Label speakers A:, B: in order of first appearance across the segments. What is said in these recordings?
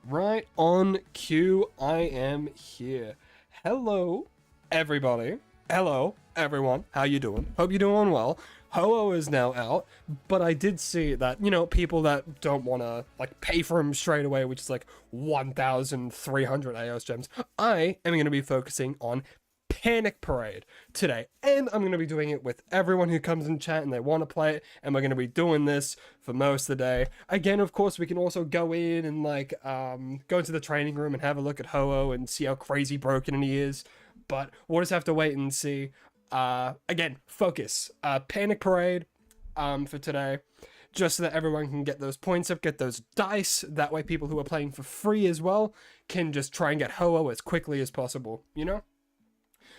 A: Right on cue, I am here. Hello, everybody. Hello, everyone. How you doing? Hope you're doing well. Ho-Oh is now out, but I did see that, people that don't want to, pay for him straight away, which is, 1,300 AOS gems, I am going to be focusing on Panic Parade today, and I'm going to be doing it with everyone who comes in chat and they want to play it, and we're going to be doing this for most of the day. Again, of course, we can also go in and go into the training room and have a look at Ho-Oh and see how crazy broken he is, but we'll just have to wait and see. Again, focus. Panic Parade for today, just so that everyone can get those points up, get those dice. That way people who are playing for free as well can just try and get Ho-Oh as quickly as possible,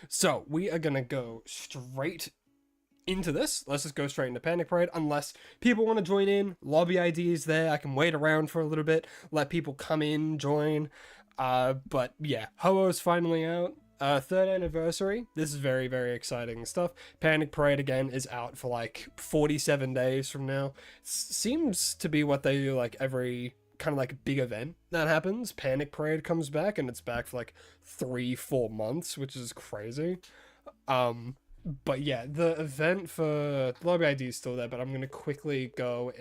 A: So, we are gonna go straight into this. Let's just go straight into Panic Parade, unless people want to join in. Lobby ID is there. I can wait around for a little bit, let people come in, join. But yeah, Ho-Oh's finally out. Third anniversary. This is very, very exciting stuff. Panic Parade again is out for 47 days from now. Seems to be what they do every kind of big event that happens. Panic Parade comes back and it's back for 3-4 months, which is crazy. But yeah, the event for the lobby ID is still there, but I'm gonna quickly go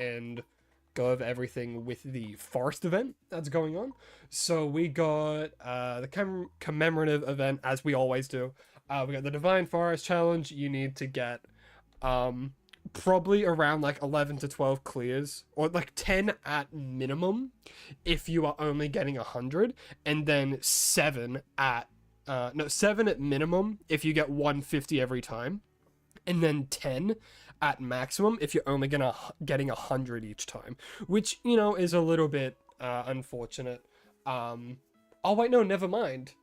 A: over everything with the forest event that's going on. So we got the commemorative event, as we always do. We got the Divine Forest Challenge. You need to get probably around 11 to 12 clears, or 10 at minimum if you are only getting 100, and then 7 at 7 at minimum if you get 150 every time, and then 10 at maximum if you're only getting 100 each time, which is a little bit unfortunate. Oh wait, no, never mind,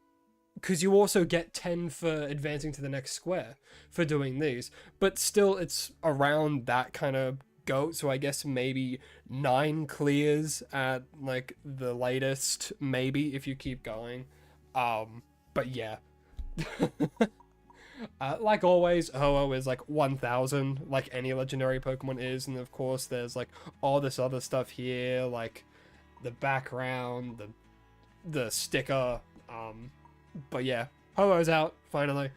A: because you also get 10 for advancing to the next square for doing these, but still it's around that kind of goat. So I guess maybe 9 clears at the latest, maybe, if you keep going. But yeah. Like always, Ho-Oh is 1,000, like any legendary Pokemon is, and of course there's all this other stuff here, the background, the sticker. But yeah, Ho-Oh's out finally.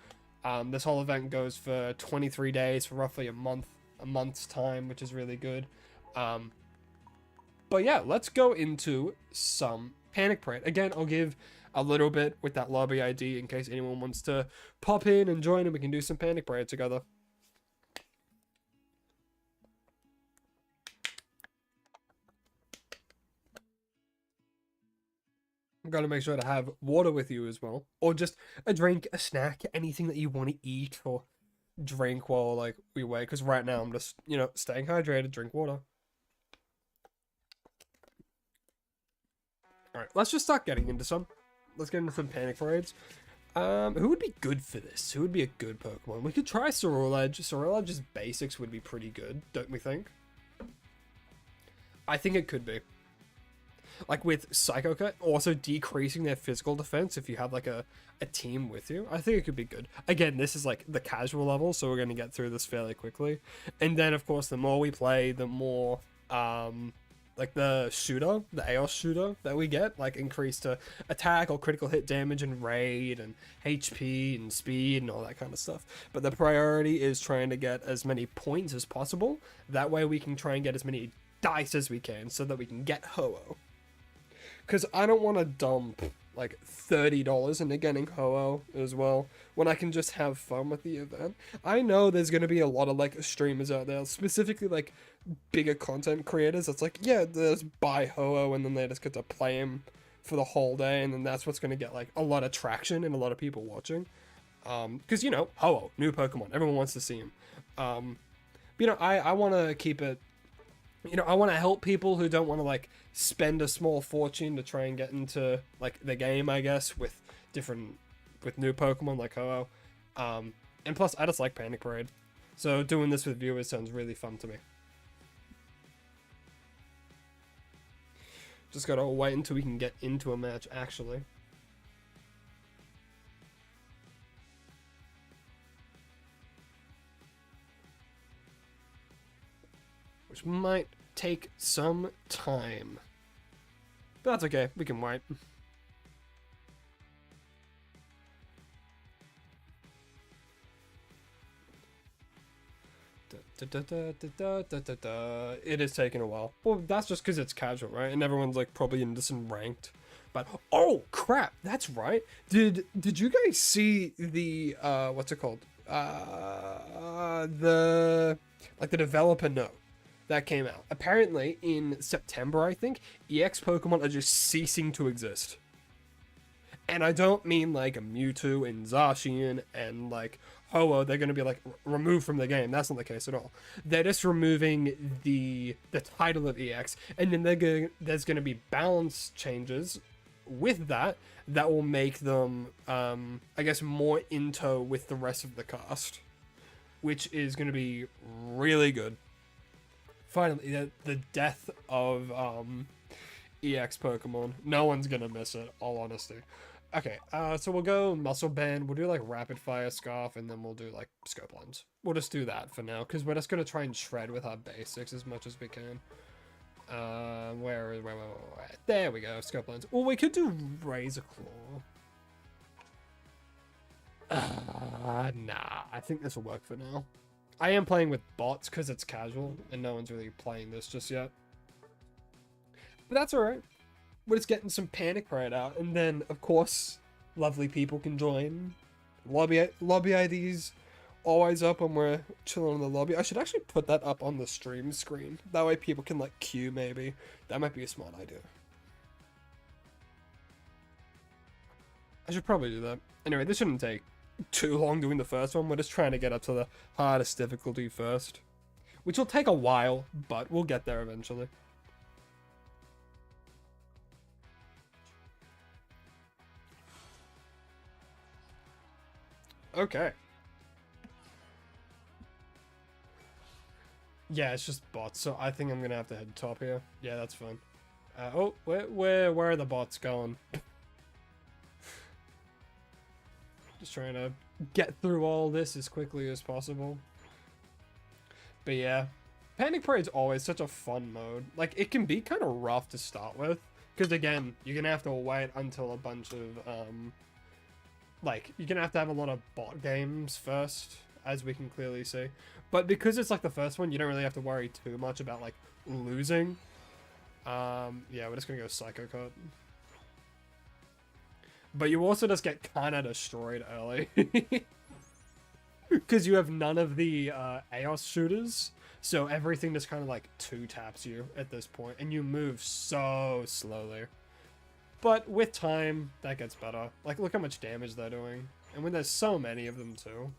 A: This whole event goes for 23 days, for roughly a month's time, which is really good. But yeah, let's go into some Panic Parade. Again, I'll give a little bit with that lobby ID in case anyone wants to pop in and join, and we can do some Panic Parade together. I'm gonna make sure to have water with you as well, or just a drink, a snack, anything that you want to eat or drink while we wait. Because right now I'm just staying hydrated, drink water. All right, let's just start getting into some. Let's get into some Panic Parades. Who would be good for this? Who would be a good Pokemon? We could try Ceruledge. Ceruledge's basics would be pretty good, don't we think? I think it could be. With Psycho Cut, also decreasing their physical defense if you have a team with you. I think it could be good. Again, this is the casual level, so we're going to get through this fairly quickly. And then, of course, the more we play, the more the shooter, the AOS shooter that we get, increase to attack or critical hit damage and raid and HP and speed and all that kind of stuff. But the priority is trying to get as many points as possible. That way we can try and get as many dice as we can so that we can get Ho-Oh. Because I don't want to dump $30 into getting Ho-Oh as well, when I can just have fun with the event. I know there's going to be a lot of streamers out there, specifically bigger content creators, that's yeah, they just buy Ho-Oh and then they just get to play him for the whole day, and then that's what's going to get a lot of traction and a lot of people watching. Because Ho-Oh, new Pokemon, everyone wants to see him. I want to keep it, I want to help people who don't want to spend a small fortune to try and get into the game, I guess, with new Pokemon like Ho-Oh. And plus I just like Panic Parade, so doing this with viewers sounds really fun to me. Just gotta wait until we can get into a match actually. Which might take some time. But that's okay, we can wait. It is taking a while. Well, that's just because it's casual, right? And everyone's like probably in this and ranked. But oh crap, that's right. Did you guys see the what's it called? The developer note that came out. Apparently in September, I think, EX Pokemon are just ceasing to exist. And I don't mean like a Mewtwo and Zacian and like Ho-Oh, they're going to be like removed from the game. That's not the case at all. They're just removing the title of EX, and then there's going to be balance changes with that will make them, I guess, more into with the rest of the cast, which is going to be really good. Finally, the death of EX Pokemon. No one's going to miss it, all honesty. Okay, so we'll go Muscle Band, we'll do like Rapid Fire Scarf, and then we'll do like Scope Lines. We'll just do that for now, because we're just going to try and shred with our basics as much as we can. Where? There we go, Scope Lines. Or we could do Razor Claw. Nah, I think this will work for now. I am playing with bots because it's casual, and no one's really playing this just yet. But that's alright. We're just getting some Panic Parade out, and then, of course, lovely people can join. Lobby IDs always up when we're chilling in the lobby. I should actually put that up on the stream screen. That way people can, like, queue, maybe. That might be a smart idea. I should probably do that. Anyway, this shouldn't take too long doing the first one. We're just trying to get up to the hardest difficulty first. Which will take a while, but we'll get there eventually. Okay. Yeah, it's just bots, so I think I'm gonna have to head top here. Yeah, that's fine. Oh, where are the bots going? Just trying to get through all this as quickly as possible. But yeah, Panic Parade's always such a fun mode. Like, it can be kind of rough to start with, because again, you're gonna have to wait until a bunch of, like, you're gonna have to have a lot of bot games first, as we can clearly see. But because it's like the first one, you don't really have to worry too much about, like, losing. Yeah, we're just gonna go Psycho Cut. But you also just get kinda destroyed early. Because you have none of the AOS shooters, so everything just kind of like 2-taps you at this point, and you move so slowly. But with time, that gets better. Like, look how much damage they're doing. And when there's so many of them too.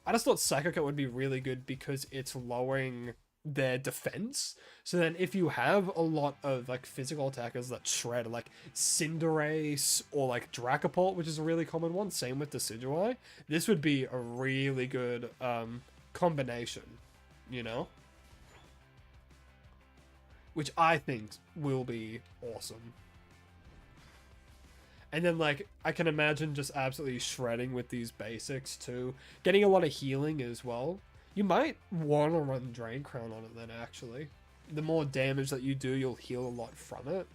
A: I just thought Psycho Cut would be really good because it's lowering their defense. So then if you have a lot of like physical attackers that shred, like Cinderace or like Dracopult, which is a really common one, same with Decidueye, this would be a really good combination, you know? Which I think will be awesome. And then, like, I can imagine just absolutely shredding with these basics, too. Getting a lot of healing as well. You might want to run Drain Crown on it then, actually. The more damage that you do, you'll heal a lot from it.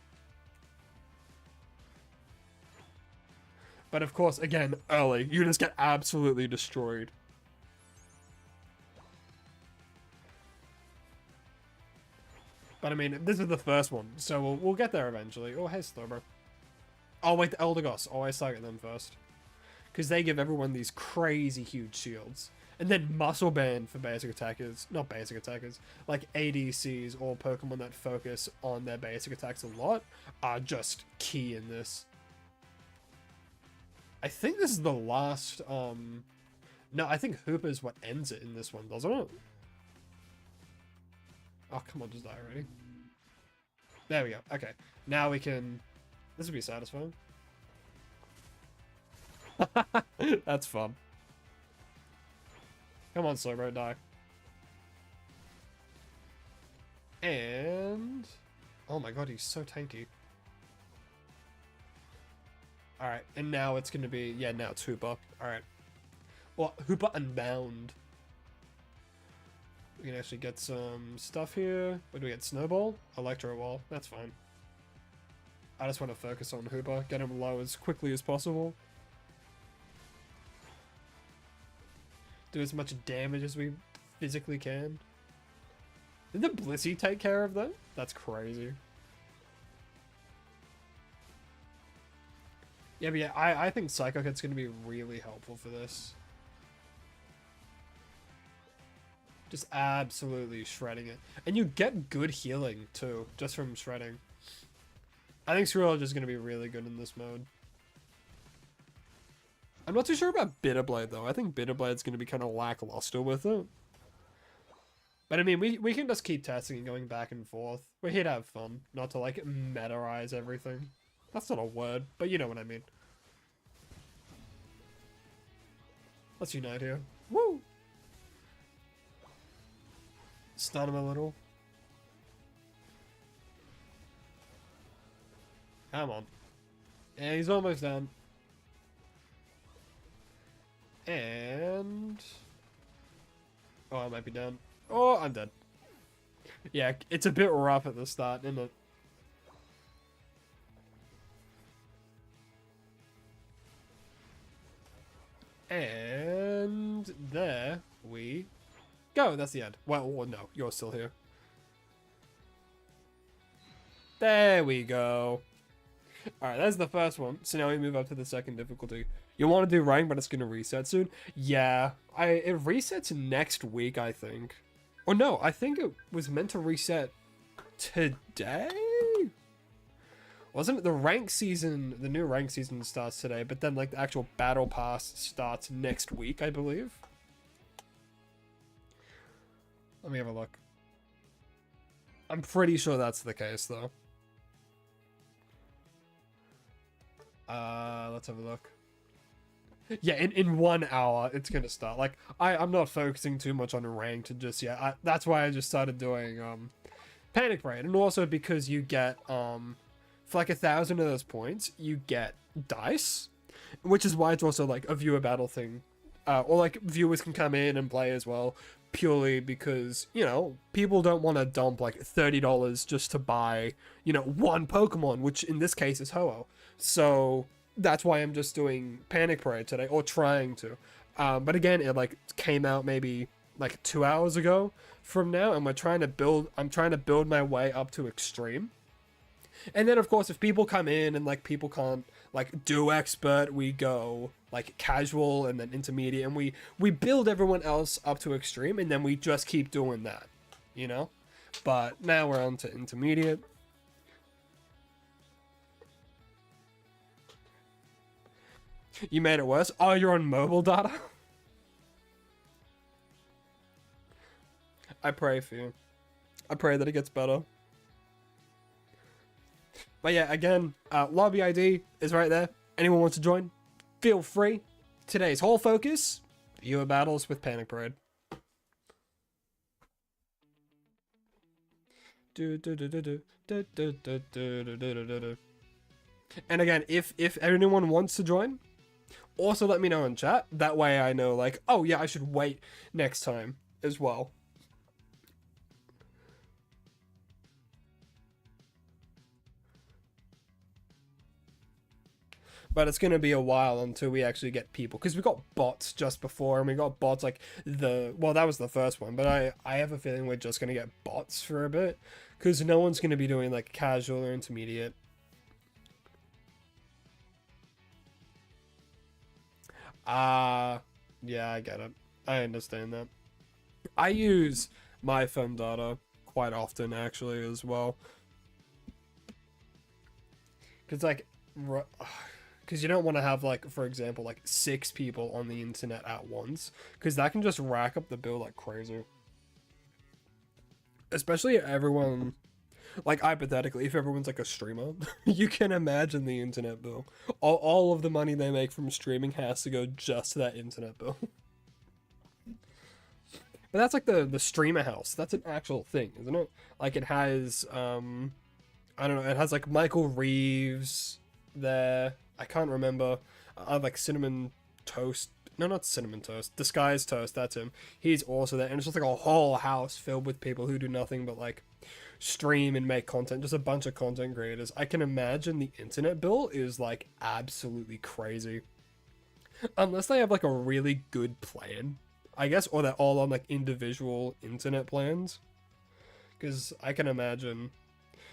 A: But of course, again, early, you just get absolutely destroyed. But I mean, this is the first one, so we'll get there eventually. Oh, hey, Slowbro. Oh, wait, the Eldegoss. Always target them first. Because they give everyone these crazy huge shields. And then Muscle Band for basic attackers. Not basic attackers. Like ADCs or Pokemon that focus on their basic attacks a lot are just key in this. I think this is the last... No, I think Hoopa is what ends it in this one, doesn't it? Oh, come on, just die already. There we go. Okay. Now we can... This would be satisfying. That's fun. Come on, Slowbro, die. And... Oh my god, he's so tanky. Alright, and now it's gonna be... Yeah, now it's Hoopa. Alright. Well, Hoopa Unbound. We can actually get some stuff here. What do we get? Snowball? Electro Wall. That's fine. I just want to focus on Hooper, get him low as quickly as possible. Do as much damage as we physically can. Did the Blissey take care of them? That's crazy. Yeah, but yeah, I think Psycho Hit's going to be really helpful for this. Just absolutely shredding it. And you get good healing, too, just from shredding. I think Screwlodge is going to be really good in this mode. I'm not too sure about Bitterblade, though. I think Bitterblade's going to be kind of lackluster with it. But I mean, we can just keep testing and going back and forth. We're here to have fun, not to, like, meta-ize everything. That's not a word, but you know what I mean. Let's unite here. Woo! Stun him a little. Come on. Yeah, he's almost done. And... oh, I might be down. Oh, I'm dead. Yeah, it's a bit rough at the start, isn't it? And there we go. That's the end. Well, no, you're still here. There we go. Alright, that's the first one. So now we move up to the second difficulty. You want to do rank, but it's going to reset soon? Yeah. It resets next week, I think. Or no, I think it was meant to reset today? Wasn't it? The rank season, the new rank season starts today, but then like the actual battle pass starts next week, I believe. Let me have a look. I'm pretty sure that's the case, though. Let's have a look. Yeah, in 1 hour, it's gonna start. Like, I'm not focusing too much on ranked just yet. That's why I just started doing, Panic Parade. And also because you get, for like 1,000 of those points, you get dice. Which is why it's also, like, a viewer battle thing. Or, like, viewers can come in and play as well. Purely because, you know, people don't want to dump, like, $30 just to buy, you know, one Pokemon. Which, in this case, is Ho-Oh. So... that's why I'm just doing Panic Parade today, or trying to. But again, it like came out maybe like 2 hours ago from now, and I'm trying to build my way up to Extreme. And then of course, if people come in and like people can't like do Expert, we go like Casual and then Intermediate, and we build everyone else up to Extreme, and then we just keep doing that, you know? But now we're on to Intermediate. You made it worse? Oh, you're on mobile data? I pray for you. I pray that it gets better. But yeah, again, lobby ID is right there. Anyone wants to join? Feel free. Today's whole focus, viewer battles with Panic Parade. And again, if anyone wants to join, also let me know in chat. That way I know, like, oh yeah, I should wait next time as well. But it's going to be a while until we actually get people. Because we got bots just before, and we got bots like well, that was the first one. But I have a feeling we're just going to get bots for a bit. Because no one's going to be doing like Casual or Intermediate. Yeah, I get it. I understand that. I use my phone data quite often, actually, as well. Because, like, because you don't want to have, like, for example, like, 6 people on the internet at once. Because that can just rack up the bill like crazy. Especially everyone... like, hypothetically, if everyone's like a streamer, you can imagine the internet bill. All of the money they make from streaming has to go just to that internet bill. But that's like the streamer house. That's an actual thing, isn't it? Like, it has, I don't know, it has like Michael Reeves there. I can't remember. Like Cinnamon Toast. No, not Cinnamon Toast. Disguised Toast, that's him. He's also there. And it's just like a whole house filled with people who do nothing but like stream and make content, just a bunch of content creators, I can imagine the internet bill is like absolutely crazy. Unless they have like a really good plan, I guess, or they're all on like individual internet plans. Because I can imagine,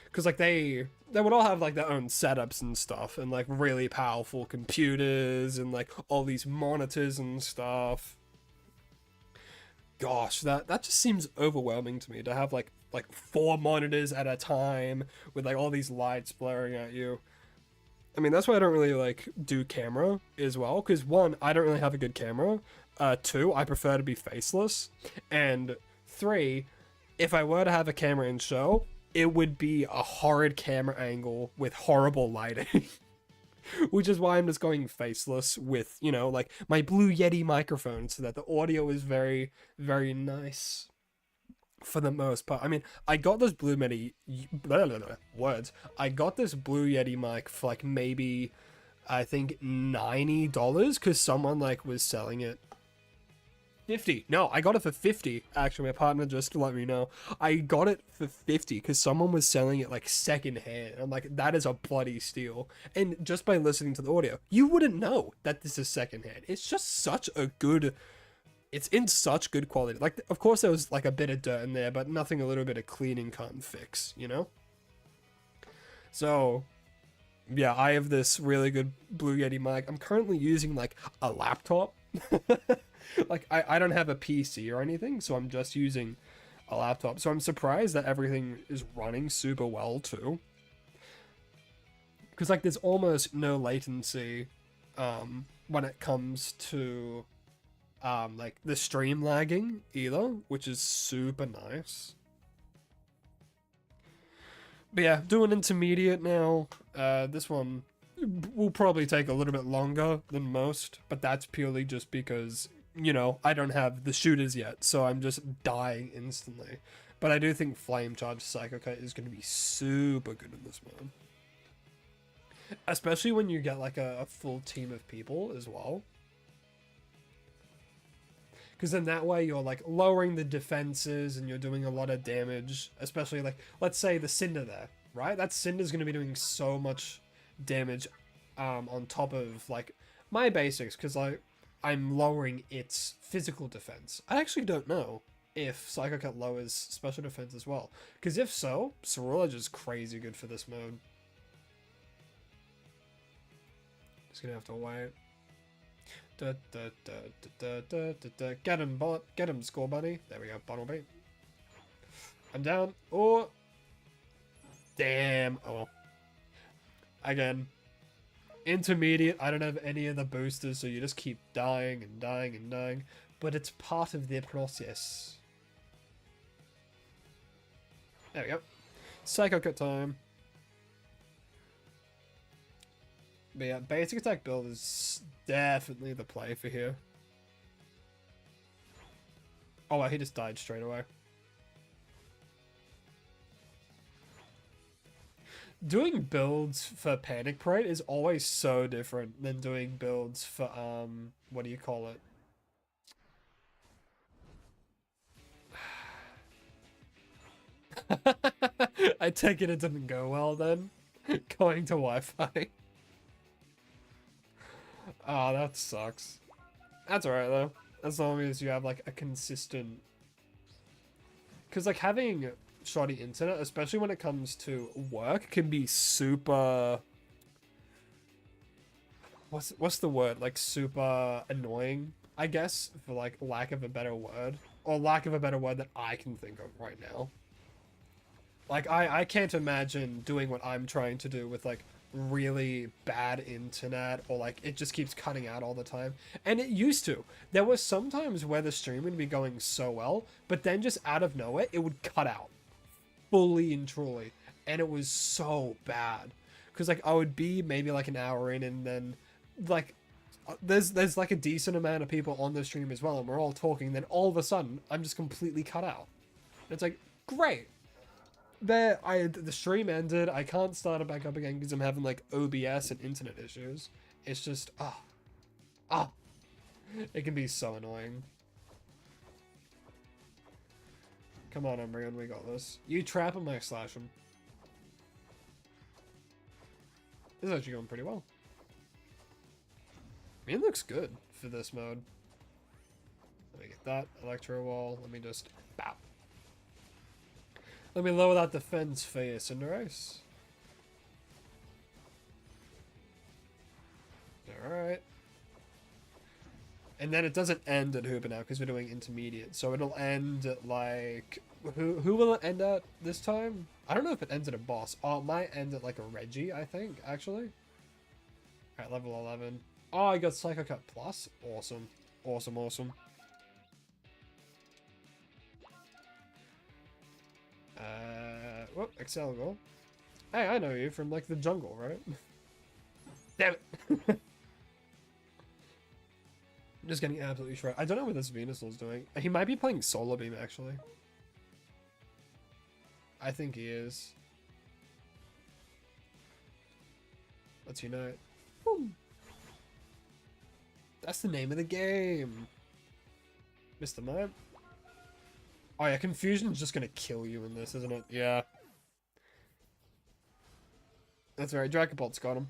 A: because like they would all have like their own setups and stuff, and like really powerful computers and like all these monitors and stuff. Gosh, that just seems overwhelming to me to have like 4 monitors at a time with like all these lights blaring at you. I mean, that's why I don't really like do camera as well, because one, I don't really have a good camera. Two, I prefer to be faceless, and three, if I were to have a camera in show, it would be a horrid camera angle with horrible lighting. Which is why I'm just going faceless with, you know, like my Blue Yeti microphone so that the audio is very, very nice for the most part. I mean, I got this Blue Yeti, words. I got this Blue Yeti mic for like maybe, I think $90 because someone like was selling it 50. No, I got it for 50. Actually, my partner just let me know. I got it for 50 because someone was selling it like secondhand. I'm like, that is a bloody steal. And just by listening to the audio, you wouldn't know that this is secondhand. It's just such a good, it's in such good quality. Like, of course there was like a bit of dirt in there, but nothing a little bit of cleaning can't fix, you know? So, yeah, I have this really good Blue Yeti mic. I'm currently using like a laptop. Like, I don't have a PC or anything, so I'm just using a laptop. So I'm surprised that everything is running super well, too. Because, like, there's almost no latency when it comes to, like, the stream lagging either, which is super nice. But yeah, doing intermediate now. This one will probably take a little bit longer than most, but that's purely just because, you know, I don't have the shooters yet, so I'm just dying instantly. But I do think Flame Charge Psycho Cut is going to be super good in this mode. Especially when you get like a full team of people as well. Because then that way you're like lowering the defenses and you're doing a lot of damage. Especially like, let's say the Cinder there, right? That Cinder's going to be doing so much damage on top of like my basics, because like I'm lowering its physical defense. I actually don't know if Psycho Cut lowers special defense as well, because if so, Cerulege is crazy good for this mode. Just gonna have to wait. Get him, bullet. Get him, score buddy. There we go, Bottle Beat. I'm down. Oh, damn. Oh, again. Intermediate, I don't have any of the boosters, so you just keep dying and dying and dying. But it's part of the process. There we go. Psycho Cut time. But yeah, basic attack build is definitely the play for here. Oh wow, he just died straight away. Doing builds for Panic Parade is always so different than doing builds for, what do you call it? I take it didn't go well then. Going to Wi-Fi. Oh, that sucks. That's alright though. As long as you have like a consistent... Because like having shoddy internet, especially when it comes to work, can be super... What's the word? Like super annoying, I guess, for like lack of a better word. Or lack of a better word that I can think of right now. Like I can't imagine doing what I'm trying to do with like really bad internet, or like it just keeps cutting out all the time. And it used to. There were some times where the stream would be going so well, but then just out of nowhere it would cut out fully and truly, and it was so bad because like I would be maybe like an hour in, and then like there's like a decent amount of people on the stream as well, and we're all talking, then all of a sudden I'm just completely cut out. It's like, great, the stream ended, I can't start it back up again because I'm having like OBS and internet issues. It's just it can be so annoying. Come on, Umbreon, we got this. You trap him, I slash him. This is actually going pretty well. I mean, it looks good for this mode. Let me get that. Electro Wall. Let me just... Bow. Let me lower that defense for you, Cinderace. Alright. And then it doesn't end at Hooper now because we're doing intermediate. So it'll end at like... Who will it end at this time? I don't know if it ends at a boss. Oh, it might end at like a Reggie, I think, actually. Alright, level 11. Oh, I got Psycho Cut Plus. Awesome. Awesome, awesome. Whoop, Excel goal. Hey, I know you from like the jungle, right? Damn it. I'm just getting absolutely shredded. I don't know what this Venusaur's doing. He might be playing Solar Beam, actually. I think he is. Let's unite. Boom. That's the name of the game. Mr. Mime. Oh yeah, Confusion's just gonna kill you in this, isn't it? Yeah. That's right, Dragapult's got him.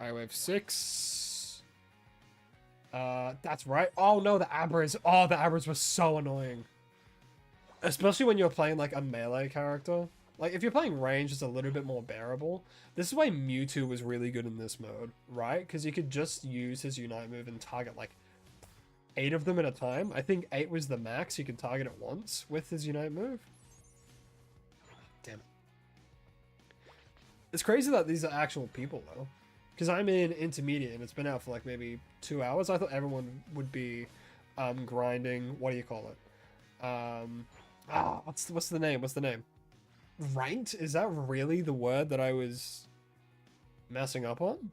A: Alright, we have 6. That's right. Oh no, the Abras. Oh, the Abras were so annoying. Especially when you're playing like a melee character. Like, if you're playing range, it's a little bit more bearable. This is why Mewtwo was really good in this mode, right? Because you could just use his Unite move and target like 8 of them at a time. I think 8 was the max you could target at once with his Unite move. Damn it. It's crazy that these are actual people, though. Because I'm in intermediate and it's been out for like maybe 2 hours. I thought everyone would be grinding. What do you call it? What's the name? What's the name? Ranked? Is that really the word that I was messing up on?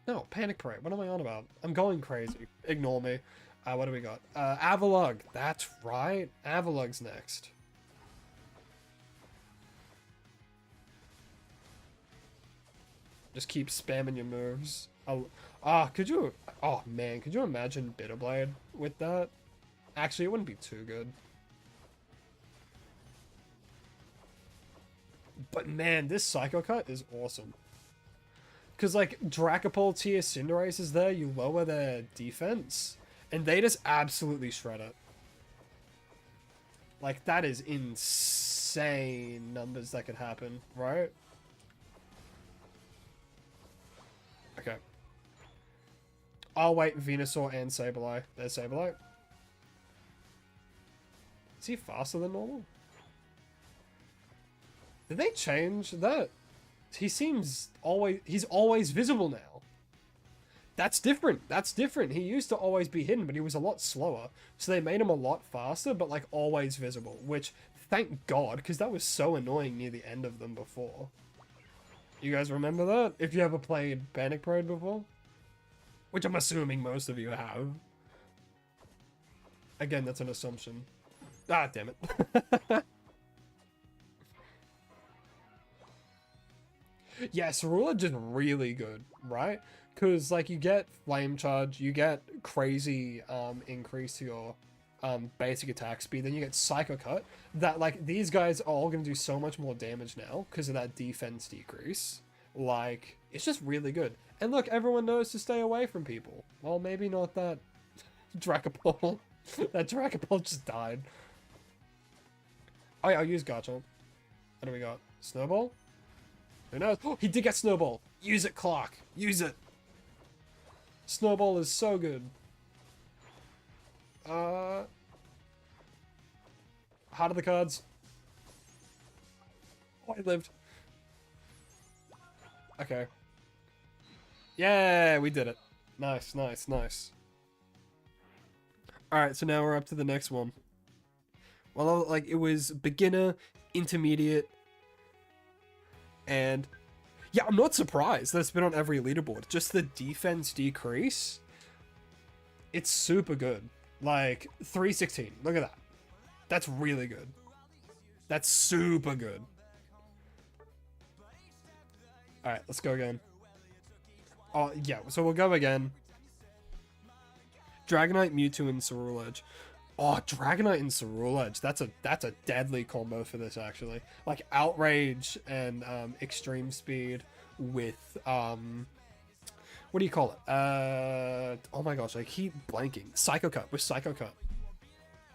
A: No, Panic Parade. What am I on about? I'm going crazy. Ignore me. What do we got? Avalugg. That's right. Avalugg's next. Just keep spamming your moves. Could you... Oh, man. Could you imagine Bitterblade with that? Actually, it wouldn't be too good. But, man, this Psycho Cut is awesome. Because, like, Dragapult tier Cinderace is there, you lower their defense, and they just absolutely shred it. Like, that is insane numbers that could happen, right? Okay. Oh, wait, Venusaur and Sableye. There's Sableye. Is he faster than normal? Did they change that? He seems he's always visible now. That's different. That's different. He used to always be hidden, but he was a lot slower. So they made him a lot faster, but like always visible, which thank God, because that was so annoying near the end of them before. You guys remember that? If you ever played Panic Parade before? Which I'm assuming most of you have. Again, that's an assumption. Ah, damn it. Yeah, Cerula just really good, right? Because, like, you get Flame Charge, you get crazy increase to your basic attack speed, then you get Psycho Cut. That, like, these guys are all going to do so much more damage now because of that defense decrease. Like, it's just really good. And look, everyone knows to stay away from people. Well, maybe not that Dragapult. That Dragapult just died. Oh yeah, I'll use Garchomp. What do we got? Snowball? Who knows? Oh, he did get Snowball. Use it, Clark. Use it. Snowball is so good. Heart of the cards. Oh, I lived. Okay. Yeah, we did it. Nice, nice, nice. Alright, so now we're up to the next one. Well, like, it was beginner, intermediate, and yeah, I'm not surprised that it's been on every leaderboard. Just the defense decrease, it's super good. Like, 316, look at that. That's really good. That's super good. Alright, let's go again. Oh, yeah, so we'll go again. Dragonite, Mewtwo, and Ceruledge. Oh, Dragonite and Ceruledge. That's a deadly combo for this, actually. Like Outrage and Extreme Speed with what do you call it? Oh my gosh, I keep blanking. Psycho Cut with Psycho Cut.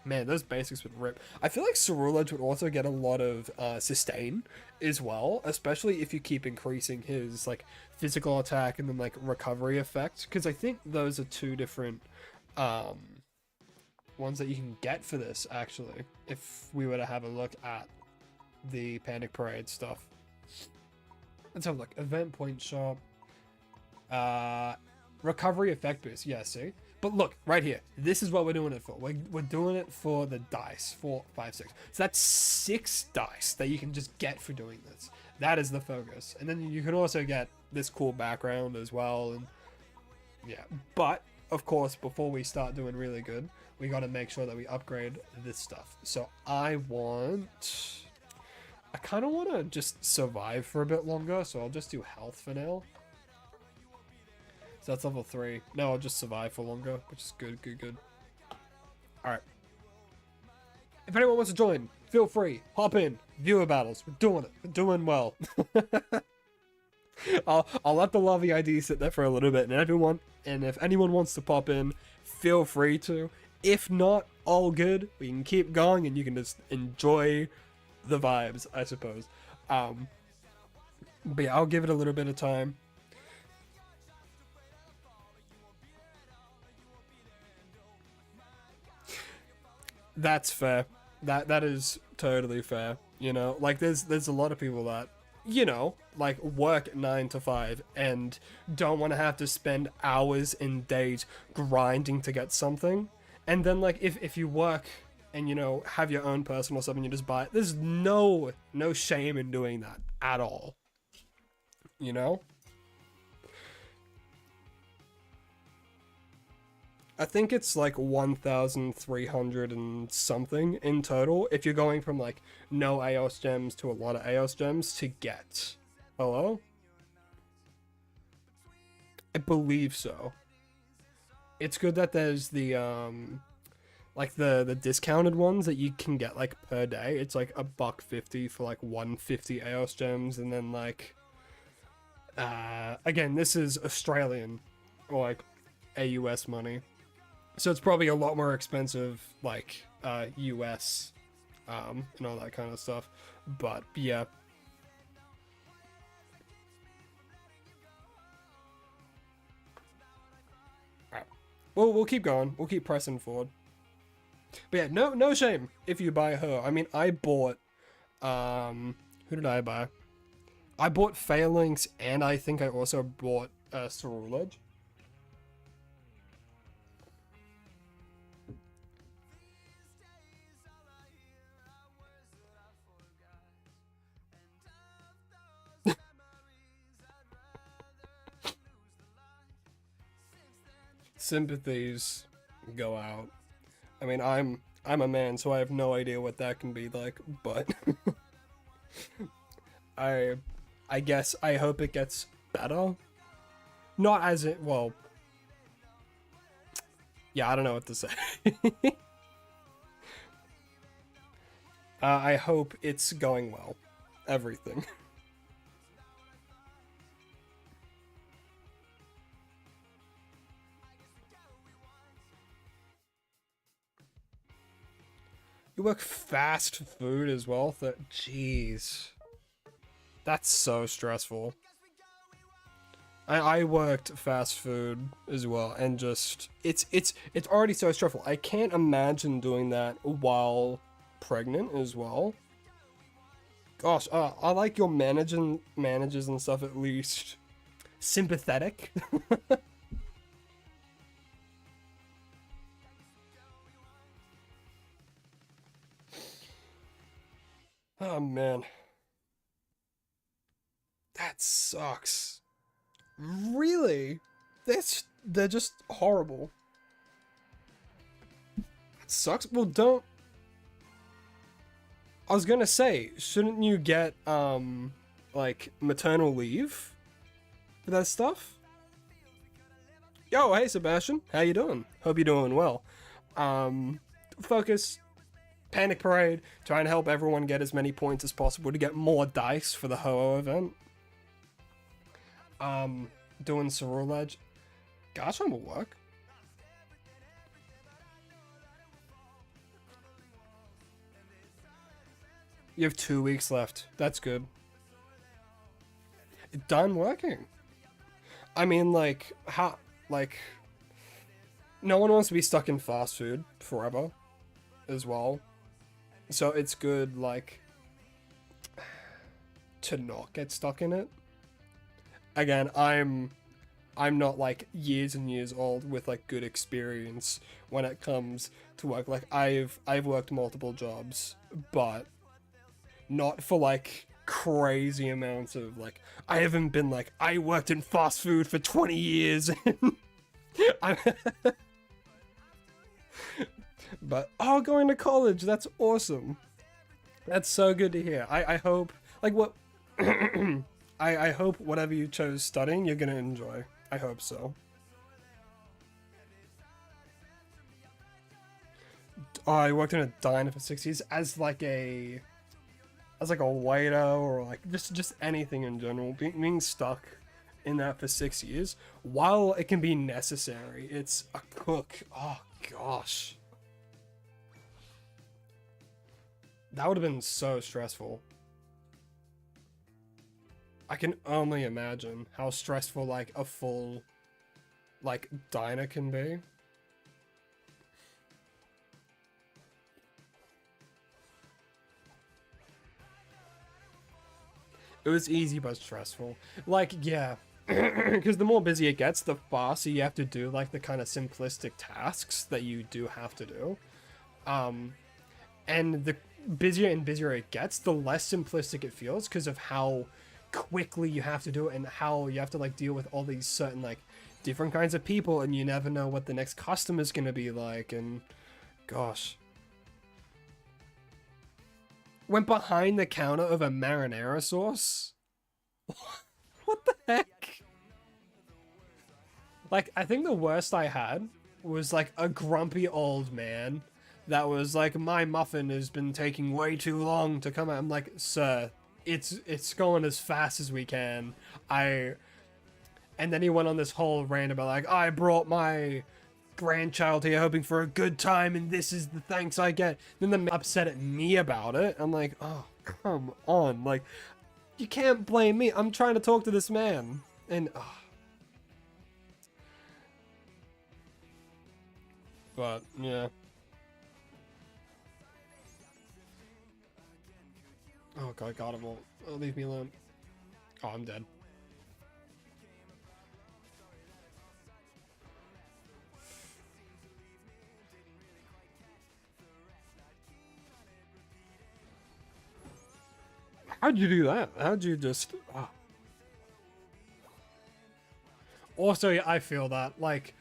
A: Man, those basics would rip. I feel like Ceruledge would also get a lot of sustain as well, especially if you keep increasing his like physical attack and then like recovery effect, because I think those are two different ones that you can get for this, actually, if we were to have a look at the Panic Parade stuff. Let's have a look. Event point shop. Recovery effect boost. Yeah, see? But look, right here. This is what we're doing it for. We're doing it for the dice. 4, 5, 6. So that's 6 dice that you can just get for doing this. That is the focus. And then you can also get this cool background as well. And yeah. But, of course, before we start doing really good, we got to make sure that we upgrade this stuff. So I kind of want to just survive for a bit longer. So I'll just do health for now. So that's level 3. No, I'll just survive for longer, which is good, good, good. Alright. If anyone wants to join, feel free. Hop in. Viewer battles. We're doing it. We're doing well. I'll let the lobby ID sit there for a little bit, and if anyone wants to pop in, feel free to. If not, all good. We can keep going, and you can just enjoy the vibes, I suppose. But yeah, I'll give it a little bit of time. That's fair. That is totally fair. You know, like there's a lot of people that, you know, like work 9 to 5 and don't want to have to spend hours and days grinding to get something. And then like if you work and, you know, have your own personal stuff and you just buy it, there's no shame in doing that at all. You know? I think it's like 1,300 and something in total if you're going from like no AOS gems to a lot of AOS gems to get. Hello? I believe so. It's good that there's the like the discounted ones that you can get like per day. It's like $1.50 for like 150 AOS gems, and then like again, this is Australian or like AUS money. So it's probably a lot more expensive, like, US, and all that kind of stuff. But, yeah. Alright. Well, we'll keep going. We'll keep pressing forward. But yeah, no shame if you buy her. I mean, I bought, who did I buy? I bought Phalanx, and I think I also bought, Ceruledge. Sympathies go out. I mean, I'm a man, so I have no idea what that can be like, but I guess I hope it gets better. Not as it, well, yeah, I don't know what to say. I hope it's going well. Everything. You work fast food as well? Jeez. That's so stressful. I worked fast food as well, and just it's already so stressful. I can't imagine doing that while pregnant as well. Gosh, I like your managers and stuff at least sympathetic. Oh man. That sucks. Really? They're just horrible. That sucks. Well, don't. I was gonna say, shouldn't you get like maternal leave for that stuff? Yo, hey Sebastian, how you doing? Hope you're doing well. Focus, Panic Parade, trying to help everyone get as many points as possible to get more dice for the Ho-Oh event. Doing Cerule Edge. Gosh, I'm at work. You have 2 weeks left. That's good. Done working. I mean, like, how, like, no one wants to be stuck in fast food forever as well. So it's good, like, to not get stuck in it. Again, I'm not like years and years old with like good experience when it comes to work. Like I've worked multiple jobs, but not for like crazy amounts of like I haven't been like I worked in fast food for 20 years. But oh, going to college, that's awesome. That's so good to hear. I hope like what I hope whatever you chose studying you're gonna enjoy. I hope so. Oh, I worked in a diner for 6 years as like a waiter or like just anything in general. Being stuck in that for 6 years, while it can be necessary, it's a cook. Oh gosh, that would have been so stressful. I can only imagine how stressful like a full like diner can be. It was easy but stressful. Like, yeah. Because the more busy it gets, the faster you have to do like the kind of simplistic tasks that you do have to do. And the busier and busier it gets, the less simplistic it feels because of how quickly you have to do it and how you have to like deal with all these certain like different kinds of people and you never know what the next customer is going to be like. And gosh, went behind the counter of a marinara sauce. What the heck? Like, I think the worst I had was like a grumpy old man that was like, my muffin has been taking way too long to come out. I'm like, sir, it's going as fast as we can. And then he went on this whole rant about like, I brought my grandchild here hoping for a good time and this is the thanks I get. Then the man upset at me about it. I'm like, oh, come on. Like, you can't blame me. I'm trying to talk to this man. And, oh. But, yeah. Oh god, God, it won't. Oh, leave me alone. Oh, I'm dead. How'd you do that? How'd you just... Oh. Also, yeah, I feel that. Like,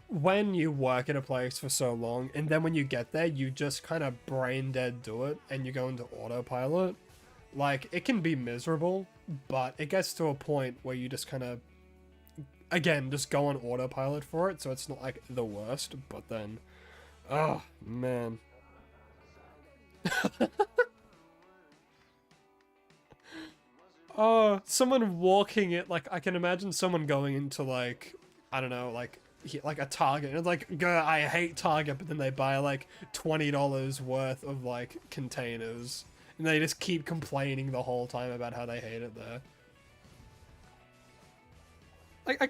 A: when you work at a place for so long, and then when you get there, you just kind of brain dead do it, and you go into autopilot. Like, it can be miserable, but it gets to a point where you just kind of, again, just go on autopilot for it, so it's not, like, the worst, but then, oh, man. Oh, someone walking it, like, I can imagine someone going into, like, I don't know, like a Target, and it's like, I hate Target, but then they buy, like, $20 worth of, like, containers. And they just keep complaining the whole time about how they hate it there. Like,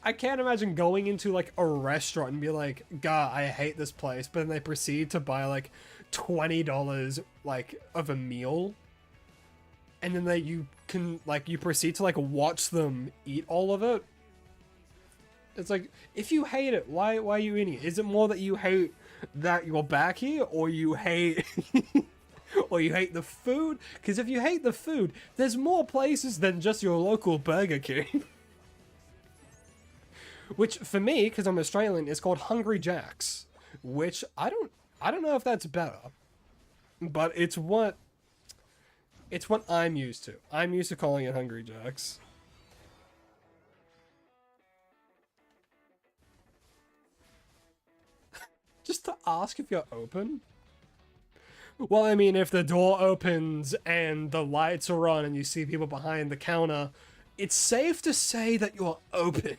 A: I can't imagine going into, like, a restaurant and be like, God, I hate this place. But then they proceed to buy, like, $20, like, of a meal. And then you proceed to, like, watch them eat all of it. It's like, if you hate it, why are you eating it? Is it more that you hate that you're back here, or you hate... or you hate the food? Because if you hate the food, there's more places than just your local Burger King. Which, for me, because I'm Australian, is called Hungry Jack's. Which, I don't know if that's better. But it's what I'm used to. I'm used to calling it Hungry Jack's. just to ask if you're open? Well, I mean, if the door opens and the lights are on and you see people behind the counter, it's safe to say that you're open.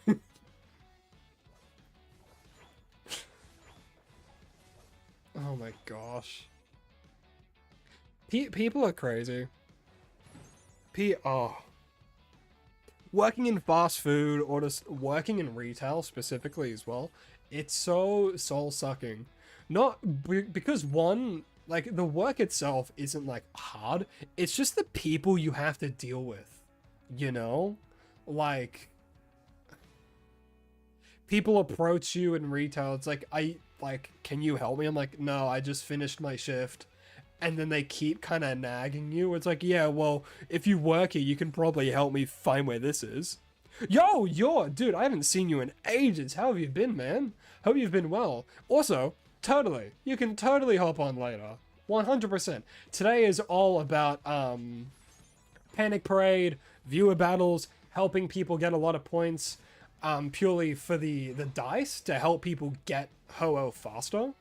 A: Oh my gosh. People are crazy. Oh. Working in fast food or just working in retail specifically as well, it's so soul-sucking. Not because one, like, the work itself isn't, like, hard. It's just the people you have to deal with, you know? Like, people approach you in retail. It's like, can you help me? I'm like, no, I just finished my shift. And then they keep kind of nagging you. It's like, yeah, well, if you work here, you can probably help me find where this is. Yo, dude, I haven't seen you in ages. How have you been, man? Hope you've been well. Also, totally, you can totally hop on later. 100%. Today is all about, Panic Parade, viewer battles, helping people get a lot of points, purely for the dice to help people get Ho-Oh faster.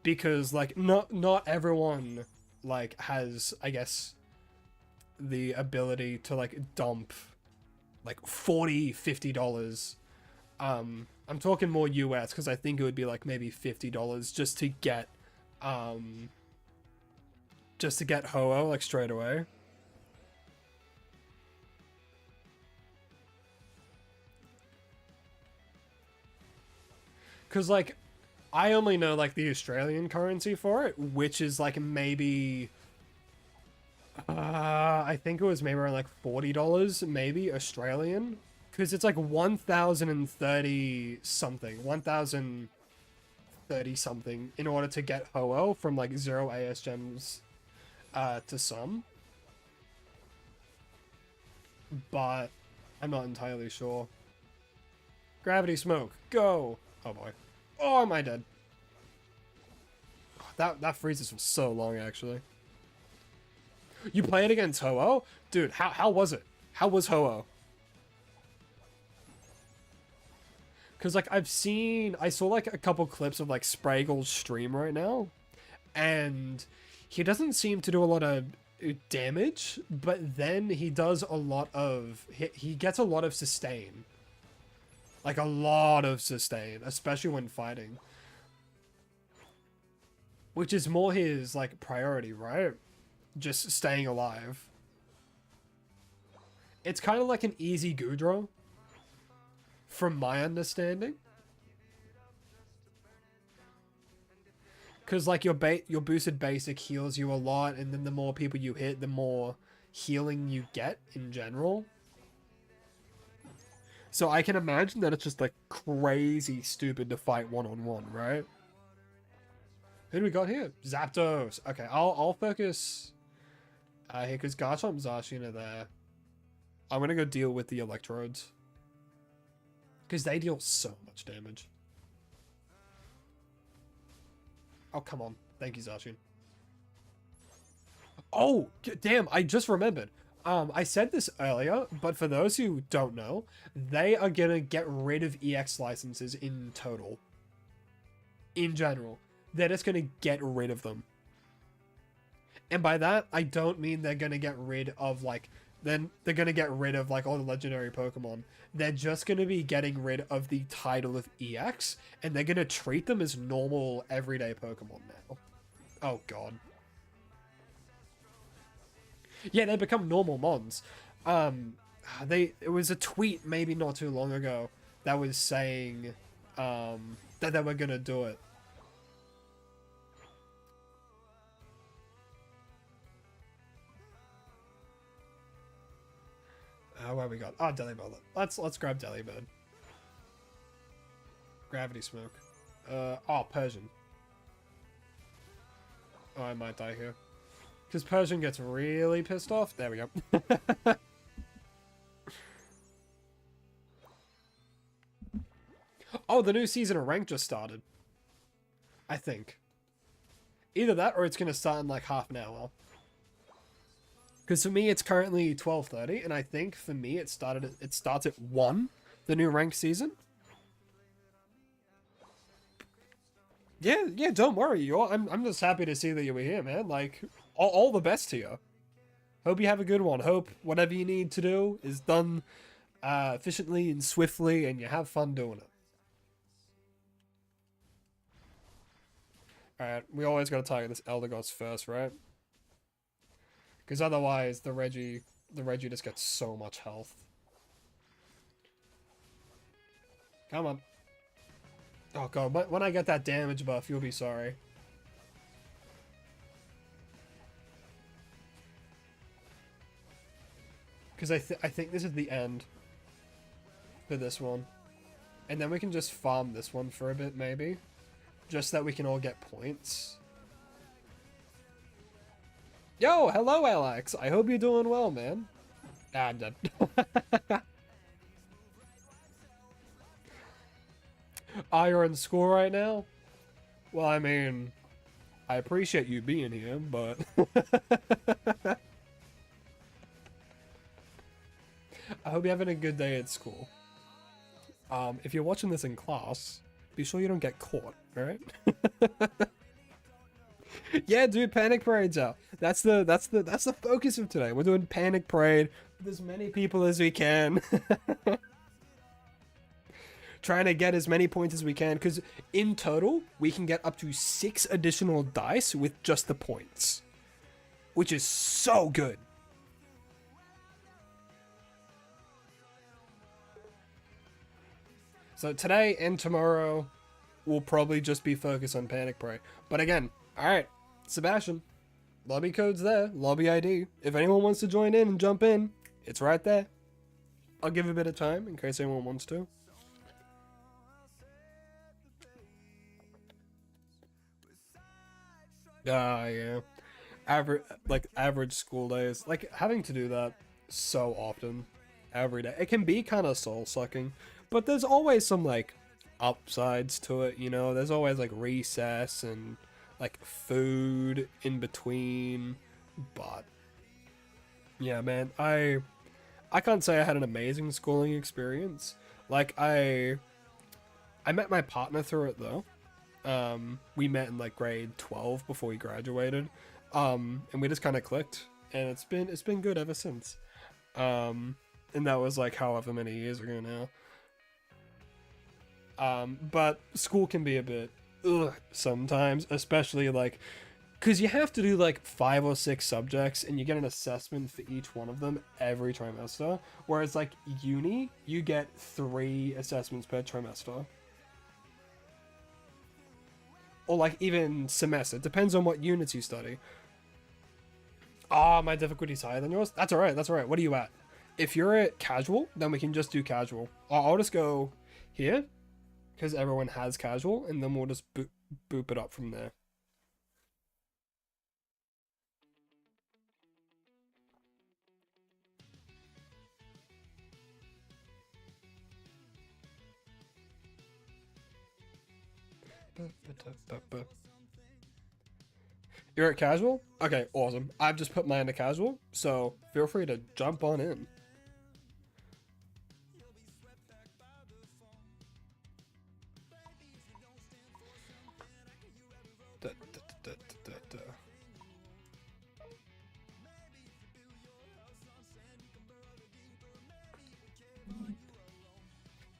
A: Because, like, not everyone, like, has, I guess, the ability to, like, dump, like, $40, $50. I'm talking more US, because I think it would be, like, maybe $50 just to get Ho-Oh, like, straight away. Because, like, I only know, like, the Australian currency for it, which is, like, maybe... I think it was maybe around, like, $40, maybe, Australian. Because it's, like, 1,030 something. 1,030 something in order to get Ho-Oh from, like, 0 AS gems to some. But I'm not entirely sure. Gravity Smoke, go! Oh, boy. Oh, am I dead? That freezes for so long, actually. You played against Ho-Oh? Dude, how was it? How was Ho-Oh? Because, like, I saw, like, a couple clips of, like, Spraggle's stream right now. And he doesn't seem to do a lot of damage, but then he does a lot of... He gets a lot of sustain. Like, a lot of sustain, especially when fighting. Which is more his, like, priority, right? Just staying alive. It's kind of like an easy Goodra, from my understanding. Because, like, your boosted basic heals you a lot, and then the more people you hit, the more healing you get in general. So I can imagine that it's just, like, crazy stupid to fight one-on-one, right? Who do we got here? Zapdos. Okay, I'll focus here, because Garchomp and Zacian are there. I'm gonna go deal with the Electrodes. Because they deal so much damage. Oh, come on. Thank you, Zacian. Oh, damn, I just remembered. I said this earlier, but for those who don't know, they are gonna get rid of EX licenses in total. In general. They're just gonna get rid of them. And by that, I don't mean they're gonna get rid of, like, then they're gonna get rid of, like, all the legendary Pokemon. They're just gonna be getting rid of the title of EX, and they're gonna treat them as normal, everyday Pokemon now. Oh, God. Yeah, they become normal mons. It was a tweet maybe not too long ago that was saying, that they were gonna do it. What we got? Oh, Delibird. Let's grab Delibird. Gravity Smoke. Oh, Persian. Oh, I might die here. Because Persian gets really pissed off. There we go. Oh, the new season of Rank just started. I think. Either that or it's going to start in like half an hour. Because for me, it's currently 12:30, and I think for me, it starts at 1, the new ranked season. Yeah, yeah, don't worry. I'm just happy to see that you were here, man. Like, all the best to you. Hope you have a good one. Hope whatever you need to do is done efficiently and swiftly, and you have fun doing it. Alright, we always gotta target this Eldegoss first, right? Because otherwise, the Reggie just gets so much health. Come on. Oh god, when I get that damage buff, you'll be sorry. Because I think this is the end for this one. And then we can just farm this one for a bit, maybe. Just that we can all get points. Yo, hello, Alex. I hope you're doing well, man. Ah, I'm dead. Ah, you're in school right now? Well, I mean, I appreciate you being here, but... I hope you're having a good day at school. If you're watching this in class, be sure you don't get caught, alright? Yeah, dude, Panic Parade's out. That's the focus of today. We're doing Panic Parade with as many people as we can. Trying to get as many points as we can, because in total, we can get up to 6 additional dice with just the points. Which is so good. So today and tomorrow, we'll probably just be focused on Panic Parade. But again, alright, Sebastian, lobby code's there, lobby ID. If anyone wants to join in and jump in, it's right there. I'll give a bit of time in case anyone wants to. Ah, yeah. Average school days. Like, having to do that so often, every day. It can be kind of soul-sucking, but there's always some, like, upsides to it, you know? There's always, like, recess and, like, food in between, but... Yeah, man, I can't say I had an amazing schooling experience. Like, I met my partner through it, though. We met in like grade 12 before we graduated, and we just kind of clicked, and it's been good ever since. And that was like however many years ago now. But school can be a bit sometimes, especially like because you have to do like 5 or 6 subjects, and you get an assessment for each one of them every trimester. Whereas like uni, you get 3 assessments per trimester. Or like even semester. It depends on what units you study. Ah, my difficulty's higher than yours. That's alright, that's alright. What are you at? If you're at casual, then we can just do casual. I'll just go here, because everyone has casual, and then we'll just boop it up from there. You're at casual? Okay, awesome. I've just put mine to casual, so feel free to jump on in. Da, da, da, da, da, da.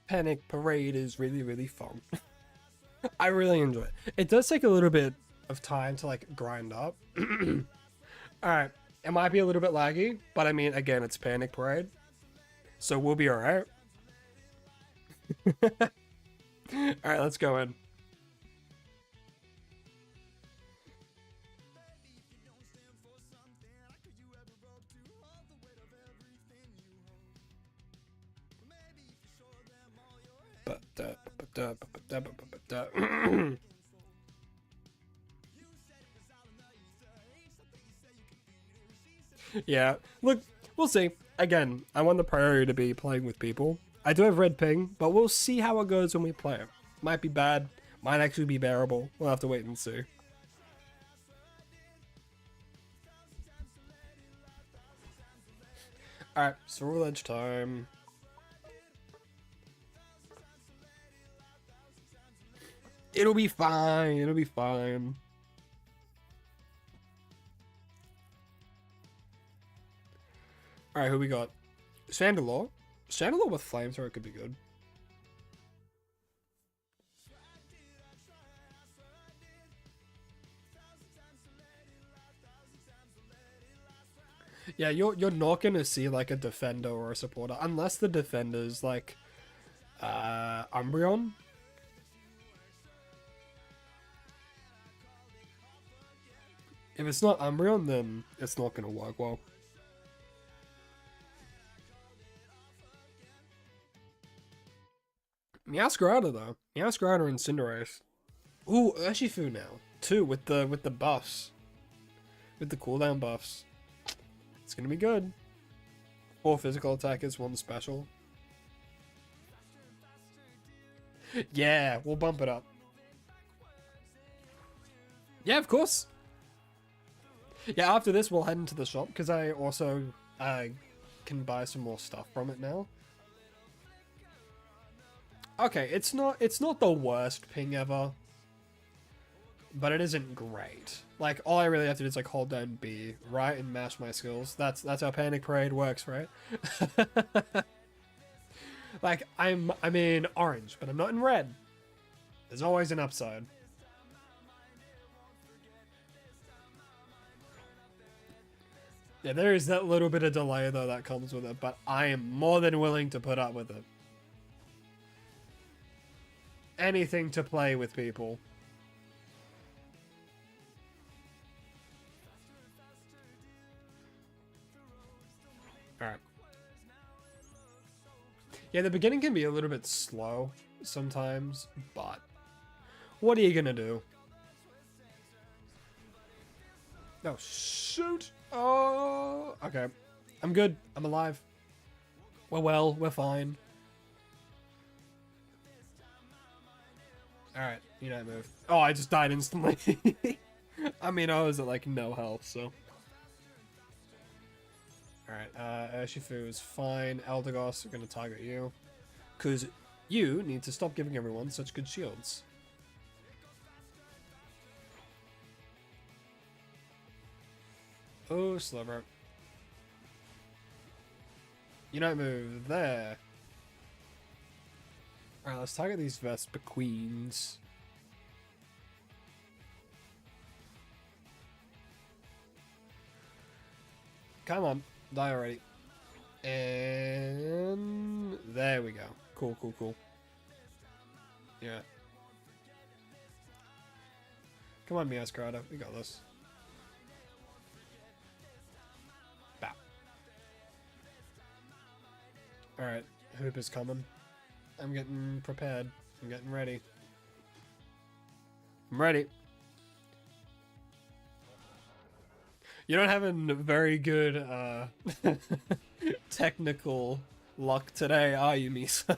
A: Panic Parade is really, really fun. I really enjoy it. It does take a little bit of time to like grind up. Alright, it might be a little bit laggy, but I mean, again, it's Panic Parade, so we'll be alright. Alright, let's go in. Yeah, look, we'll see. Again, I want the priority to be playing with people. I do have red ping, but we'll see how it goes when we play it. Might be bad, might actually be bearable. We'll have to wait and see. Alright, Swirl Edge time. It'll be fine. It'll be fine. Alright, who we got? Chandelure. Chandelure with Flamethrower could be good. Yeah, you're not gonna see like a defender or a supporter unless the defender's like Umbreon. If it's not Umbreon, then it's not gonna work well. Meowscarada though. Meowscarada and Cinderace. Ooh, Urshifu now. 2 with the buffs. With the cooldown buffs. It's gonna be good. 4 physical attackers, 1 special. Yeah, we'll bump it up. Yeah, of course. Yeah, after this we'll head into the shop because I also can buy some more stuff from it now. Okay, it's not the worst ping ever, but it isn't great. Like all I really have to do is like hold down B, right, and mash my skills. That's how Panic Parade works, right? Like I'm in orange, but I'm not in red. There's always an upside. Yeah, there is that little bit of delay though that comes with it, but I am more than willing to put up with it. Anything to play with people. Alright. Yeah, the beginning can be a little bit slow sometimes, but what are you gonna do? Oh, shoot! Oh, okay. I'm good. I'm alive. We're well. We're fine. Alright, you know, move. Oh, I just died instantly. I mean, I was at like no health, so. Alright, Urshifu is fine. Eldegoss, we're gonna target you. Because you need to stop giving everyone such good shields. Oh, Sliver. You don't move there. Alright, let's target these Vespa Queens. Come on, die already. And there we go. Cool, cool, cool. Yeah. Come on, Meowscarada, we got this. Bow. Alright, Hoop is coming. I'm getting prepared. I'm getting ready. I'm ready. You're not having very good technical luck today, are you, Misa?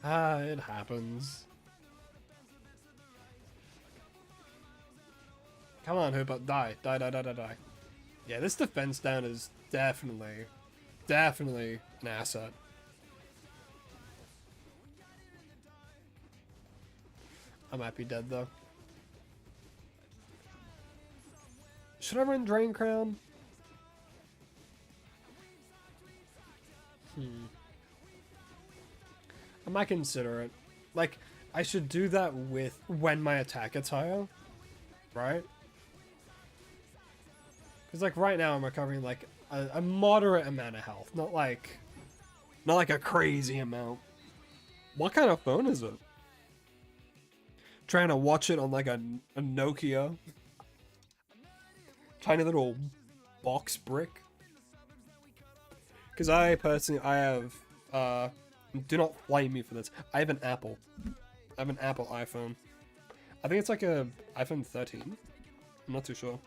A: It happens. Come on, Hooper, die. Die, die, die, die, die. Yeah, this defense down is definitely an asset. I might be dead though. Should I run Drain Crown? I might consider it. Like, I should do that with when my attack gets higher, right? Because like right now I'm recovering like a moderate amount of health, not like a crazy amount. What kind of phone is it? Trying to watch it on like a Nokia. Tiny little box brick. Because I have, do not flame me for this. I have an Apple. I have an Apple iPhone. I think it's like a iPhone 13. I'm not too sure.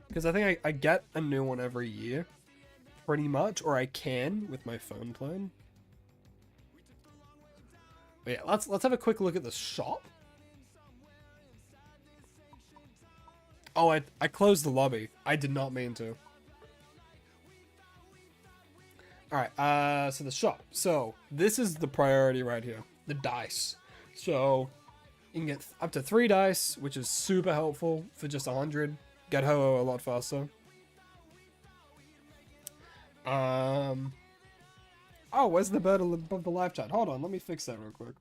A: Because I think I get a new one every year. Pretty much. Or I can with my phone plan. But yeah, let's have a quick look at the shop. Oh, I closed the lobby. I did not mean to. Alright, so the shop. So, this is the priority right here. The dice. So, you can get up to 3 dice, which is super helpful for just 100. Get Ho-Oh a lot faster. Oh, where's the bird above the live chat? Hold on, let me fix that real quick.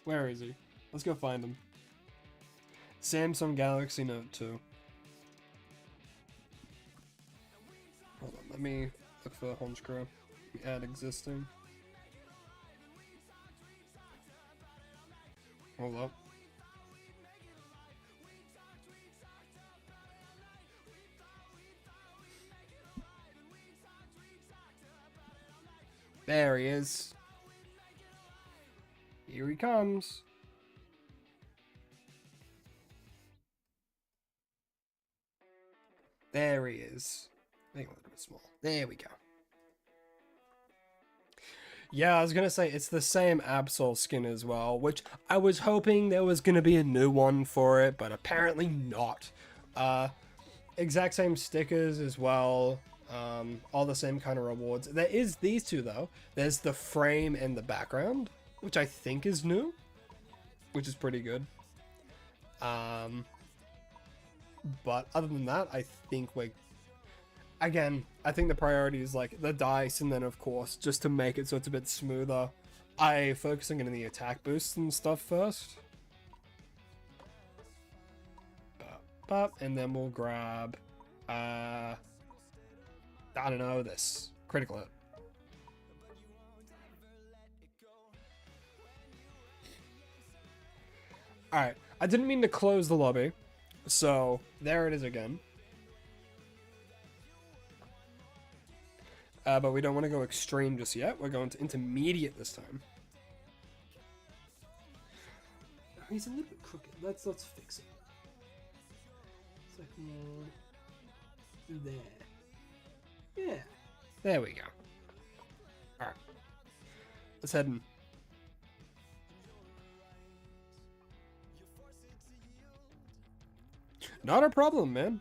A: Where is he? Let's go find him. Samsung Galaxy Note 2. Hold on, let me look for Honchkrow. Add existing. Hold up. There he is. Here he comes. There he is. Make it a little bit small. There we go. Yeah, I was gonna say, it's the same Absol skin as well, which I was hoping there was gonna be a new one for it, but apparently not. Exact same stickers as well, all the same kind of rewards. There is these two though. There's the frame and the background, which I think is new, which is pretty good. But other than that, I think we're... Again, I think the priority is like the dice, and then of course, just to make it so it's a bit smoother, I focusing on the attack boosts and stuff first. And then we'll grab, I don't know, this critical hit. Alright, I didn't mean to close the lobby, so there it is again. But we don't want to go extreme just yet. We're going to intermediate this time. He's a little bit crooked. Let's fix it. It's like more there. Yeah. There we go. Alright. Let's head in. Not a problem, man.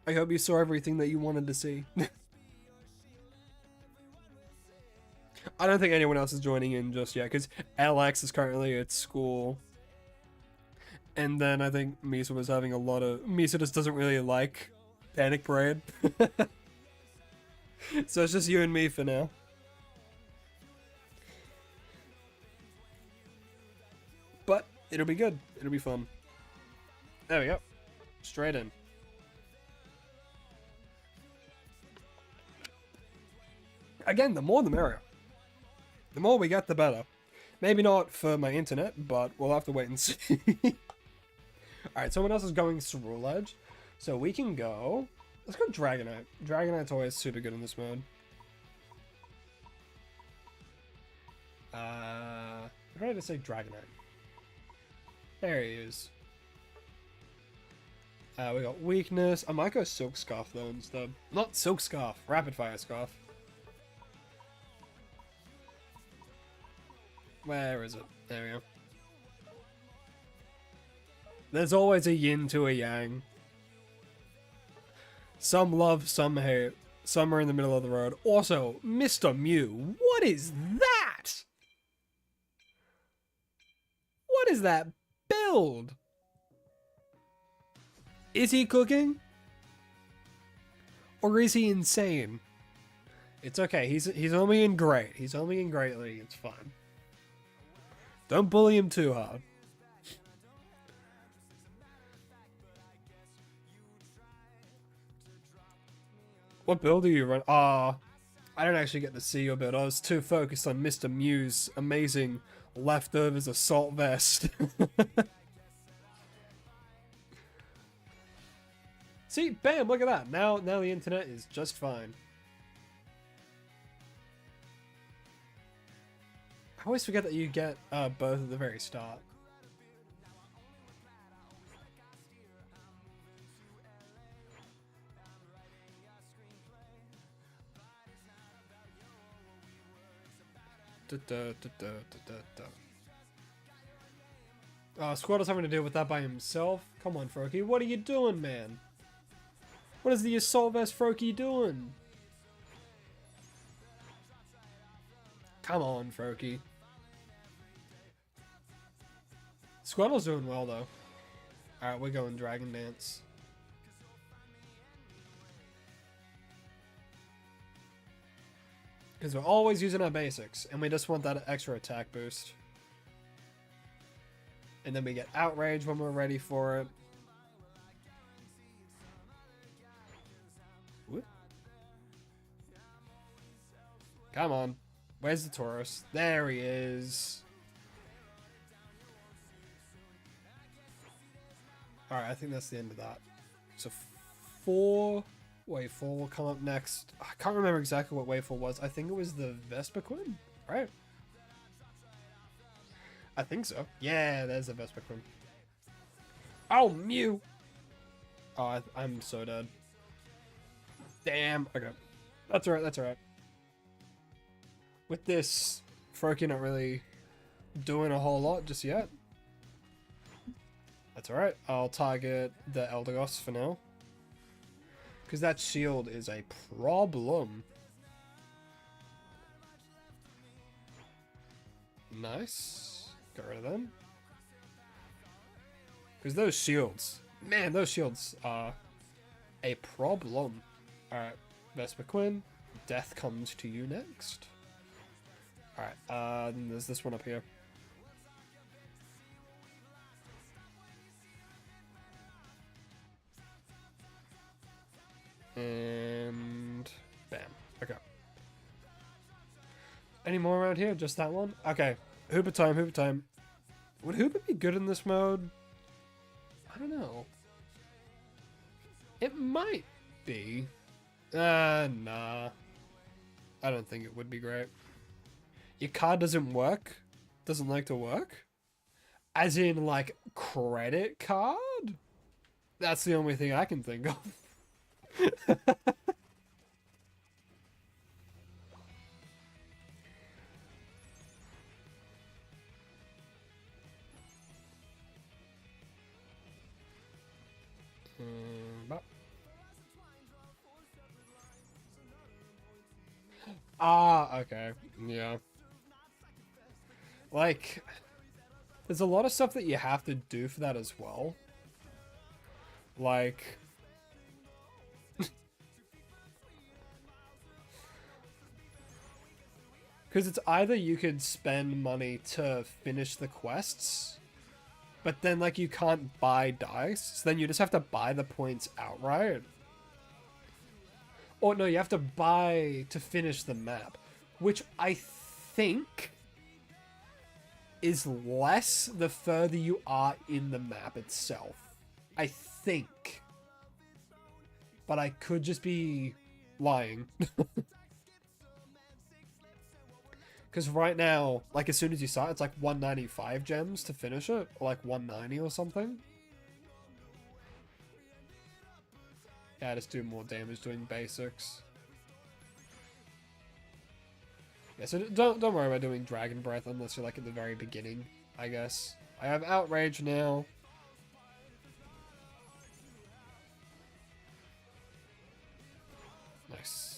A: I hope you saw everything that you wanted to see. I don't think anyone else is joining in just yet, because Alex is currently at school. And then I think Misa was having a lot of... Misa just doesn't really like Panic Parade. So it's just you and me for now. But it'll be good. It'll be fun. There we go. Straight in. Again, the more the merrier. The more we get, the better. Maybe not for my internet, but we'll have to wait and see. Alright, someone else is going Cerulean Edge. So we can go... Let's go Dragonite. Dragonite's always super good in this mode. I'm ready to say Dragonite. There he is. We got Weakness. I might go Silk Scarf though instead. Not Silk Scarf, Rapid Fire Scarf. Where is it? There we go. There's always a yin to a yang. Some love, some hate. Some are in the middle of the road. Also, Mr. Mew, what is that? What is that build? Is he cooking? Or is he insane? It's okay. He's only in great. He's only in Great League. It's fine. Don't bully him too hard. What build do you run? I don't actually get to see your build. I was too focused on Mr. Mew's amazing leftovers assault vest. See, bam, look at that. Now the internet is just fine. I always forget that you get both at the very start. Squirtle's having to deal with that by himself. Come on, Froakie. What are you doing, man? What is the assault vest Froakie doing? Come on, Froakie. Squirtle's doing well, though. Alright, we're going Dragon Dance. Because we're always using our basics, and we just want that extra attack boost. And then we get Outrage when we're ready for it. Whoop. Come on. Where's the Tauros? There he is. Alright, I think that's the end of that. So 4... Wave 4 will come up next. I can't remember exactly what Wave 4 was. I think it was the Vespiquen, right? I think so. Yeah, there's a Vespiquen. Oh, Mew! Oh, I'm so dead. Damn. Okay. That's alright, that's alright. With this, Froakie not really doing a whole lot just yet. That's alright. I'll target the Eldegoss for now. Because that shield is a problem. Nice. Got rid of them. Because those shields, man, those shields are a problem. Alright, Vespiquen, death comes to you next. Alright, then there's this one up here. And bam. Okay. Any more around here? Just that one? Okay. Hooper time, Hooper time. Would Hooper be good in this mode? I don't know. It might be. Nah. I don't think it would be great. Your card doesn't work? Doesn't like to work? As in, like, credit card? That's the only thing I can think of. Ah, okay. Yeah. Like, there's a lot of stuff that you have to do for that as well. Like... Because it's either you could spend money to finish the quests, but then, like, you can't buy dice, so then you just have to buy the points outright. Or no, you have to buy to finish the map, which I think is less the further you are in the map itself. I think. But I could just be lying. Because right now, like, as soon as you start, it's like 195 gems to finish it, or like 190 or something. Yeah, just do more damage doing basics. Yeah, so don't worry about doing Dragon Breath unless you're like at the very beginning, I guess. I have Outrage now. Nice.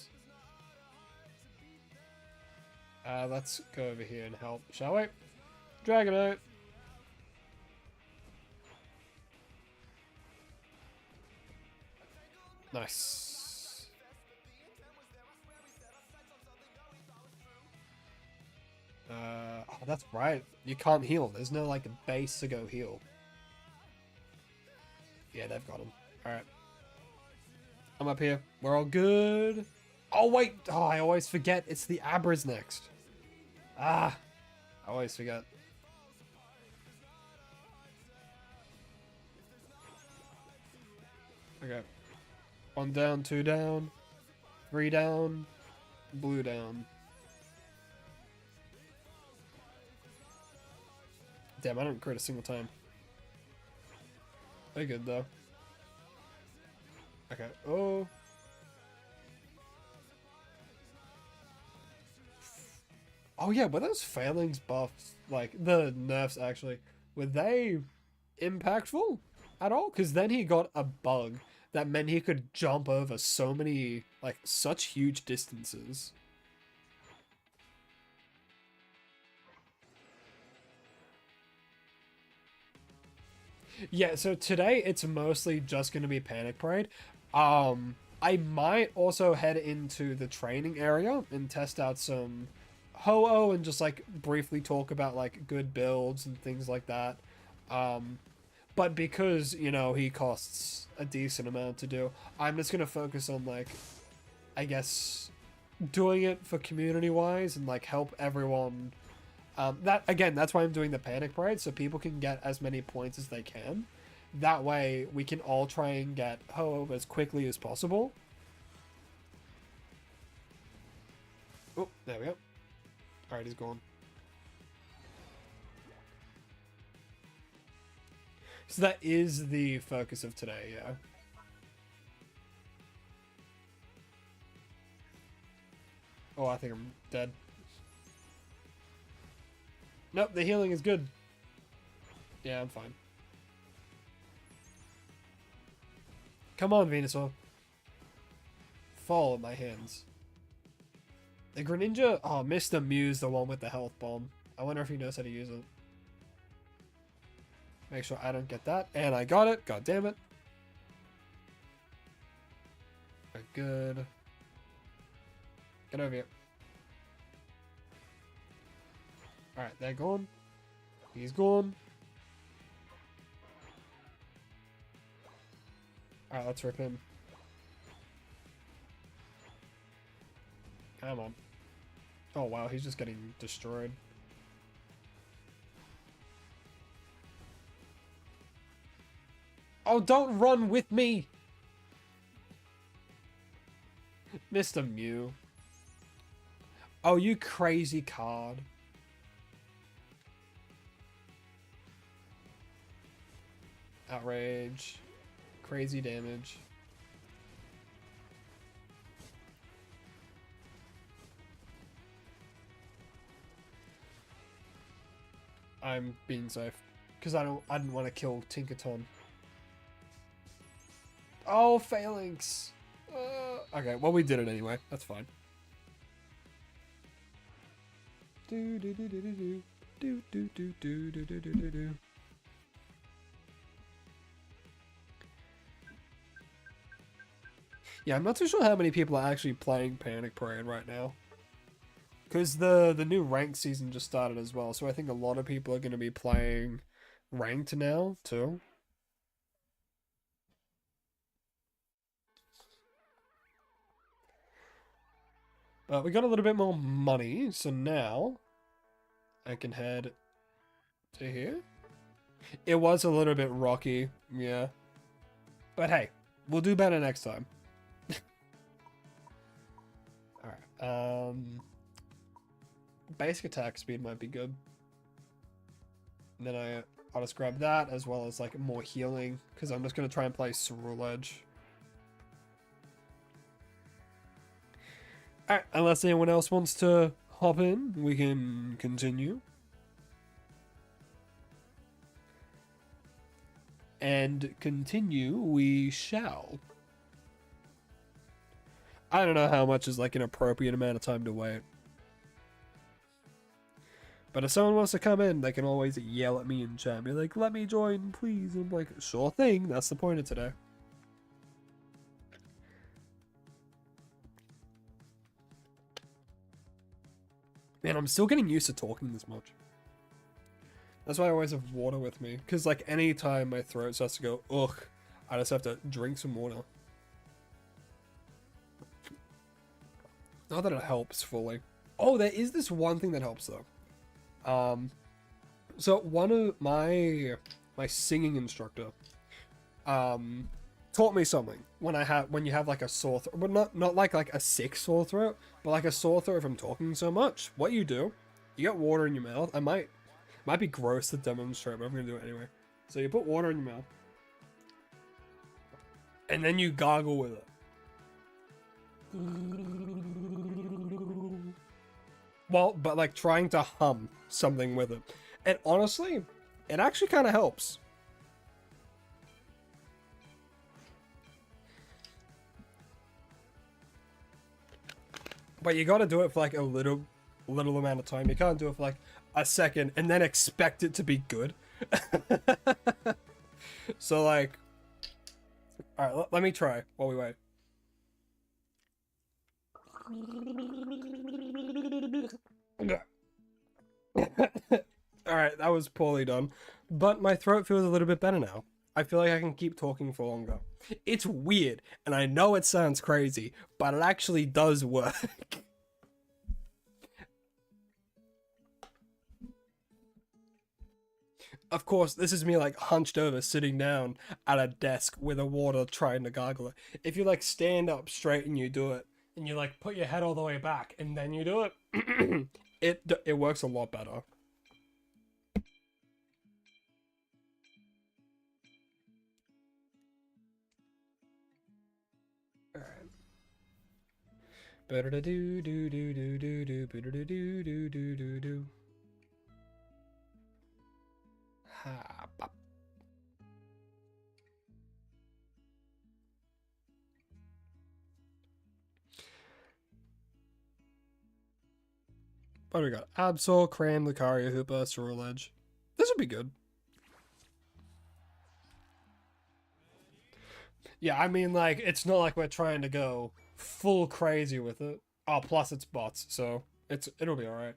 A: Let's go over here and help, shall we? Dragonite. Nice. Oh, that's right. You can't heal. There's no, like, base to go heal. Yeah, they've got him. Alright. I'm up here. We're all good. Oh, wait. Oh, I always forget. It's the Abras next. Ah. I always forget. Okay. 1 down, 2 down, 3 down, blue down. Damn, I didn't crit a single time. They're good though. Okay. Oh. Oh yeah, were those failings buffs, like the nerfs actually, were they impactful at all? Because then he got a bug that meant he could jump over so many, like, such huge distances. Yeah, so today it's mostly just going to be Panic Parade. I might also head into the training area and test out some Ho-Oh and just like briefly talk about like good builds and things like that. Um, but because, you know, he costs a decent amount to do, I'm just going to focus on like, I guess, doing it for community wise and like help everyone. That again, that's why I'm doing the Panic Parade, so people can get as many points as they can. That way, we can all try and get Ho as quickly as possible. Oh, there we go. Alright, he's gone. So that is the focus of today, yeah. Oh, I think I'm dead. Nope, the healing is good. Yeah, I'm fine. Come on, Venusaur. Fall in my hands. The Greninja? Oh, Mr. Mew's the one with the health bomb. I wonder if he knows how to use it. Make sure I don't get that. And I got it. God damn it. Very good. Get over here. Alright, they're gone. He's gone. Alright, let's rip him. Come on. Oh wow, he's just getting destroyed. Oh, don't run with me! Mr. Mew. Oh, you crazy card. Outrage. Crazy damage. I'm being safe. Because I didn't want to kill Tinkaton. Oh, Phalanx! Okay, well we did it anyway. That's fine. Do do do do do do do do do do do do do do. Yeah, I'm not too sure how many people are actually playing Panic Parade right now. Because the new ranked season just started as well, so I think a lot of people are going to be playing ranked now, too. But we got a little bit more money, so now I can head to here. It was a little bit rocky, yeah. But hey, we'll do better next time. Alright, basic attack speed might be good. And then I'll just grab that as well as like more healing, because I'm just going to try and play Ceruledge Edge. Alright, unless anyone else wants to hop in, we can continue. And continue we shall. I don't know how much is like an appropriate amount of time to wait. But if someone wants to come in, they can always yell at me in chat. Be like, let me join, please. I'm like, sure thing. That's the point of today. Man, I'm still getting used to talking this much. That's why I always have water with me. Because, like, any time my throat starts to go, ugh, I just have to drink some water. Not that it helps fully. Oh, there is this one thing that helps, though. So one of my singing instructor, taught me something when you have like a sore throat, but not like a sick sore throat, but like a sore throat from talking so much. What you do, you get water in your mouth. Might be gross to demonstrate, but I'm gonna do it anyway. So you put water in your mouth, and then you gargle with it. Well, but like trying to hum something with it. And honestly, it actually kind of helps. But you gotta do it for like a little amount of time. You can't do it for like a second and then expect it to be good. So like, all right, let me try while we wait. All right, that was poorly done, but my throat feels a little bit better now. I feel like I can keep talking for longer. It's weird, and I know it sounds crazy, but it actually does work. Of course, this is me like hunched over, sitting down at a desk with a water trying to gargle it. If you like stand up straight and you do it, and you like put your head all the way back and then you do it, it works a lot better. Alright. Do do do do do do do do do do do do do. Ha pop. What do we got? Absol, Cram, Lucario, Hoopa, Ceruledge. Edge. This would be good. Yeah, I mean, like, it's not like we're trying to go full crazy with it. Oh, plus it's bots, so it'll be alright.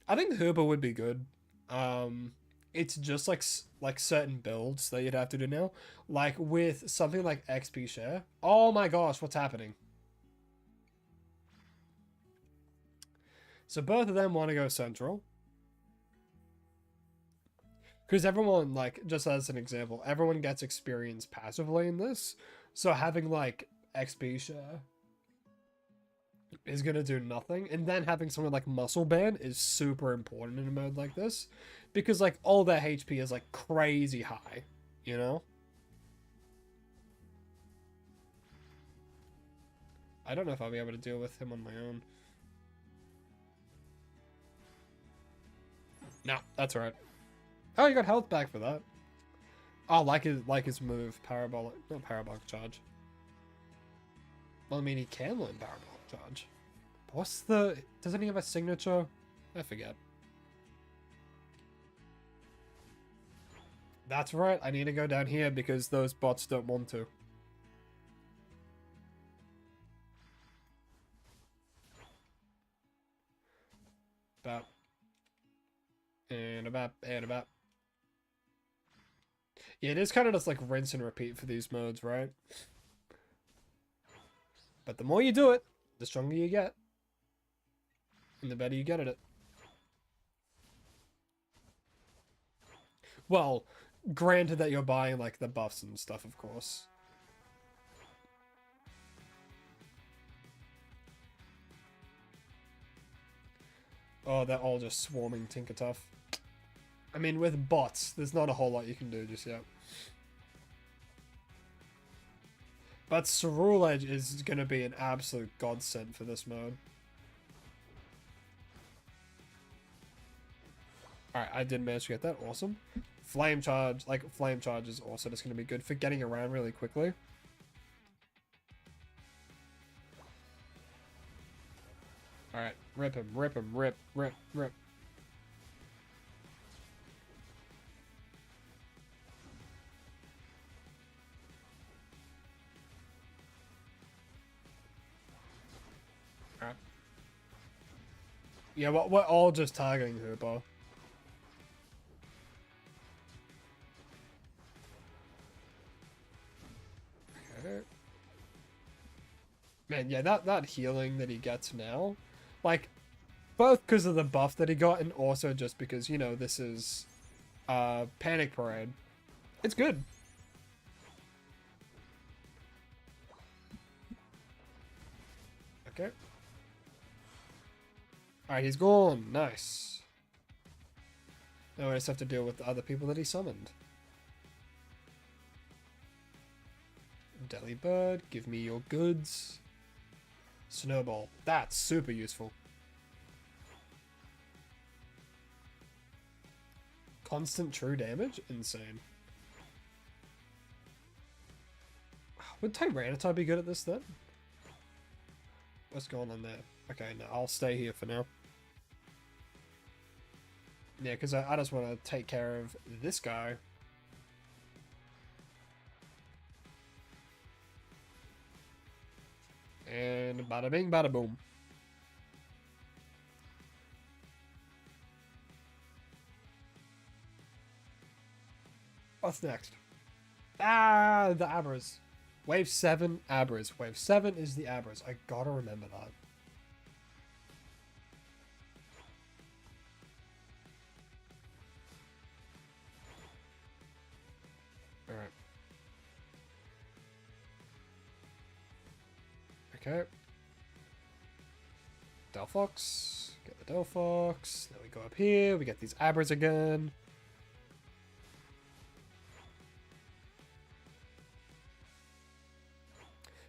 A: I think Hoopa would be good. It's just like certain builds that you'd have to do now. Like with something like XP share. Oh my gosh, what's happening? So both of them want to go central. Because everyone, like, just as an example, everyone gets experience passively in this. So having, like, XP share is going to do nothing. And then having something like Muscle Band is super important in a mode like this. Because, like, all their HP is, like, crazy high, you know? I don't know if I'll be able to deal with him on my own. No, that's alright. Oh, you got health back for that. Oh, like his move, parabolic, not parabolic charge. Well, I mean, he can learn parabolic charge. What's the? Doesn't he have a signature? I forget. That's right. I need to go down here because those bots don't want to. About. And about. And about. Yeah, it is kind of just like rinse and repeat for these modes, right? But the more you do it, the stronger you get. And the better you get at it. Well, granted that you're buying like the buffs and stuff, of course. Oh, they're all just swarming Tinkertuff. I mean, with bots, there's not a whole lot you can do just yet. But Ceruledge is going to be an absolute godsend for this mode. Alright, I did manage to get that. Awesome. Flame Charge, like, Flame Charge is also just going to be good for getting around really quickly. Alright, rip him, rip him, rip, rip, rip. Alright. Yeah, we're all just targeting Hoopa. Okay. Man, yeah, that healing that he gets now, like, both because of the buff that he got and also just because, you know, this is Panic Parade. It's good. Okay. Alright, he's gone. Nice. Now I just have to deal with the other people that he summoned. Delibird, give me your goods. Snowball. That's super useful. Constant true damage? Insane. Would Tyranitar be good at this then? What's going on there? Okay, no, I'll stay here for now. Yeah, because I just want to take care of this guy. And bada bing, bada boom. What's next? Ah, the Abras. Wave 7, Abras. Wave 7 is the Abras. I gotta remember that. Alright. Okay. Delphox. Get the Delphox. Then we go up here. We get these Abras again.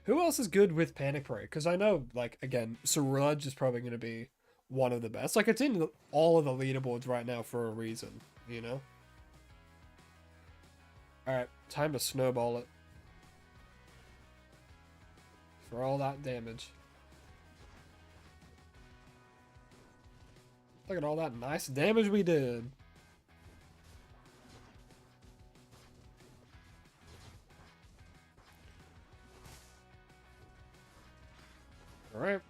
A: Who else is good with Panic Parade? Because I know, like, again, Suraj is probably going to be one of the best. Like, it's in all of the leaderboards right now for a reason, you know? Alright, time to snowball it. For all that damage. Look at all that nice damage we did. Alright.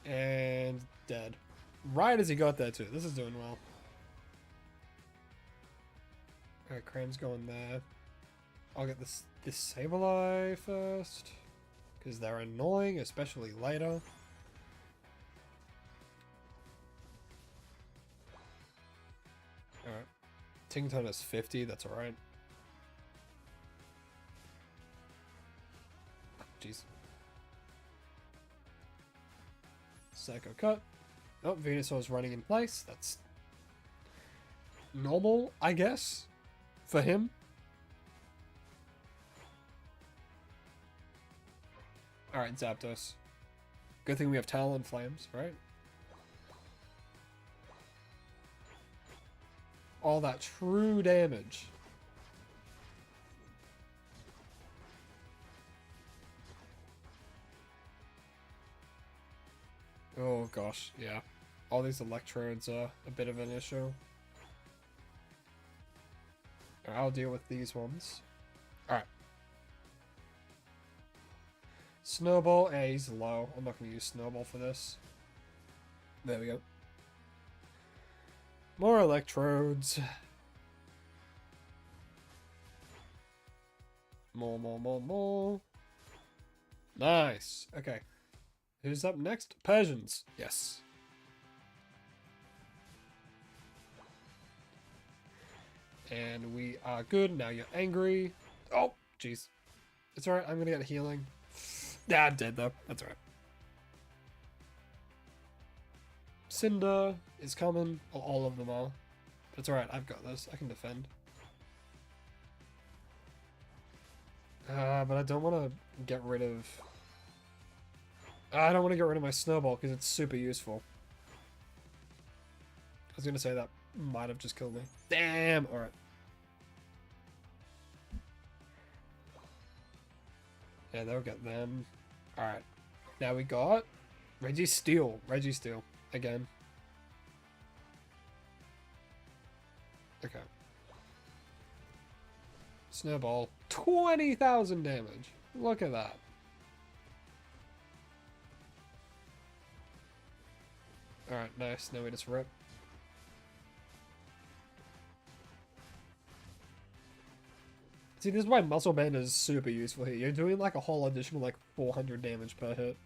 A: And dead. Right as he got there too. This is doing well. Alright, Cram's going there. I'll get this Sableye first. Because they're annoying, especially later. Alright. Tington is 50, that's alright. Jeez. Psycho Cut. Oh, Venusaur's running in place. That's normal, I guess, for him. Alright, Zapdos. Good thing we have Talon Flames, right? All that true damage. Oh gosh, yeah. All these electrodes are a bit of an issue. I'll deal with these ones. Alright. Snowball, he's low. I'm not going to use Snowball for this. There we go. More electrodes. More. Nice. Okay. Who's up next? Persians. Yes. And we are good. Now you're angry. Oh, jeez. It's alright. I'm gonna get healing. Yeah, I'm dead though. That's alright. Cinder is coming. Well, all of them are. But it's alright. I've got this. I can defend. But I don't want to get rid of... I don't want to get rid of my Snowball because it's super useful. I was going to say that might have just killed me. Damn! Alright. Yeah, they'll get them. Alright. Now we got Registeel. Registeel. Again. Okay. Snowball. 20,000 damage. Look at that. Alright, nice. Now we just rip. See, this is why Muscle Band is super useful here. You're doing like a whole additional like 400 damage per hit.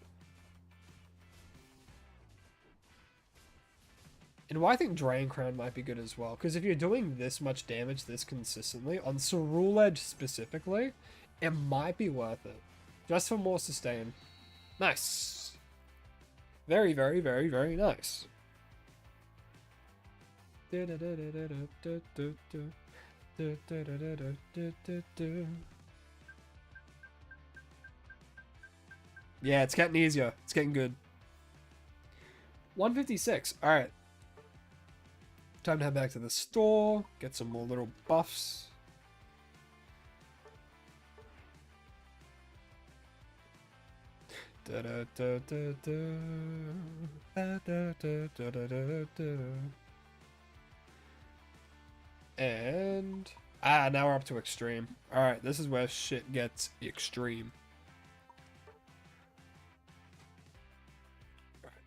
A: And why I think Drain Crown might be good as well, because if you're doing this much damage this consistently, on Ceruledge specifically, it might be worth it. Just for more sustain. Nice. Very, very, very, very nice. Yeah, it's getting easier. It's getting good. 156. Alright. Time to head back to the store. Get some more little buffs. And Ah, now we're up to extreme. Alright, this is where shit gets extreme.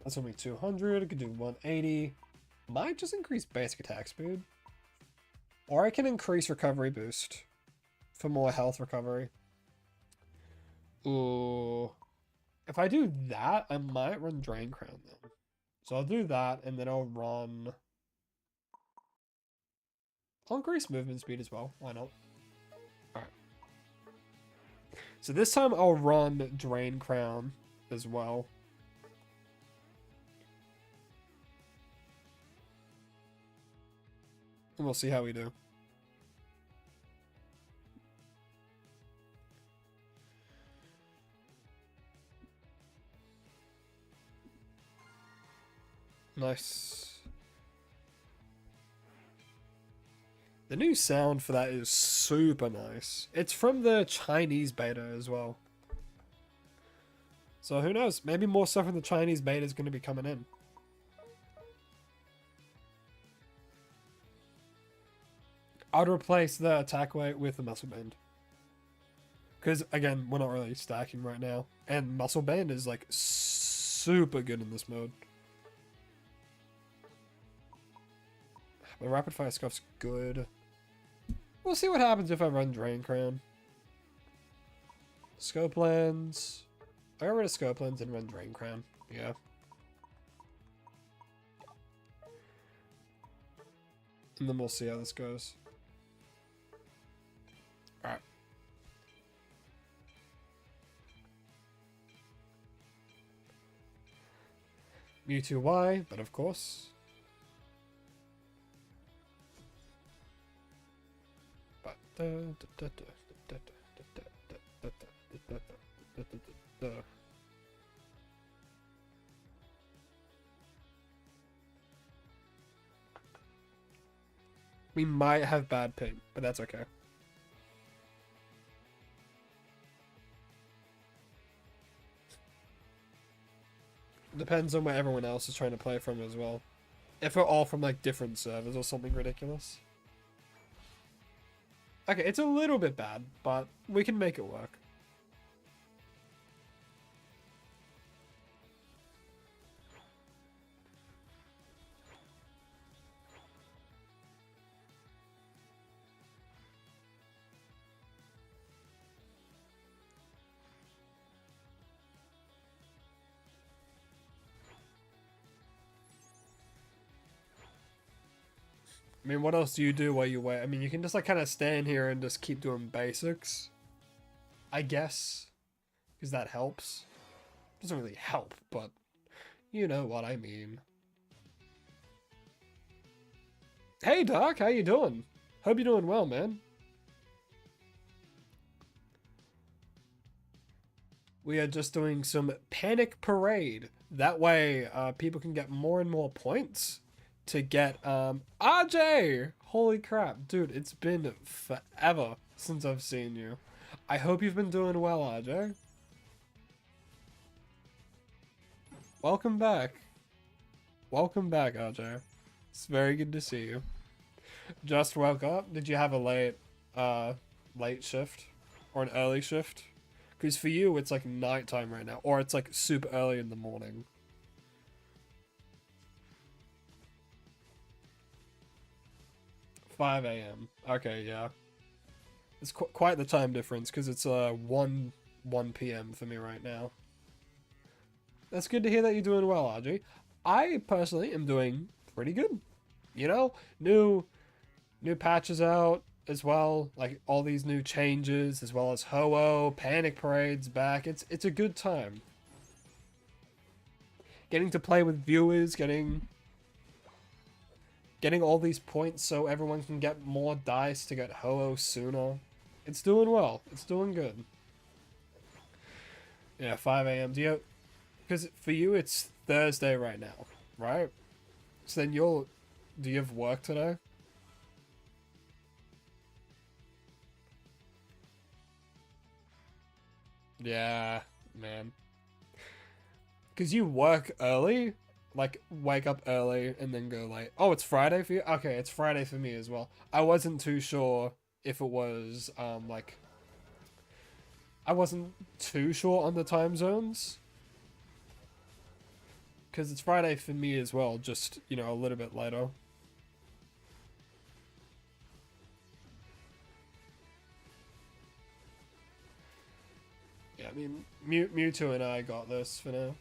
A: That's only 200. I could do 180. Might just increase basic attack speed. Or I can increase recovery boost for more health recovery. Ooh. If I do that, I might run Drain Crown then. So I'll do that, and then I'll run... I'll increase movement speed as well. Why not? Alright. So this time I'll run Drain Crown as well. And we'll see how we do. Nice. The new sound for that is super nice. It's from the Chinese beta as well. So who knows? Maybe more stuff from the Chinese beta is going to be coming in. I'd replace the attack weight with the muscle band. Because, again, we're not really stacking right now. And muscle band is, like, super good in this mode. The rapid fire scuff's good. We'll see what happens if I run Drain Crown. Scope lens. I got rid of scope lens and run Drain Crown. Yeah. And then we'll see how this goes. Alright. Mewtwo Y, but of course. But we might have bad ping, but that's okay. Depends on where everyone else is trying to play from as well. If we're all from like different servers or something ridiculous. Okay, it's a little bit bad, but we can make it work. I mean, what else do you do while you wait? I mean, you can just like kind of stand here and just keep doing basics, I guess, because that helps. Doesn't really help, but you know what I mean. Hey, Doc, how you doing? Hope you're doing well, man. We are just doing some Panic Parade. That way, people can get more and more points to get, RJ! Holy crap, dude, it's been forever since I've seen you. I hope you've been doing well, RJ. Welcome back. Welcome back, RJ. It's very good to see you. Just woke up? Did you have a late shift? Or an early shift? Because for you, it's like nighttime right now. Or it's like super early in the morning. $5 a.m. Okay, yeah. It's quite the time difference because it's 1 p.m. for me right now. That's good to hear that you're doing well, RG. I personally am doing pretty good. You know, new patches out as well, like all these new changes, as well as Ho-Oh, Panic Parade's back. It's a good time. Getting to play with viewers, getting all these points so everyone can get more dice to get Ho-Oh sooner. It's doing well. It's doing good. Yeah, 5 a.m. Do you... Because for you, it's Thursday right now, right? So then do you have work today? Yeah, man. Because you work early, like wake up early and then go late. Oh, it's Friday for you? Okay, it's Friday for me as well. I wasn't too sure if it was like I wasn't too sure on the time zones because it's Friday for me as well, just you know a little bit later. Yeah, I mean Mewtwo and I got this for now.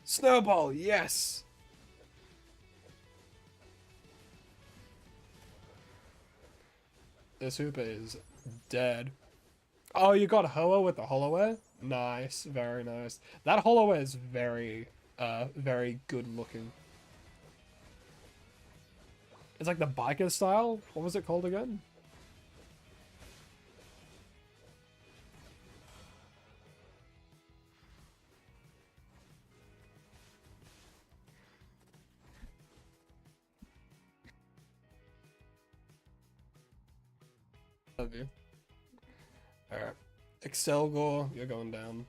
A: Snowball, yes. This Hooper is dead. Oh, you got Hoa with the Holloway? Nice, very nice. That Holloway is very good looking. It's like the biker style. What was it called again? Love you. Alright. Excelgor, you're going down.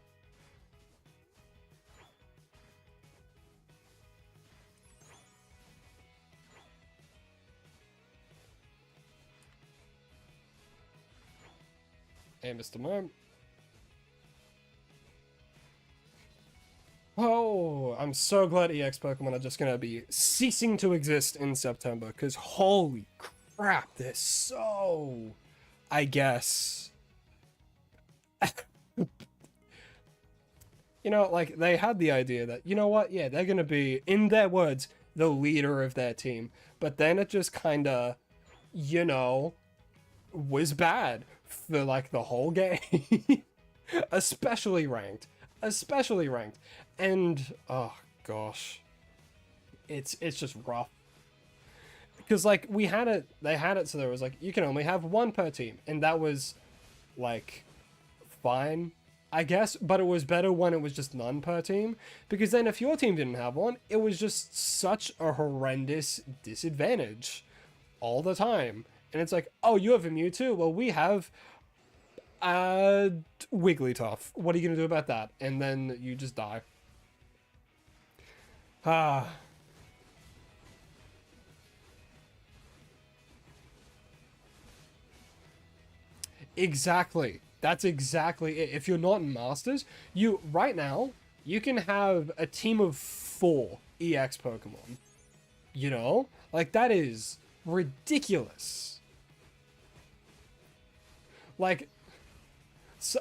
A: Hey, Mr. Mime. Oh, I'm so glad EX Pokemon are just gonna be ceasing to exist in September, because holy crap, they're so... I guess... You know, like, they had the idea that, you know what, yeah, they're gonna be, in their words, the leader of their team. But then it just kinda, you know, was bad for, like, the whole game. Especially ranked. Especially ranked. And, oh, gosh. It's just rough. Because, like, we had it, they had it so there was, like, you can only have one per team. And that was, like, fine, I guess, but it was better when it was just none per team, because then if your team didn't have one, it was just such a horrendous disadvantage all the time. And it's like, oh, you have a Mewtwo? Well, we have Wigglytuff. What are you going to do about that? And then you just die. Ah. Exactly. That's exactly it. If you're not in Masters, you right now you can have a team of 4 EX Pokemon. You know, like that is ridiculous. Like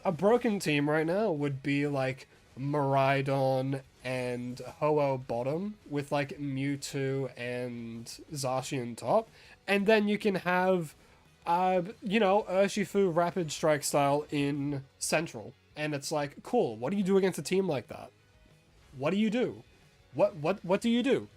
A: a broken team right now would be like Miraidon and Ho-Oh bottom with like Mewtwo and Zacian top, and then you can have you know, Urshifu Rapid Strike style in Central. And it's like, cool, what do you do against a team like that? What do you do? What do you do?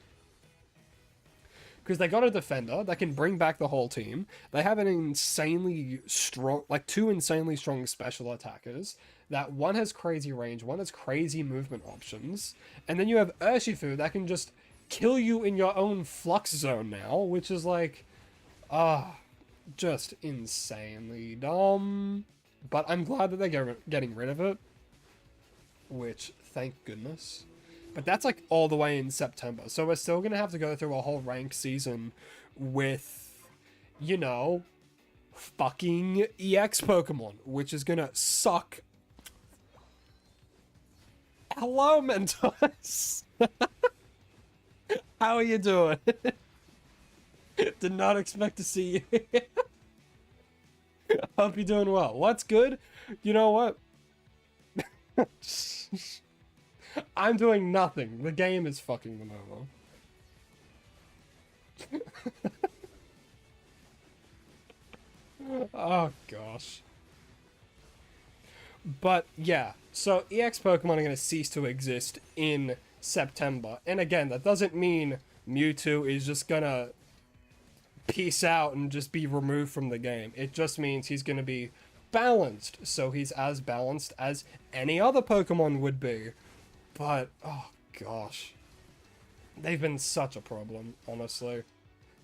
A: Because they got a defender that can bring back the whole team. They have an insanely strong, like 2 insanely strong special attackers. That one has crazy range, one has crazy movement options. And then you have Urshifu that can just kill you in your own flux zone now, which is like, just insanely dumb. But I'm glad that they're getting rid of it. Which, thank goodness. But that's like all the way in September. So we're still going to have to go through a whole rank season with, you know, fucking EX Pokemon. Which is going to suck. Hello, Mentos. How are you doing? Did not expect to see you. Hope you're doing well. What's good? You know what? I'm doing nothing. The game is fucking them over. Oh, gosh. But, yeah. So, EX Pokemon are going to cease to exist in September. And again, that doesn't mean Mewtwo is just gonna peace out and just be removed from the game. It just means he's going to be balanced, so he's as balanced as any other Pokemon would be. But, oh gosh. They've been such a problem, honestly.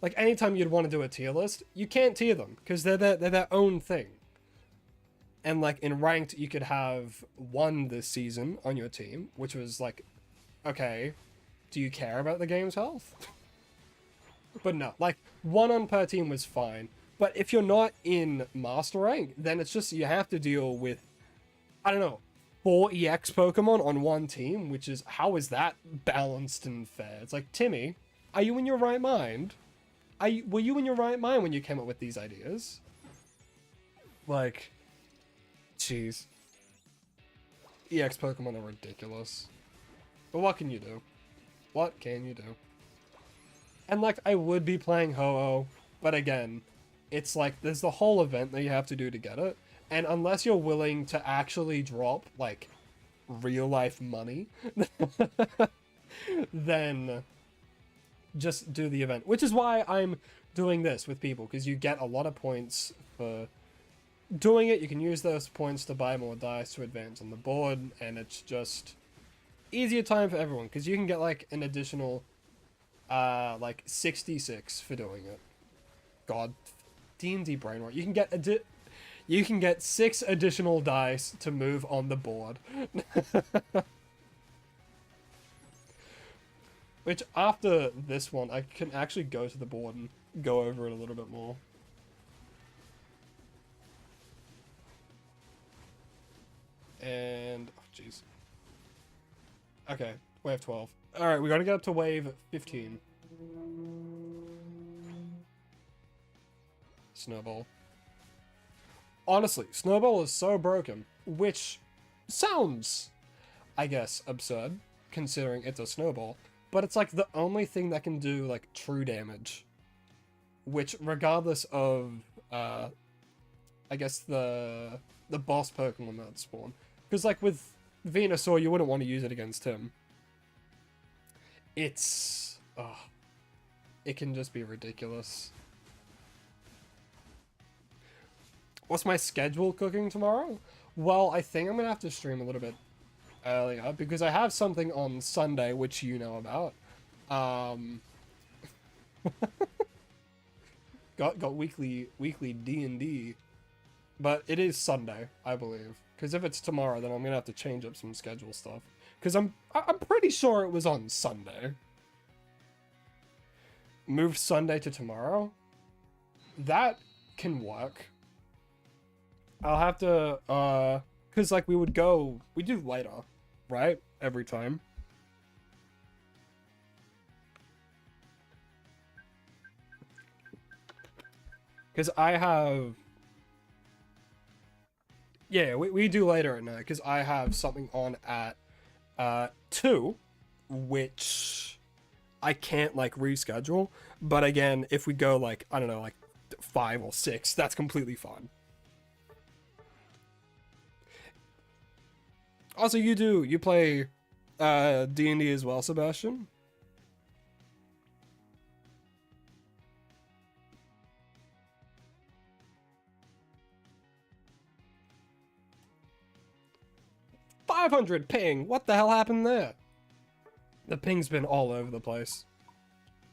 A: Like, anytime you'd want to do a tier list, you can't tier them, because they're their own thing. And, like, in Ranked, you could have 1 this season on your team, which was like, okay, do you care about the game's health? But no, like, 1 on per team was fine. But if you're not in Master Rank, then it's just you have to deal with, I don't know, 4 EX Pokemon on one team, which is, how is that balanced and fair? It's like, Timmy, are you in your right mind? Were you in your right mind when you came up with these ideas? Like, jeez. EX Pokemon are ridiculous. But what can you do? What can you do? And like, I would be playing Ho-Oh, but again, it's like, there's the whole event that you have to do to get it. And unless you're willing to actually drop, like, real life money, then just do the event. Which is why I'm doing this with people, because you get a lot of points for doing it. You can use those points to buy more dice to advance on the board, and it's just easier time for everyone, because you can get, like, an additional, like, 66 for doing it. God, D&D brain rot. You can get 6 additional dice to move on the board. Which, after this one, I can actually go to the board and go over it a little bit more. And, oh jeez. Okay, wave 12. Alright, we gotta get up to wave 15. Snowball. Honestly, Snowball is so broken, which sounds, I guess, absurd, considering it's a Snowball, but it's like the only thing that can do, like, true damage. Which, regardless of, I guess the boss Pokemon that spawn. Because, like, with Venusaur, you wouldn't want to use it against him. It's, it can just be ridiculous. What's my schedule cooking tomorrow? Well, I think I'm going to have to stream a little bit earlier, because I have something on Sunday, which you know about. got weekly D&D, but it is Sunday, I believe. Because if it's tomorrow, then I'm going to have to change up some schedule stuff. Because I'm pretty sure it was on Sunday. Moved Sunday to tomorrow? That can work. I'll have to, because, like, we do later, right? Every time. Because I have... Yeah, we do later at night, because I have something on at, 2, which I can't, like, reschedule. But again, if we go, like, I don't know, like, 5 or 6, that's completely fine. Also, you play D&D as well, Sebastian? $500 ping! What the hell happened there? The ping's been all over the place.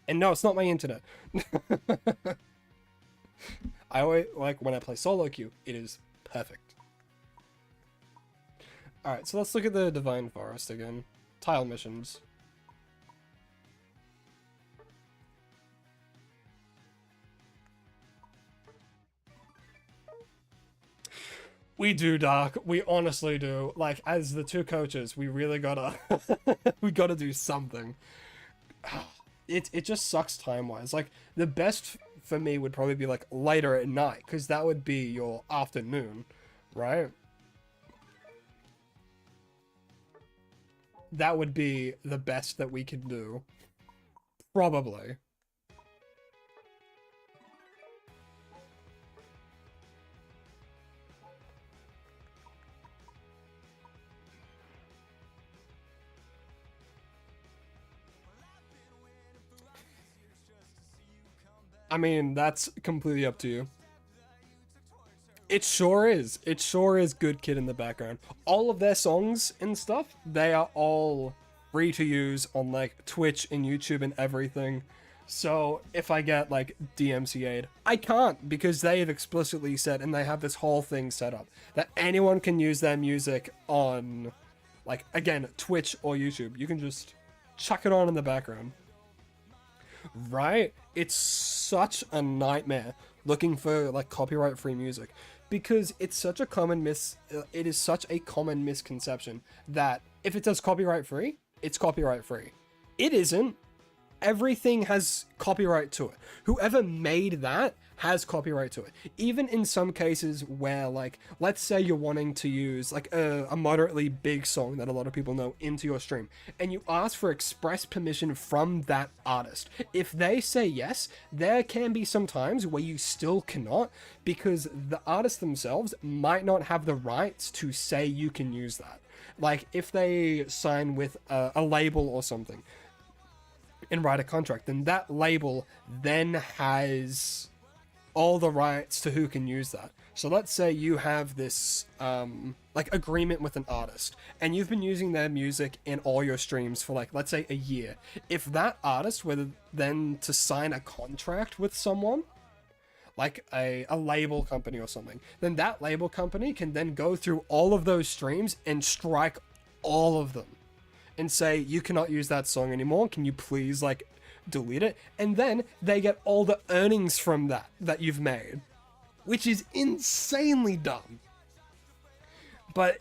A: And no, it's not my internet. I always, like, when I play solo queue, it is perfect. Alright, so let's look at the Divine Forest again. Tile missions. We do, Dark. We honestly do. Like, as the 2 coaches, we really gotta... we gotta do something. It just sucks time-wise. Like, the best for me would probably be, like, later at night, because that would be your afternoon, right? That would be the best that we can do. Probably. I mean, that's completely up to you. It sure is. It sure is Good Kid in the background. All of their songs and stuff, they are all free to use on, like, Twitch and YouTube and everything. So if I get, like, DMCA'd, I can't, because they have explicitly said, and they have this whole thing set up, that anyone can use their music on, like, again, Twitch or YouTube. You can just chuck it on in the background. Right? It's such a nightmare looking for like copyright free music, because it's such a common it is such a common misconception that if it says copyright free, it's copyright free. It isn't. Everything has copyright to it. Whoever made that has copyright to it. Even in some cases where, like, let's say you're wanting to use like a moderately big song that a lot of people know into your stream, and you ask for express permission from that artist. If they say yes, there can be some times where you still cannot, because the artists themselves might not have the rights to say you can use that. Like, if they sign with a label or something and write a contract, then that label then has all the rights to who can use that. So let's say you have this like agreement with an artist, and you've been using their music in all your streams for, like, let's say a year. If that artist were then to sign a contract with someone, like a label company or something, then that label company can then go through all of those streams and strike all of them and say, you cannot use that song anymore, can you please, like, delete it? And then they get all the earnings from that you've made, which is insanely dumb. But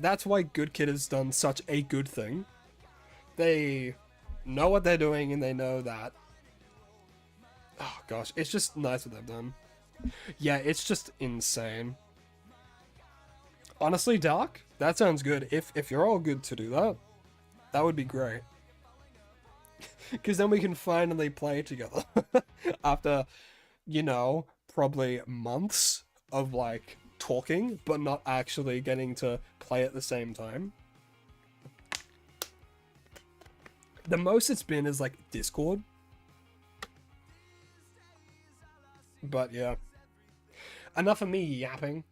A: that's why Good Kid has done such a good thing. They know what they're doing, and they know that. Oh gosh, it's just nice what they've done. Yeah, it's just insane. Honestly, Dark, that sounds good. If you're all good to do that, that would be great. Because then we can finally play together. After, you know, probably months of, like, talking, but not actually getting to play at the same time. The most it's been is, like, Discord. But, yeah. Enough of me yapping.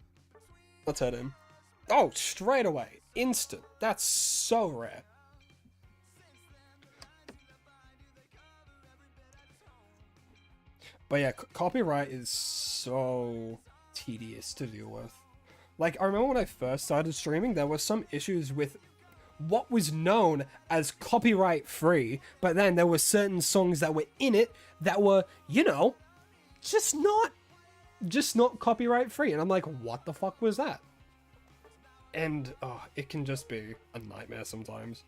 A: Let's head in. Oh, straight away. Instant. That's so rare. But yeah, copyright is so tedious to deal with. Like, I remember when I first started streaming, there were some issues with what was known as copyright free, but then there were certain songs that were in it that were, you know, just not copyright free. And I'm like, what the fuck was that? And oh, it can just be a nightmare sometimes.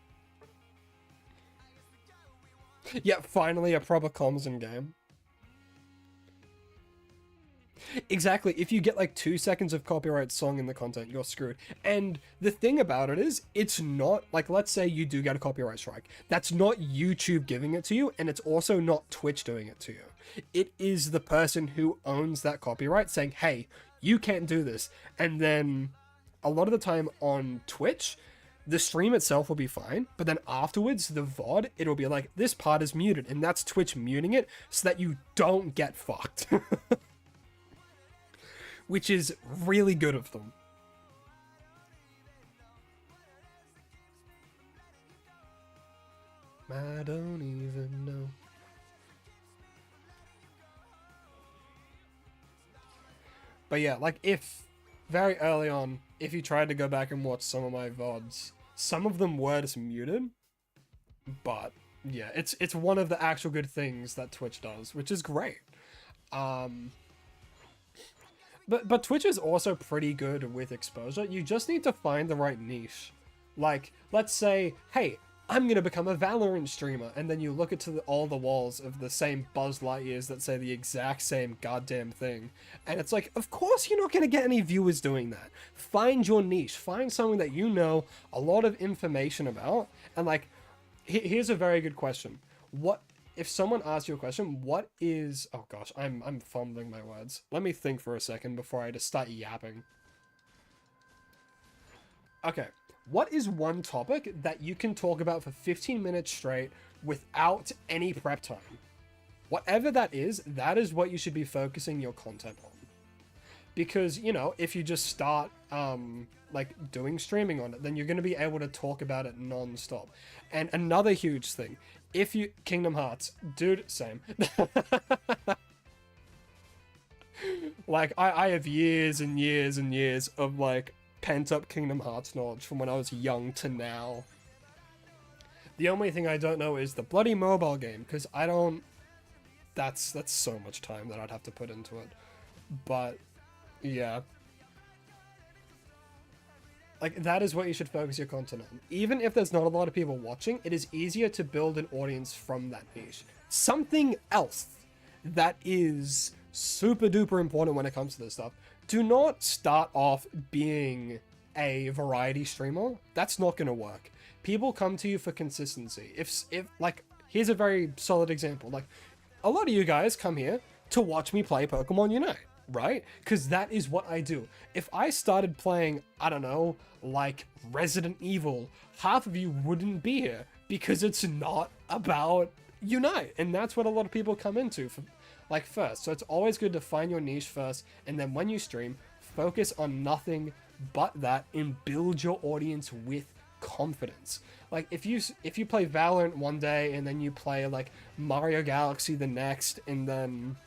A: Yeah, finally a proper comms in game. Exactly, if you get like 2 seconds of copyright song in the content, you're screwed. And the thing about it is, it's not, like, let's say you do get a copyright strike. That's not YouTube giving it to you, and it's also not Twitch doing it to you. It is the person who owns that copyright saying, hey, you can't do this. And then a lot of the time on Twitch, the stream itself will be fine, but then afterwards, the VOD, it'll be like, this part is muted, and that's Twitch muting it so that you don't get fucked. Which is really good of them. I don't even know. But yeah, like, if very early on, if you tried to go back and watch some of my VODs, some of them were just muted. But yeah, it's one of the actual good things that Twitch does, which is great. But Twitch is also pretty good with exposure. You just need to find the right niche. Like, let's say, hey, I'm gonna become a Valorant streamer, and then you look into all the walls of the same Buzz Lightyears that say the exact same goddamn thing, and it's like, of course you're not gonna get any viewers doing that. Find your niche. Find something that you know a lot of information about, and like, here's a very good question. If someone asks you a question, what is... Oh gosh, I'm fumbling my words. Let me think for a second before I just start yapping. Okay, what is one topic that you can talk about for 15 minutes straight without any prep time? Whatever that is what you should be focusing your content on. Because, you know, if you just start, like, doing streaming on it, then you're going to be able to talk about it non-stop. And another huge thing, if you... Kingdom Hearts. Dude, same. Like, I have years and years and years of, like, pent-up Kingdom Hearts knowledge from when I was young to now. The only thing I don't know is the bloody mobile game, because I don't... That's so much time that I'd have to put into it. But yeah, like that is what you should focus your content on. Even if there's not a lot of people watching, it is easier to build an audience from that niche. Something else that is super duper important when it comes to this stuff. Do not start off being a variety streamer. That's not going to work. People come to you for consistency. If like, here's a very solid example. Like, a lot of you guys come here to watch me play Pokemon Unite, right? Because that is what I do. If I started playing, I don't know, like Resident Evil, half of you wouldn't be here because it's not about Unite. And that's what a lot of people come into for, like, first. So it's always good to find your niche first, and then when you stream, focus on nothing but that and build your audience with confidence. Like, if you play Valorant one day and then you play like Mario Galaxy the next, and then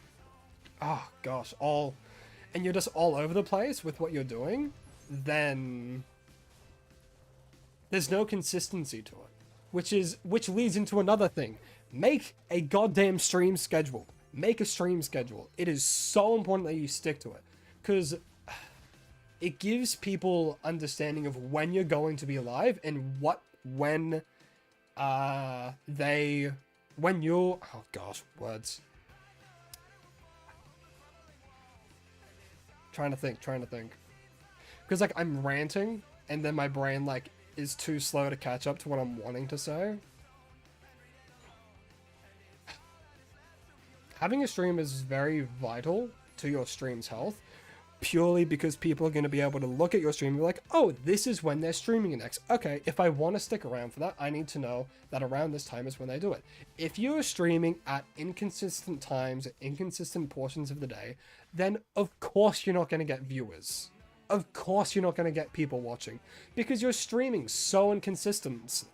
A: oh gosh, and you're just all over the place with what you're doing, then there's no consistency to it, which leads into another thing. Make a goddamn stream schedule. Make a stream schedule. It is so important that you stick to it, because it gives people understanding of when you're going to be live and when you're, oh gosh, words. Trying to think. Because like I'm ranting and then my brain like is too slow to catch up to what I'm wanting to say. Having a stream is very vital to your stream's health, purely because people are going to be able to look at your stream and be like, oh, this is when they're streaming next. Okay, if I want to stick around for that, I need to know that around this time is when they do it. If you're streaming at inconsistent times, at inconsistent portions of the day, then of course you're not going to get viewers. Of course you're not going to get people watching, because you're streaming so inconsistently.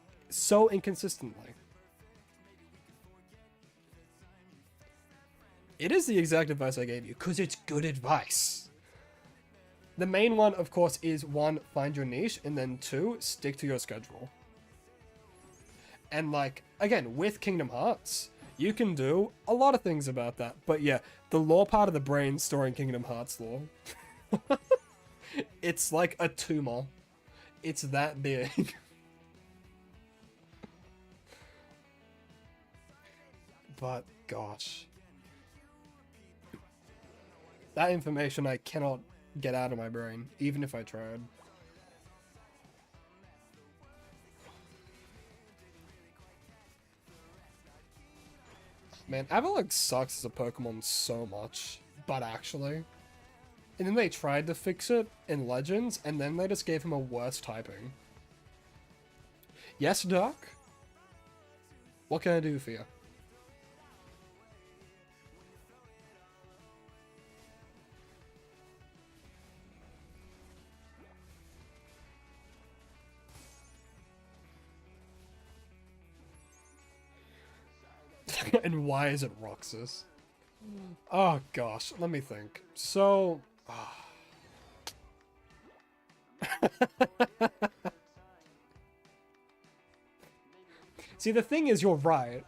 A: It is the exact advice I gave you, because it's good advice. The main one, of course, is 1, find your niche, and then 2, stick to your schedule. And like, again, with Kingdom Hearts, you can do a lot of things about that. But yeah, the lore part of the brain storing Kingdom Hearts lore. It's like a tumor. It's that big. But gosh. That information I cannot get out of my brain, even if I tried. Man, Avalok sucks as a Pokemon so much, but actually. And then they tried to fix it in Legends, and then they just gave him a worse typing. Yes, Doc? What can I do for you? And why is it Roxas? Oh gosh, let me think. So... See, the thing is, you're right.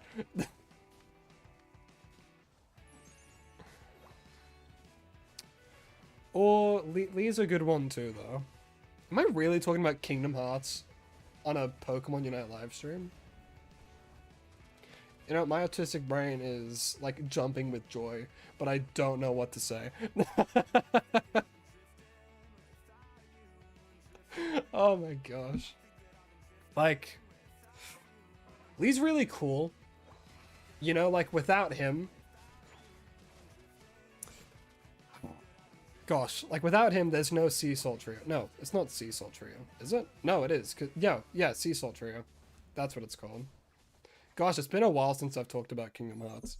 A: Or Lee's a good one too, though. Am I really talking about Kingdom Hearts on a Pokemon Unite livestream? You know, my autistic brain is, like, jumping with joy, but I don't know what to say. Oh my gosh. Like, Lee's really cool. You know, like, without him... Gosh, like, without him, there's no Sea Salt Trio. No, it's not Sea Salt Trio, is it? No, it is. Yeah, Sea Salt Trio. That's what it's called. Gosh, it's been a while since I've talked about Kingdom Hearts.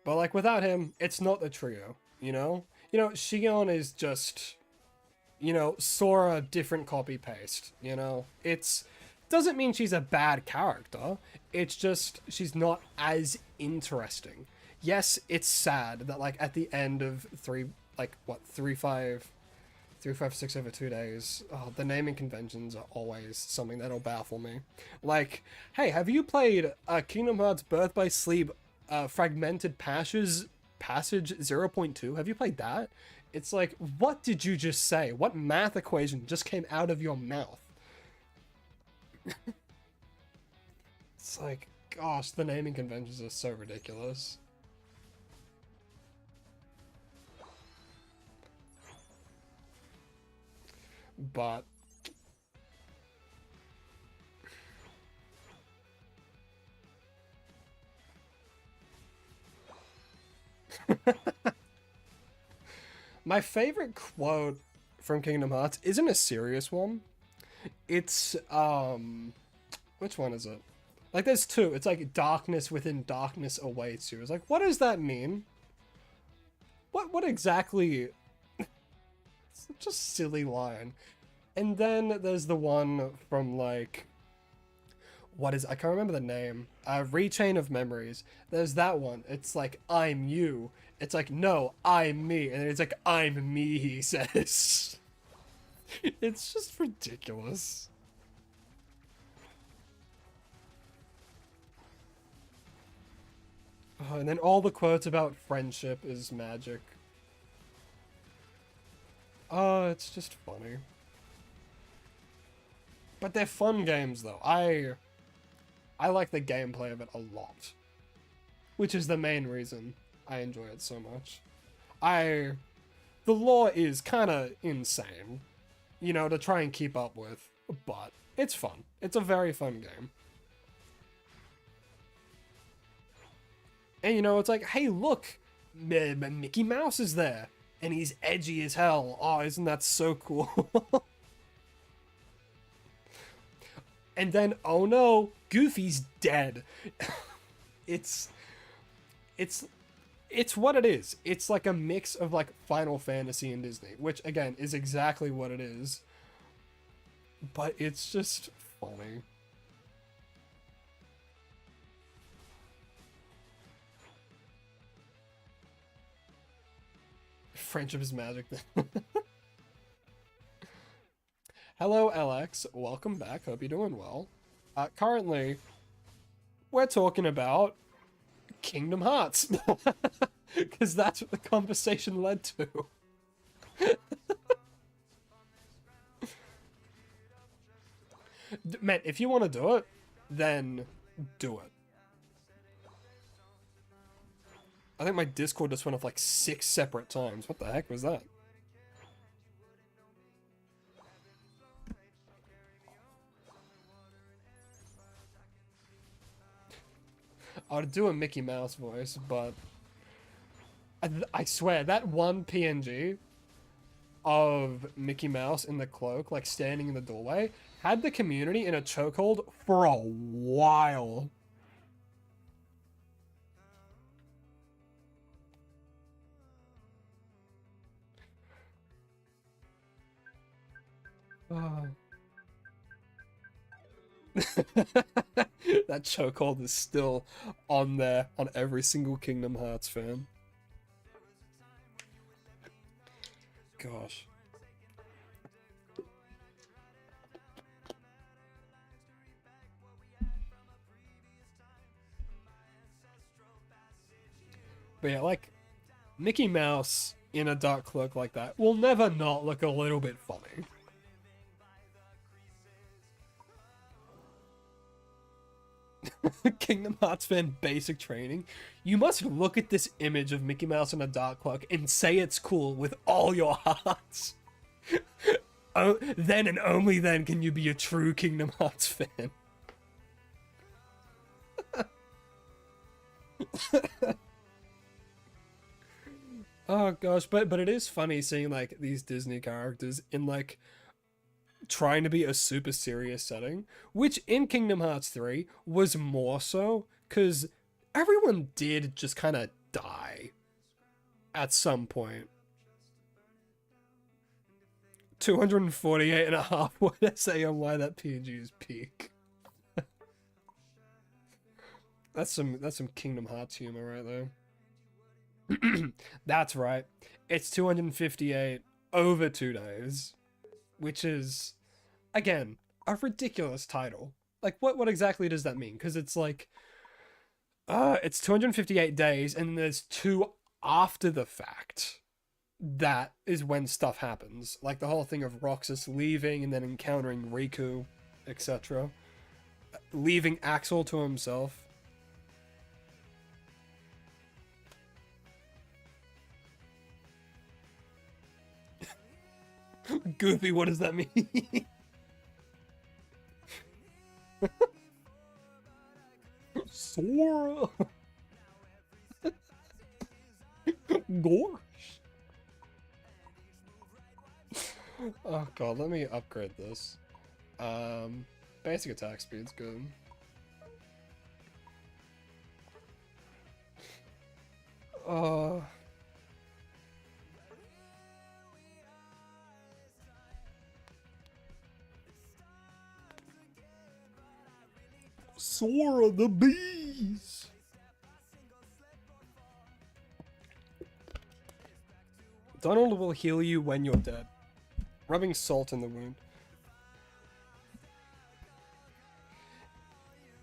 A: But, like, without him, it's not the trio, you know? You know, Shion is just, you know, Sora different copy-paste, you know? It's... doesn't mean she's a bad character. It's just, she's not as interesting. Yes, it's sad that, like, at the end of 356 over 2 days. Oh, the naming conventions are always something that'll baffle me. Like, hey, have you played Kingdom Hearts Birth by Sleep Fragmented Pashes Passage 0.2. Have you played that? It's like, what did you just say? What math equation just came out of your mouth? It's like, gosh, the naming conventions are so ridiculous. But my favorite quote from Kingdom Hearts isn't a serious one. It's which one is it? Like there's two. It's like darkness within darkness awaits you. It's like, what does that mean? What exactly? It's just a silly line. And then there's the one from like, what is, I can't remember the name. Rechain of Memories. There's that one. It's like, I'm you. It's like, no, I'm me. And then it's like, I'm me, he says. It's just ridiculous. Oh, and then all the quotes about friendship is magic. Oh, it's just funny. But they're fun games, though. I like the gameplay of it a lot. Which is the main reason I enjoy it so much. The lore is kind of insane, you know, to try and keep up with, but it's fun. It's a very fun game. And, you know, it's like, hey, look, Mickey Mouse is there, and he's edgy as hell. Oh, isn't that so cool? And then, oh no, Goofy's dead. it's what it is. It's like a mix of like Final Fantasy and Disney, which again is exactly what it is. But it's just funny. Friendship is magic. Hello, LX. Welcome back. Hope you're doing well. Currently, we're talking about Kingdom Hearts. Because that's what the conversation led to. Man, if you want to do it, then do it. I think my Discord just went off like 6 separate times. What the heck was that? I would do a Mickey Mouse voice, but I swear that one PNG of Mickey Mouse in the cloak, like standing in the doorway, had the community in a chokehold for a while. Oh. That chokehold is still on there on every single Kingdom Hearts fan. Gosh. But yeah, like, Mickey Mouse in a dark cloak like that will never not look a little bit funny. Kingdom Hearts fan basic training. You must look at this image of Mickey Mouse in a dark cloak and say it's cool with all your hearts. Oh, then and only then can you be a true Kingdom Hearts fan. Oh gosh, but it is funny seeing like these Disney characters in like trying to be a super serious setting, which in Kingdom Hearts 3 was more so because everyone did just kind of die at some point. 248 and a half would say on why that PNG is peak. That's some Kingdom Hearts humor right there. That's right. It's 258 over 2 days, which is, again, a ridiculous title. Like, what exactly does that mean? Because it's like, it's 258 days, and there's 2 after the fact, that is when stuff happens. Like the whole thing of Roxas leaving and then encountering Riku, etc. Leaving Axel to himself. Goofy, what does that mean? Sora! Gosh! Oh god, let me upgrade this. Basic attack speed's good. Sora the Bees! Donald will heal you when you're dead. Rubbing salt in the wound.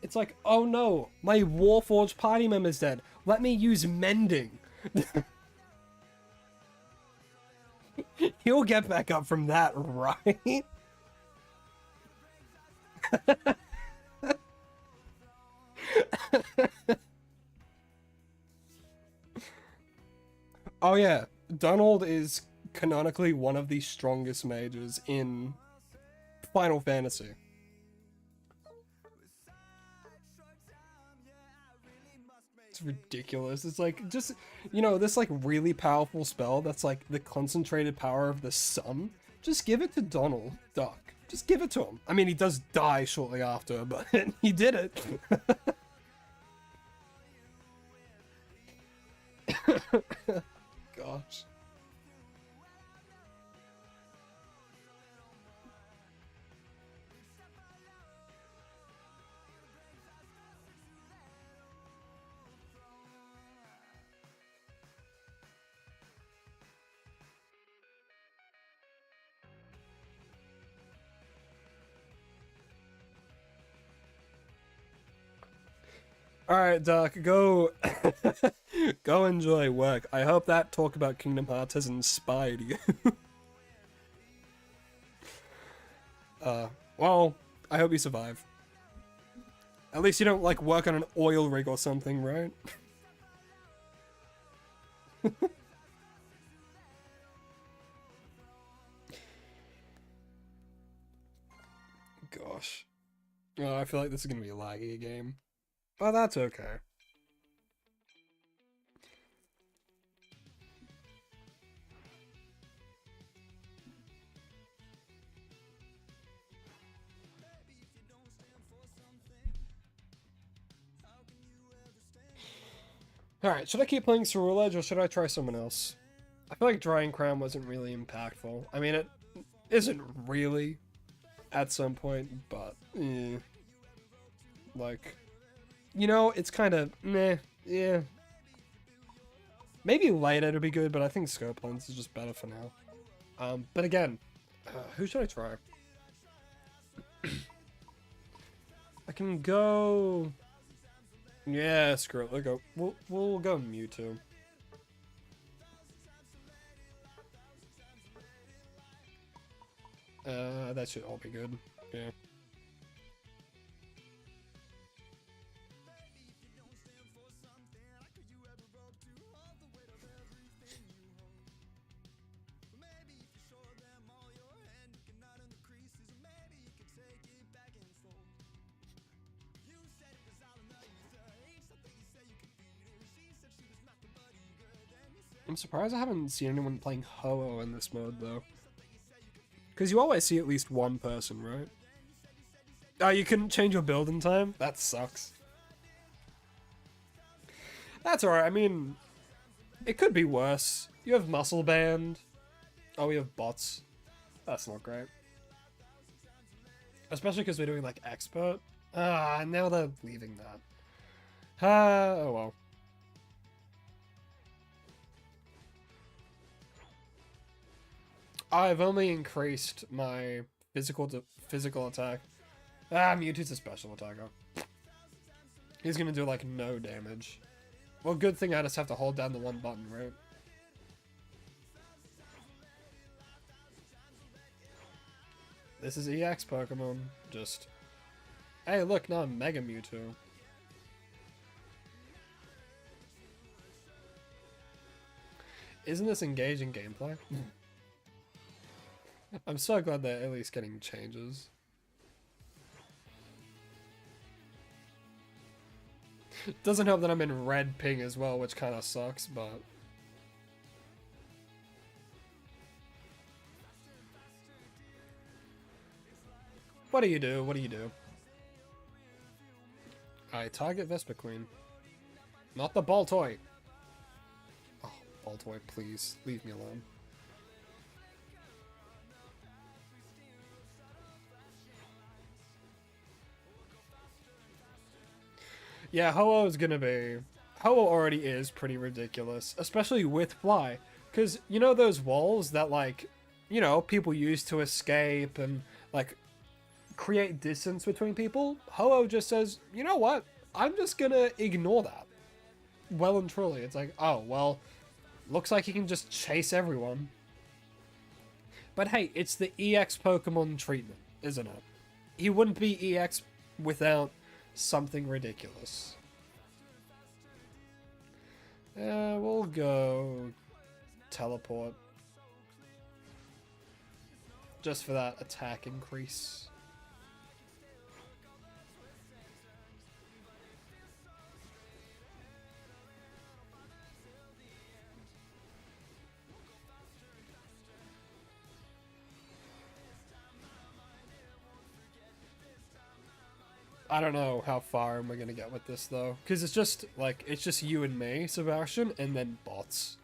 A: It's like, oh no, my Warforged party member's dead. Let me use mending. He'll get back up from that, right? Oh yeah, Donald is canonically one of the strongest mages in Final Fantasy. It's ridiculous. It's like, just, you know, this like really powerful spell that's like the concentrated power of the sun. Just give it to Donald Duck. Just give it to him. I mean, he does die shortly after, but he did it. Gosh. Alright, Doc, go go enjoy work. I hope that talk about Kingdom Hearts has inspired you. Well, I hope you survive. At least you don't, like, work on an oil rig or something, right? Gosh. Oh, I feel like this is gonna be a laggy game. Oh, that's okay. Alright, should I keep playing Cerulean Edge or should I try someone else? I feel like Drying Crown wasn't really impactful. I mean, it isn't really at some point, but like, you know, it's kind of meh, yeah. Maybe later it'll be good, but I think Scope Lens is just better for now. But again, who should I try? I can go. Yeah, screw it. We'll go Mewtwo. That should all be good. Yeah. I'm surprised I haven't seen anyone playing Ho-Oh in this mode, though. Because you always see at least one person, right? Oh, you couldn't change your build in time? That sucks. That's alright, I mean, it could be worse. You have Muscle Band. Oh, we have bots. That's not great. Especially because we're doing, like, Expert. Ah, now they're leaving that. Oh well. I've only increased my physical attack. Ah, Mewtwo's a special attacker. He's gonna do like no damage. Well, good thing I just have to hold down the one button, right? This is EX Pokemon. Just... Hey, look, now I'm Mega Mewtwo. Isn't this engaging gameplay? I'm so glad they're at least getting changes. Doesn't help that I'm in red ping as well, which kind of sucks, but... What do you do? What do you do? I target Vespa Queen. Not the ball toy. Oh, ball toy, please. Leave me alone. Yeah, Ho-Oh's gonna be... Ho-Oh already is pretty ridiculous, especially with Fly. Because, you know those walls that, like, you know, people use to escape and, like, create distance between people? Ho-Oh just says, you know what? I'm just gonna ignore that. Well and truly. It's like, oh, well, looks like he can just chase everyone. But hey, it's the EX Pokemon treatment, isn't it? He wouldn't be EX without something ridiculous. We'll go teleport. Just for that attack increase. I don't know how far am I gonna get with this though, because it's just like it's just you and me, Sebastian, and then bots.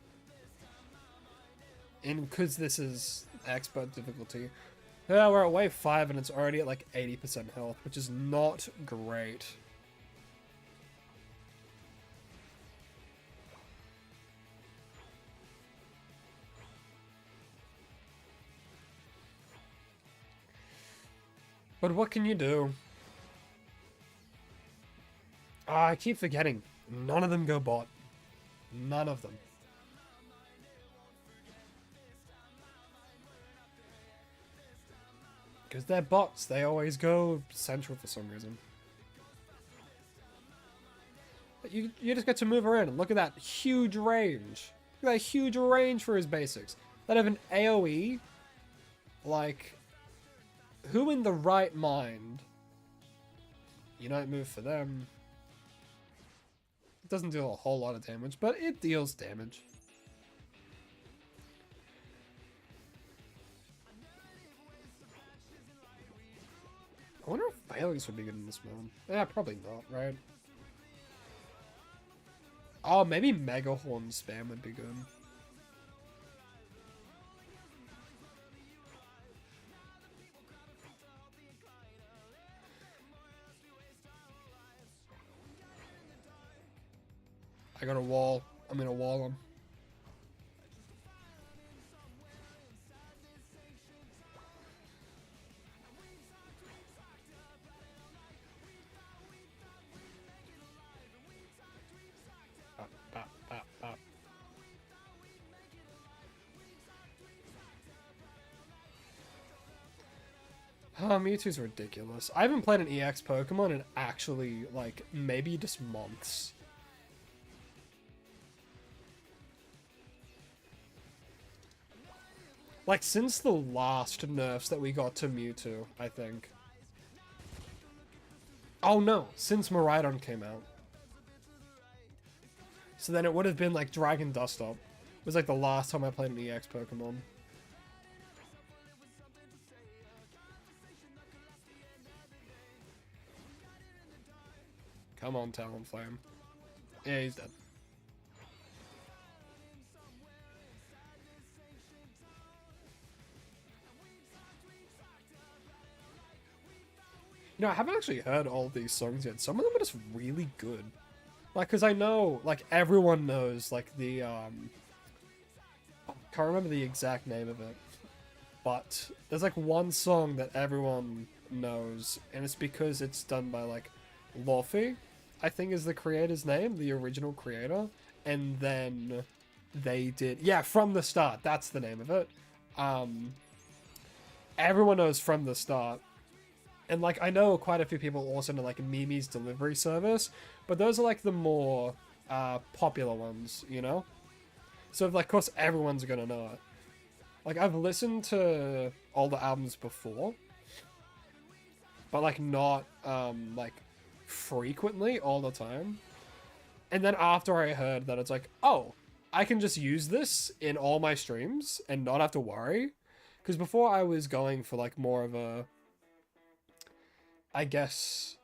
A: And because this is expert difficulty, yeah, we're at wave 5 and it's already at like 80% health, which is not great. But what can you do? Ah, I keep forgetting. None of them go bot. None of them. Because they're bots. They always go central for some reason. But you just get to move around and look at that huge range. Look at that huge range for his basics. That have an AoE. Like, who in the right mind? You don't move for them. It doesn't deal a whole lot of damage, but it deals damage. I wonder if Failings would be good in this mode. Yeah, probably not, right? Oh, maybe Mega Horn spam would be good. I got a wall. I'm gonna wall him. Bop, bop, bop, bop. Oh, Mewtwo's ridiculous. I haven't played an EX Pokemon in actually, like, maybe just months. Like, since the last nerfs that we got to Mewtwo, I think. Oh no, since Miraidon came out. So then it would have been like Dragon Dust Up. It was like the last time I played an EX Pokemon. Come on, Talonflame. Yeah, he's dead. You know, I haven't actually heard all of these songs yet. Some of them are just really good. Like, because I know, like, everyone knows, like, the, I can't remember the exact name of it. But there's, like, one song that everyone knows, and it's because it's done by, like, Luffy. I think is the creator's name, the original creator, and then they did, yeah, From the Start, that's the name of it. Everyone knows From the Start, and like I know quite a few people also know like Mimi's Delivery Service, but those are like the more popular ones, you know. So like, of course, everyone's gonna know it. Like I've listened to all the albums before, but like not like frequently all the time. And then after I heard that, it's like, oh, I can just use this in all my streams and not have to worry. Because before I was going for like more of a, I guess,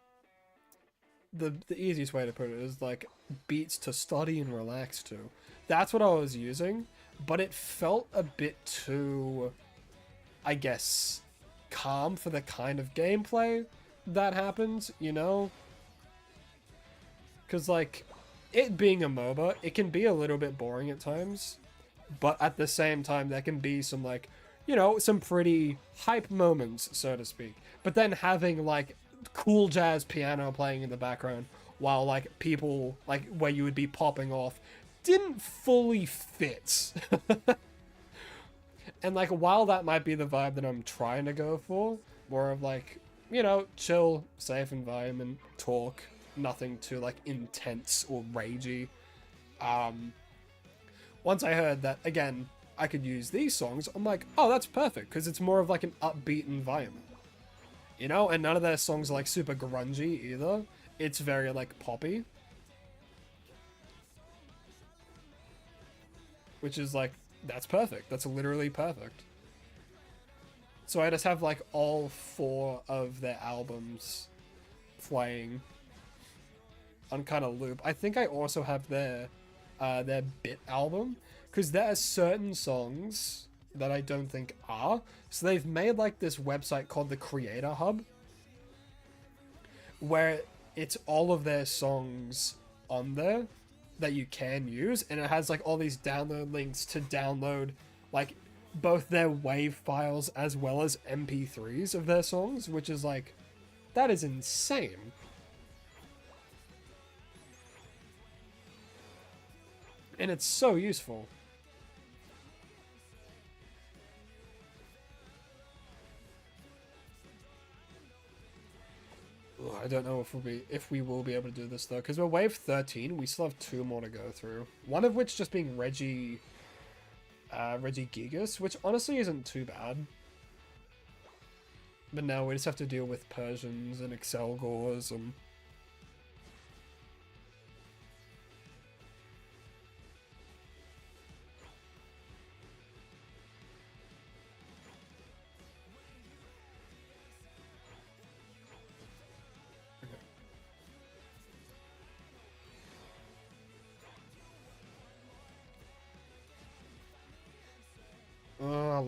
A: the easiest way to put it is like beats to study and relax to. That's what I was using, but it felt a bit too, I guess, calm for the kind of gameplay that happens, you know? Because like, it being a MOBA, it can be a little bit boring at times, but at the same time, there can be some like, you know, some pretty hype moments, so to speak. But then having like cool jazz piano playing in the background while like people, like where you would be popping off, didn't fully fit. And like, while that might be the vibe that I'm trying to go for, more of like, you know, chill, safe environment, talk, nothing too like intense or ragey. Once I heard that, again, I could use these songs, I'm like, oh, that's perfect, because it's more of like an upbeat environment. You know, and none of their songs are like super grungy either. It's very like poppy. Which is like, that's perfect. That's literally perfect. So I just have like all 4 of their albums playing on kind of loop. I think I also have their Bit album, because there are certain songs that I don't think are. So they've made like this website called the Creator Hub, where it's all of their songs on there that you can use, and it has like all these download links to download like both their WAV files as well as MP3s of their songs, which is like, that is insane. And it's so useful. Ugh, I don't know if we will be able to do this though, because we're wave 13. We still have 2 more to go through. One of which just being Reggie Gigas, which honestly isn't too bad. But now we just have to deal with Persians and Excelgors and.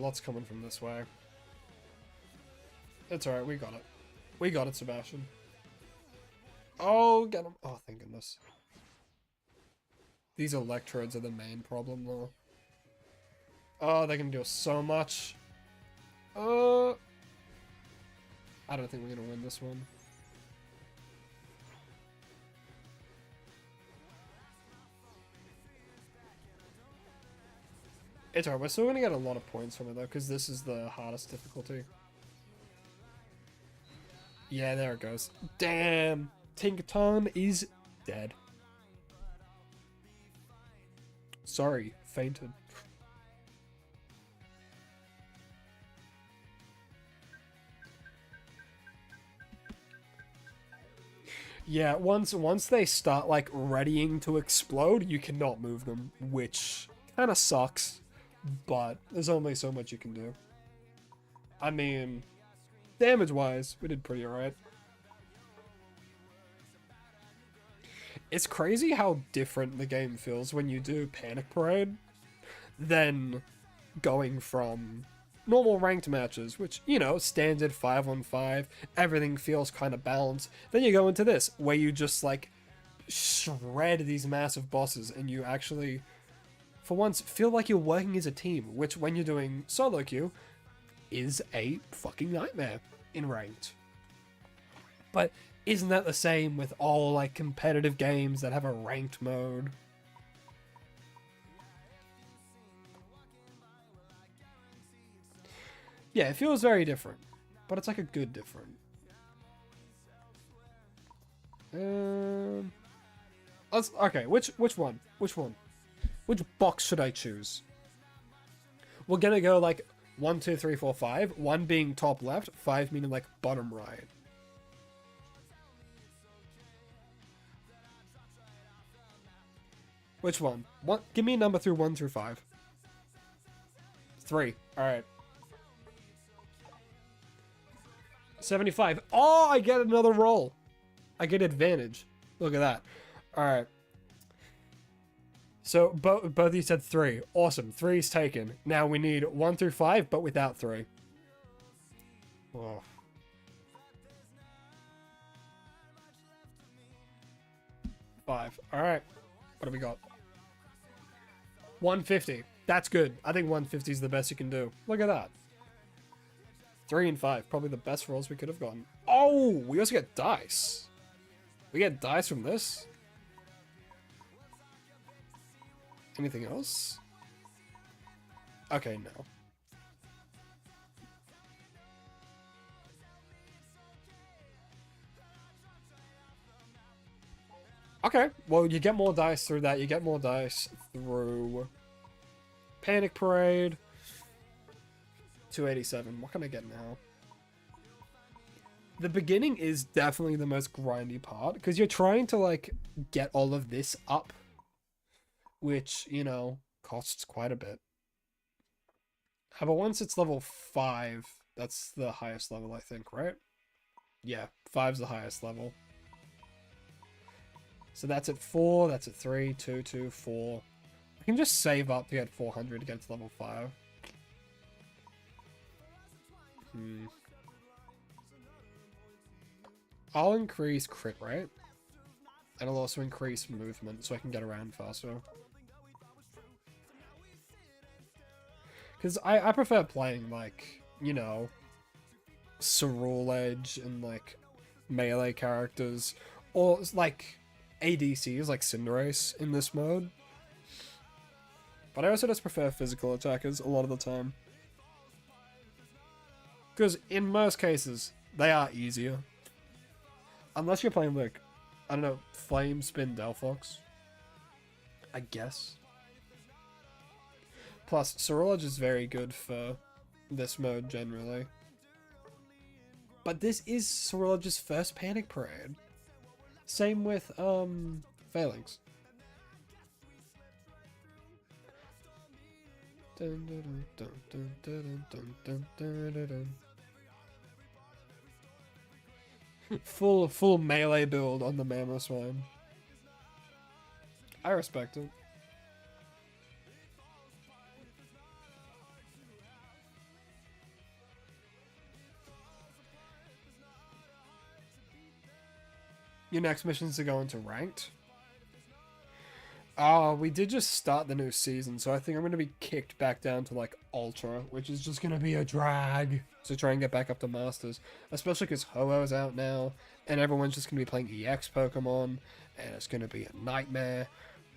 A: Lots coming from this way. It's alright, we got it. We got it, Sebastian. Oh, get him. Oh, thank goodness. These electrodes are the main problem, though. Oh, they can do so much. I don't think we're gonna win this one. It's alright, we're still gonna get a lot of points from it though, because this is the hardest difficulty. Yeah, there it goes. Damn! Tinkaton is dead. Sorry, fainted. Yeah, once they start like readying to explode, you cannot move them, which kind of sucks. But there's only so much you can do. I mean, damage-wise, we did pretty alright. It's crazy how different the game feels when you do Panic Parade than going from normal ranked matches, which, you know, standard 5-on-5, everything feels kind of balanced. Then you go into this, where you just, like, shred these massive bosses, and you actually, for once, feel like you're working as a team, which, when you're doing solo queue, is a fucking nightmare in ranked. But Isn't that the same with all like competitive games that have a ranked mode? Yeah, it feels very different, but it's like a good different. Okay. Which one? Which one? Which box should I choose? We're gonna go like 1, 2, 3, 4, 5. 1 being top left, 5 meaning like bottom right. Which one? Give me a number through 1 through 5. 3. All right. 75. Oh, I get another roll. I get advantage. Look at that. All right. So both of you said 3. Awesome. 3's taken. Now we need 1 through 5, but without 3. Oh. Five. All right. What have we got? 150. That's good. I think 150 is the best you can do. Look at that. 3 and 5. Probably the best rolls we could have gotten. Oh, we also get dice. We get dice from this. Anything else? Okay, no. Okay, well, you get more dice through that. You get more dice through Panic Parade. 287. What can I get now? The beginning is definitely the most grindy part, because you're trying to, like, get all of this up, which, you know, costs quite a bit. But once it's level 5, that's the highest level, I think, right? Yeah, 5's the highest level. So that's at 4, that's at 3, 2, 2, 4. I can just save up to get 400 to get to level 5. I'll increase crit rate. And I'll also increase movement so I can get around faster. Because I prefer playing, like, you know, Cerule Edge and, like, melee characters. Or, like, ADCs, like Cinderace in this mode. But I also just prefer physical attackers a lot of the time. Because in most cases, they are easier. Unless you're playing, like, I don't know, Flame Spin Delphox. I guess. Plus, Cerule Edge is very good for this mode generally. But this is Cerule Edge's first Panic Parade. Same with, Phalanx. Full melee build on the Mamoswine. I respect it. Your next mission is to go into ranked. Oh, we did just start the new season, so I think I'm going to be kicked back down to, like, Ultra, which is just going to be a drag to try and get back up to Masters. Especially because Ho-Oh's out now, and everyone's just going to be playing EX Pokemon, and it's going to be a nightmare.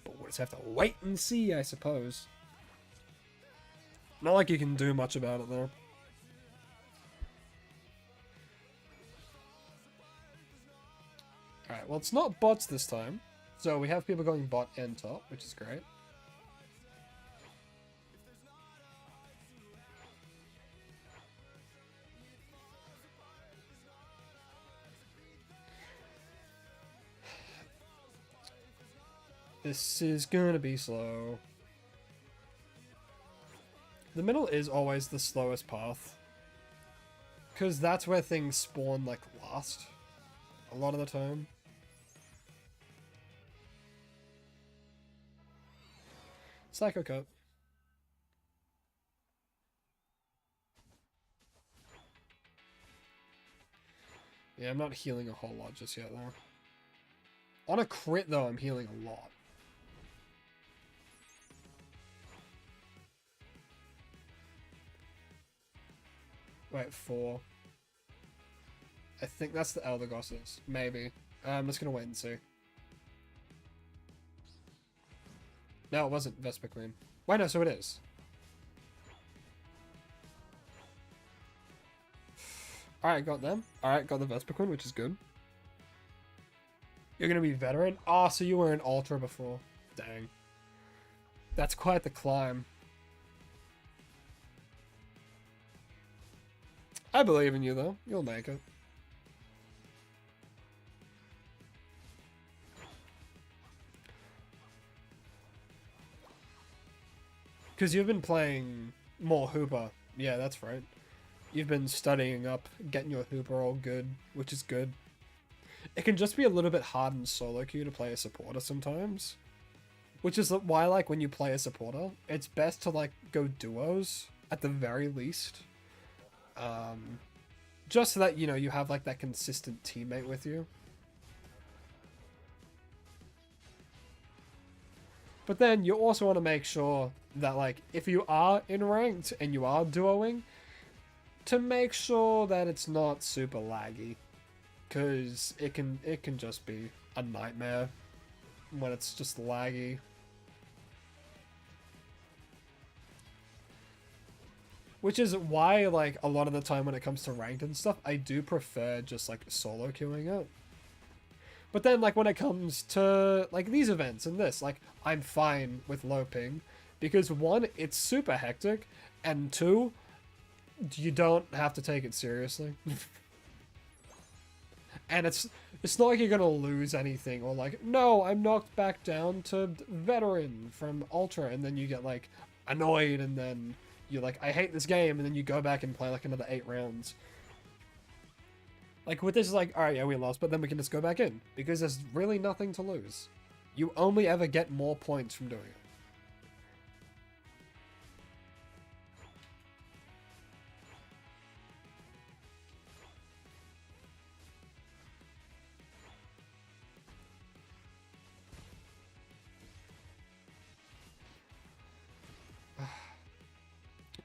A: But we'll just have to wait and see, I suppose. Not like you can do much about it, though. Alright, well, it's not bots this time. So we have people going bot and top, which is great. This is gonna be slow. The middle is always the slowest path. Because that's where things spawn, like, last. A lot of the time. Psycho Cut. Yeah, I'm not healing a whole lot just yet, though. On a crit, though, I'm healing a lot. Wait, 4. I think that's the Elder Gosses. Maybe. I'm just gonna wait and see. No, it wasn't Vespa Queen. Why no, so it is. Alright, got them. Alright, got the Vespa Queen, which is good. You're gonna be veteran? Oh, so you were an Ultra before. Dang. That's quite the climb. I believe in you, though. You'll make it. Because you've been playing more Hooper. Yeah, that's right. You've been studying up, getting your Hooper all good, which is good. It can just be a little bit hard in solo queue to play a supporter sometimes. Which is why, like, when you play a supporter, it's best to, like, go duos, at the very least. Just so that, you know, you have, like, that consistent teammate with you. But then you also want to make sure that, like, if you are in ranked and you are duoing, to make sure that it's not super laggy. Because it can just be a nightmare when it's just laggy. Which is why, like, a lot of the time when it comes to ranked and stuff, I do prefer just, like, solo queuing it. But then, like, when it comes to, like, these events and this, like, I'm fine with low ping. Because, one, it's super hectic, and two, you don't have to take it seriously. And it's not like you're gonna lose anything, or like, no, I'm knocked back down to veteran from Ultra, and then you get, like, annoyed, and then you're like, I hate this game, and then you go back and play, like, another 8 rounds. Like, with this, like, alright, yeah, we lost, but then we can just go back in, because there's really nothing to lose. You only ever get more points from doing it.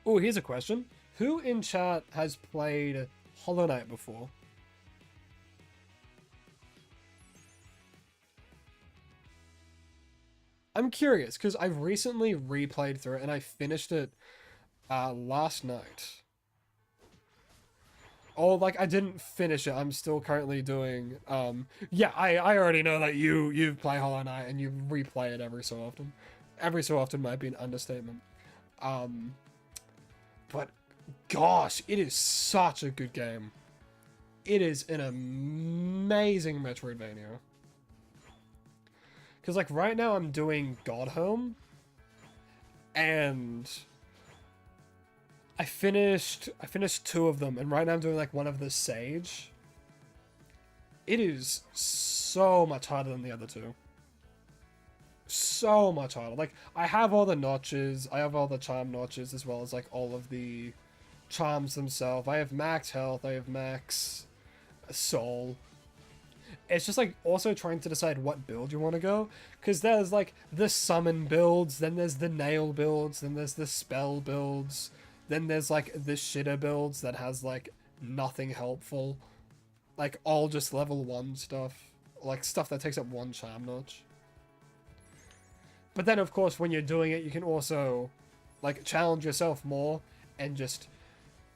A: Oh, here's a question. Who in chat has played Hollow Knight before? I'm curious, because I've recently replayed through it, and I finished it last night. Oh, like, I didn't finish it. I'm still currently doing... yeah, I already know that you play Hollow Knight, and you replay it every so often. Every so often might be an understatement. But, gosh, it is such a good game. It is an amazing Metroidvania. Because, like, right now I'm doing Godhome. And I finished 2 of them. And right now I'm doing, like, one of the Sage. It is so much harder than the other 2. So much harder. Like, I have all the notches. I have all the charm notches, as well as, like, all of the charms themselves. I have max health. I have max soul. It's just, like, also trying to decide what build you want to go. Because there's, like, the summon builds. Then there's the nail builds. Then there's the spell builds. Then there's, like, the shitter builds that has, like, nothing helpful. Like, all just level 1 stuff. Like, stuff that takes up 1 charm notch. But then, of course, when you're doing it, you can also, like, challenge yourself more and just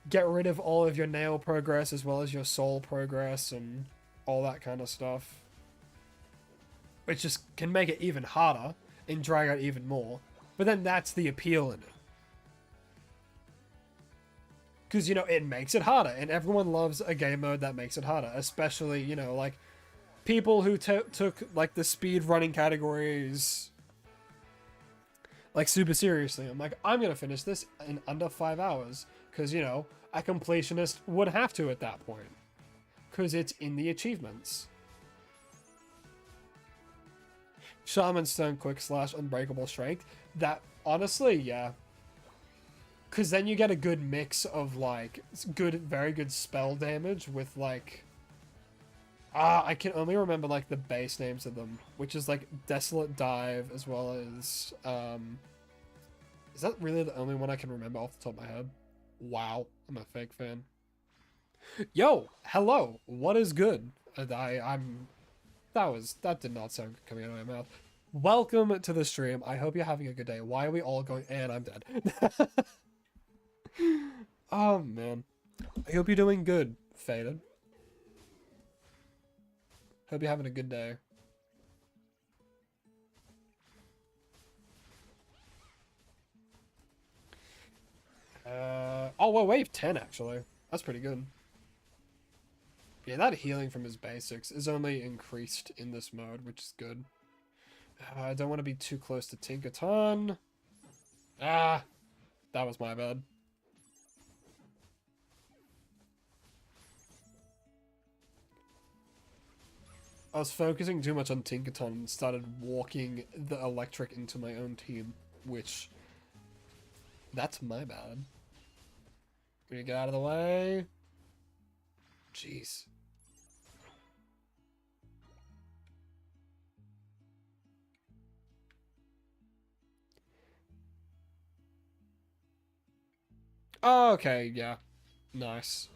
A: get rid of all of your nail progress as well as your soul progress and all that kind of stuff. Which just can make it even harder and drag out even more. But then that's the appeal in it. Because, you know, it makes it harder, and everyone loves a game mode that makes it harder. Especially, you know, like, people who took, like, the speed running categories... like, super seriously. I'm like, I'm gonna finish this in under 5 hours. Because, you know, a completionist would have to at that point. Because it's in the achievements. Shaman Stone Quick Slash Unbreakable Strength. That, honestly, yeah. Because then you get a good mix of, like, very good spell damage with, like... I can only remember, like, the base names of them, which is, like, Desolate Dive, as well as, is that really the only one I can remember off the top of my head? Wow, I'm a fake fan. Yo, hello. What is good? That did not sound good coming out of my mouth. Welcome to the stream. I hope you're having a good day. Why are we all going? And I'm dead. Oh man. I hope you're doing good, Faded. Hope you're having a good day. Oh, we're wave 10 actually. That's pretty good. Yeah, that healing from his basics is only increased in this mode, which is good. I don't want to be too close to Tinkaton. Ah, that was my bad. I was focusing too much on Tinkaton and started walking the electric into my own team, which... That's my bad. Gonna get out of the way. Jeez. Oh, okay, yeah. Nice.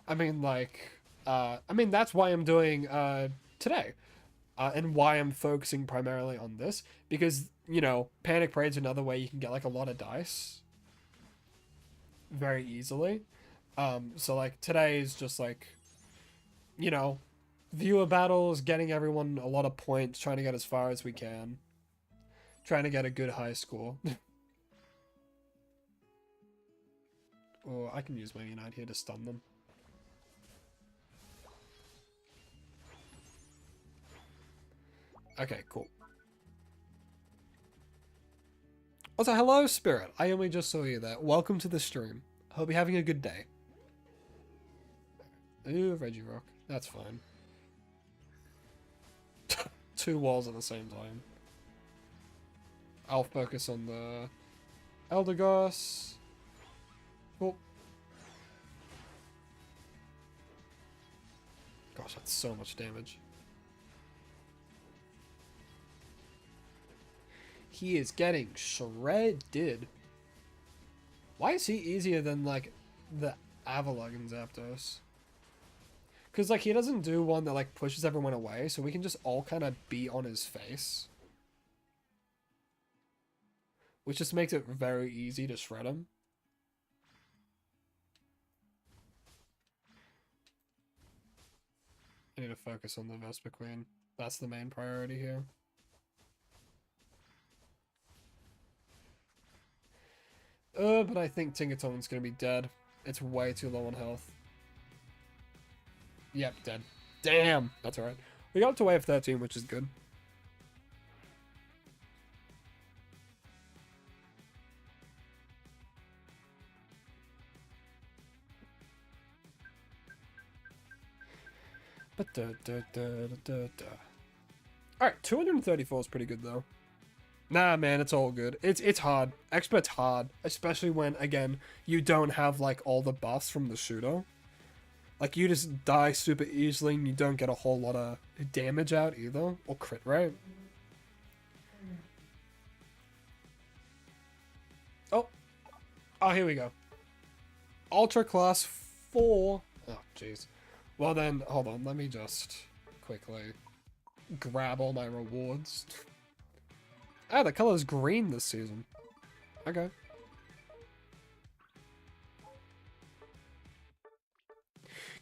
A: I mean, like, that's why I'm doing, today. And why I'm focusing primarily on this. Because, you know, Panic Parade's another way you can get, like, a lot of dice. Very easily. So, like, today is just, like, you know, viewer battles, getting everyone a lot of points, trying to get as far as we can. Trying to get a good high score. Or I can use my Unite here to stun them. Okay, cool. Also, hello, Spirit. I only just saw you there. Welcome to the stream. Hope you're having a good day. Ooh, Regirock. That's fine. 2 walls at the same time. I'll focus on the Eldegoss. Cool. Gosh, that's so much damage. He is getting shredded. Why is he easier than, like, the Avalugg and Zapdos? Because, like, he doesn't do one that, like, pushes everyone away, so we can just all kind of be on his face. Which just makes it very easy to shred him. I need to focus on the Vespiquen. That's the main priority here. But I think Tinkaton's gonna be dead. It's way too low on health. Yep, dead. Damn! That's alright. We got up to wave 13, which is good. Alright, 234 is pretty good though. Nah, man, it's all good. It's hard. Expert's hard, especially when, again, you don't have, like, all the buffs from the shooter. Like, you just die super easily and you don't get a whole lot of damage out either. Or crit rate. Oh. Oh, here we go. Ultra Class 4. Oh, jeez. Well then, hold on. Let me just quickly grab all my rewards. Ah, the color's green this season. Okay.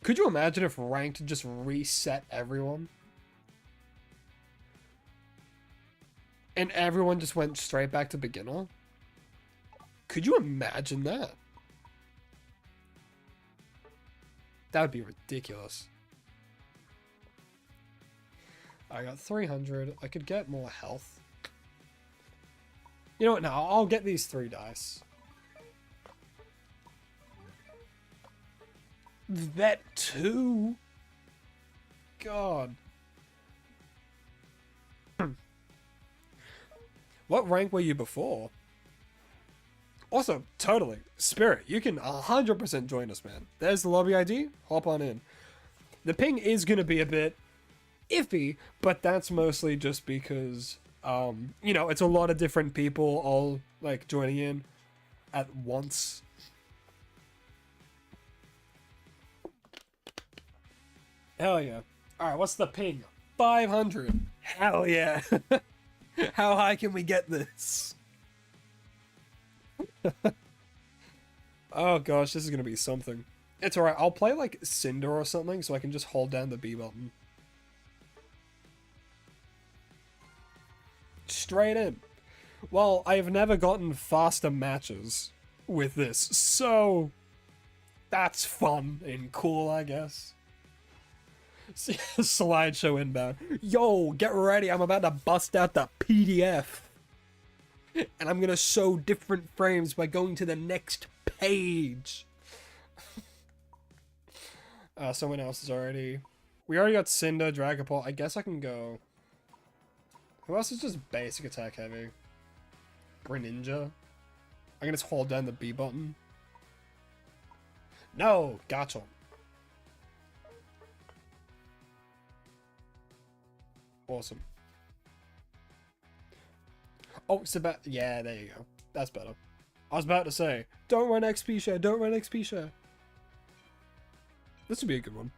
A: Could you imagine if ranked just reset everyone? And everyone just went straight back to beginner? Could you imagine that? That would be ridiculous. I got 300. I could get more health. You know what? Now I'll get these 3 dice. That 2? God. What rank were you before? Also, totally. Spirit, you can 100% join us, man. There's the lobby ID. Hop on in. The ping is going to be a bit iffy, but that's mostly just because, you know, it's a lot of different people all, like, joining in at once. Hell yeah. Alright, what's the ping? 500. Hell yeah. How high can we get this? Oh gosh, this is gonna be something. It's alright, I'll play like Cinder or something so I can just hold down the B button. Straight in. Well, I've never gotten faster matches with this, so that's fun and cool, I guess. Slideshow inbound. Yo, get ready, I'm about to bust out the PDF. And I'm gonna show different frames by going to the next page. Someone else is already... We already got Cinder, Dragapult. I guess I can go... Who else is just basic attack heavy? Greninja. I can just hold down the B button. No! Gotcha. Awesome. Oh, yeah, there you go. That's better. I was about to say, don't run XP share, don't run XP share. This would be a good one.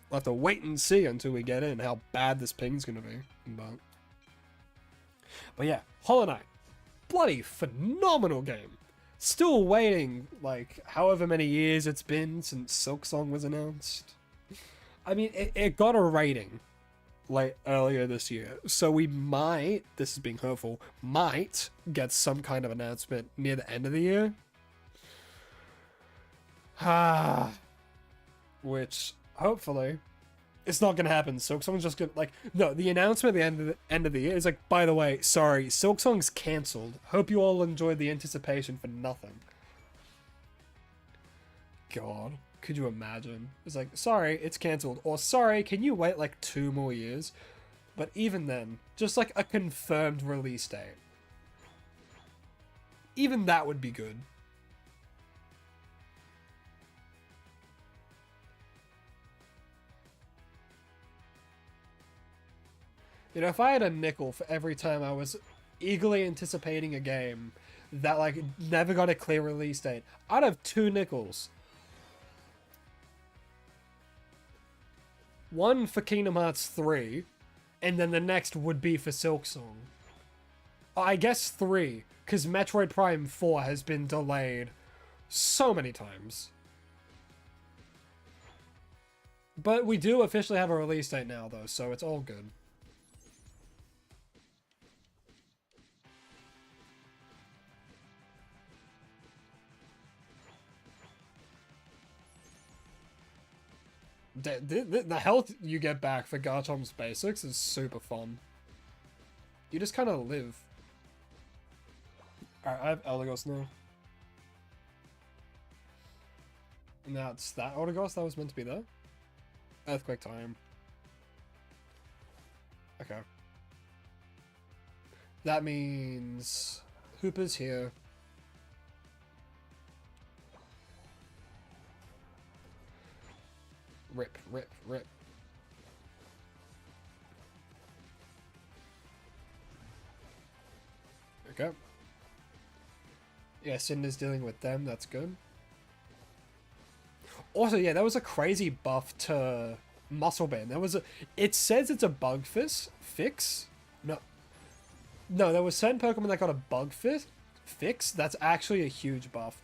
A: We'll have to wait and see until we get in how bad this ping's gonna be. But yeah, Hollow Knight. Bloody phenomenal game. Still waiting, like, however many years it's been since Silksong was announced. I mean, it got a rating, like, earlier this year. So we might, this is being hopeful, might get some kind of announcement near the end of the year. Which, hopefully, it's not gonna happen. Silksong's just gonna, like, no, the announcement at the end of the year is like, by the way, sorry, Silksong's cancelled. Hope you all enjoyed the anticipation for nothing. God, could you imagine? It's like, sorry, it's cancelled. Or, sorry, can you wait like 2 more years? But even then, just like a confirmed release date. Even that would be good. You know, if I had a nickel for every time I was eagerly anticipating a game that, like, never got a clear release date, I'd have 2 nickels. One for Kingdom Hearts 3, and then the next would be for Silksong. I guess 3, because Metroid Prime 4 has been delayed so many times. But we do officially have a release date now, though, so it's all good. The health you get back for Garchomp's basics is super fun. You just kind of live. Alright, I have Eldegoss now. And that's that Eldegoss that was meant to be there? Earthquake time. Okay. That means... Hooper's here. Rip, rip, rip. Okay. Yeah, Cinder's dealing with them, that's good. Also, yeah, that was a crazy buff to Muscle Band. There was a... It says it's a bug fix? No. No, there was certain Pokemon that got a bug fix. That's actually a huge buff.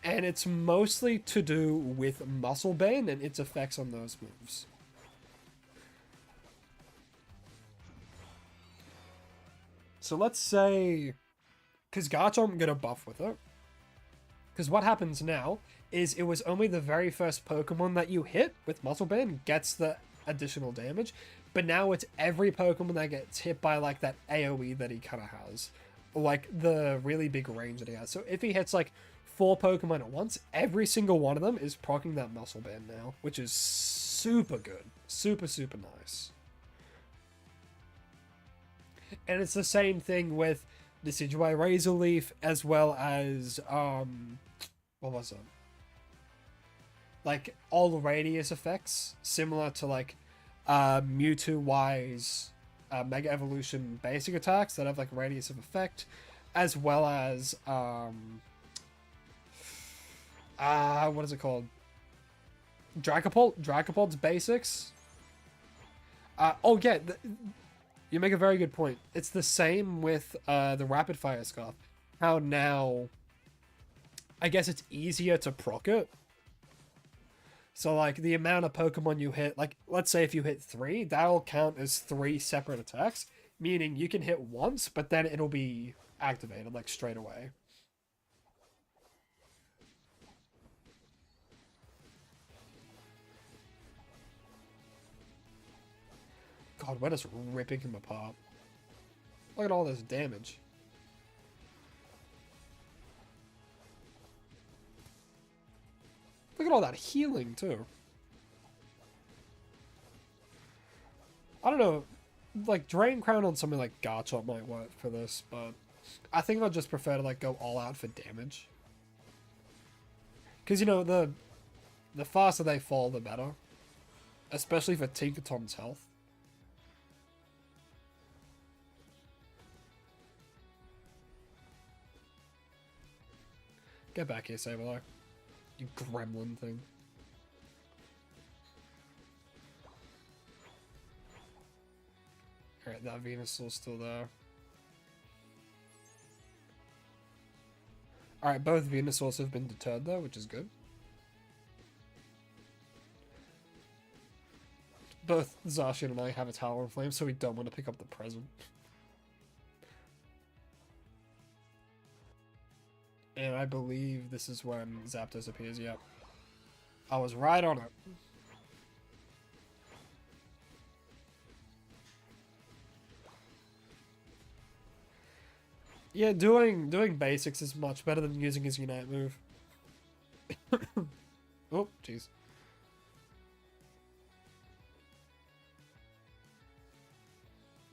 A: And it's mostly to do with Muscle Band and its effects on those moves. So let's say... Because Garchomp get a buff with it. Because what happens now is it was only the very first Pokemon that you hit with Muscle Band gets the additional damage. But now it's every Pokemon that gets hit by like that AoE that he kind of has. Like the really big range that he has. So if he hits like 4 Pokemon at once, every single one of them is proccing that Muscle Band now, which is super good. Super, super nice. And it's the same thing with Decidueye Razor Leaf, as well as, what was it? Like, all radius effects, similar to, like, Mewtwo-wise Mega Evolution basic attacks that have, like, radius of effect, as well as, what is it called? Dragapult's basics. Oh yeah, you make a very good point. It's the same with the rapid fire scarf. How now, I guess it's easier to proc it. So like the amount of Pokemon you hit, like let's say if you hit 3, that'll count as 3 separate attacks, meaning you can hit once, but then it'll be activated like straight away. God, we're just ripping him apart. Look at all this damage. Look at all that healing, too. I don't know. Like, Drain Crown on something like Garchomp might work for this, but I think I'd just prefer to, like, go all out for damage. Because, you know, the faster they fall, the better. Especially for Tinkaton's health. Get back here, Sableye. You gremlin thing. Alright, that Venusaur's still there. Alright, both Venusaurs have been deterred though, which is good. Both Zacian and I have a Tower of Flame, so we don't want to pick up the present. And I believe this is when Zapdos appears, yep. I was right on it. Yeah, doing basics is much better than using his Unite move. Oh, jeez.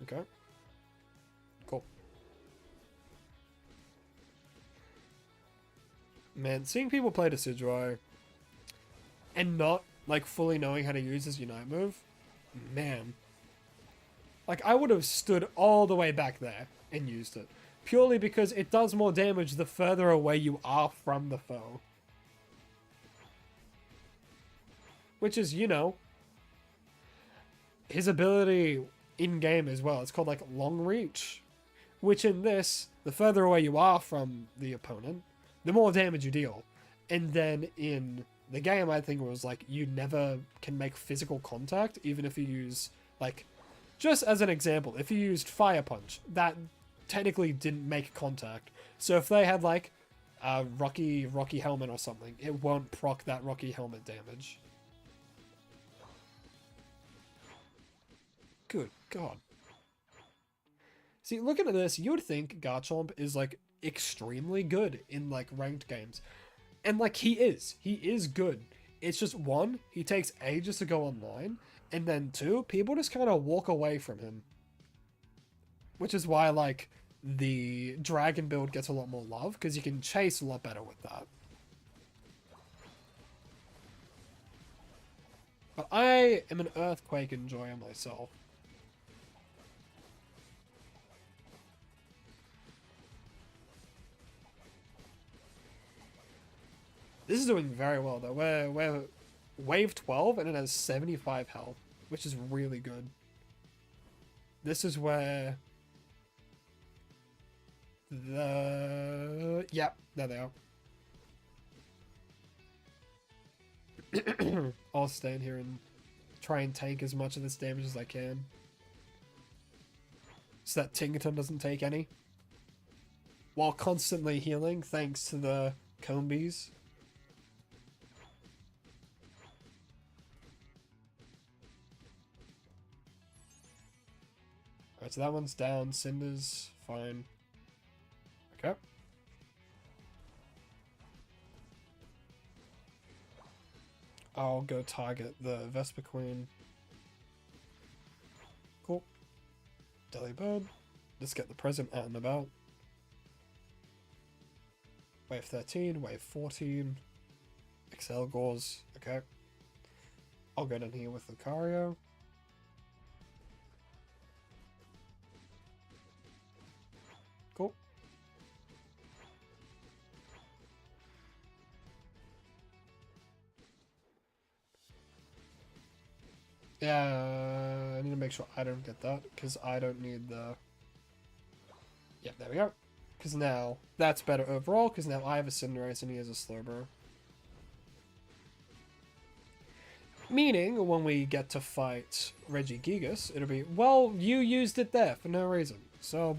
A: Okay. Cool. Man, seeing people play Decidueye and not, like, fully knowing how to use his Unite move, man. Like, I would have stood all the way back there and used it. Purely because it does more damage the further away you are from the foe. Which is, you know, his ability in-game as well. It's called, like, Long Reach. Which in this, the further away you are from the opponent, the more damage you deal. And then in the game, I think it was like, you never can make physical contact, even if you use, like, just as an example, if you used Fire Punch, that technically didn't make contact. So if they had, like, a Rocky Helmet or something, it won't proc that Rocky Helmet damage. Good God. See, looking at this, you would think Garchomp is, like, extremely good in, like, ranked games. And, like, he is. He is good. It's just, 1, he takes ages to go online, and then 2, people just kind of walk away from him. Which is why, like, the Dragon build gets a lot more love, because you can chase a lot better with that. But I am an Earthquake enjoyer myself. This is doing very well, though. We're wave 12, and it has 75 health, which is really good. This is where the... Yep, there they are. I'll stand here and try and tank as much of this damage as I can, so that Tinkaton doesn't take any, while constantly healing thanks to the Combies. Alright, so that one's down. Cinder's fine. Okay. I'll go target the Vespa Queen. Cool. Delibird. Let's get the present out and about. Wave 13, wave 14. Excel Gauze. Okay. I'll go down here with Lucario. Cool. Yeah, I need to make sure I don't get that, because I don't need the... Yeah, there we go. Because now, that's better overall, because now I have a Cinderace and he has a Slowbro. Meaning, when we get to fight Regigigas, it'll be, well, you used it there for no reason. So,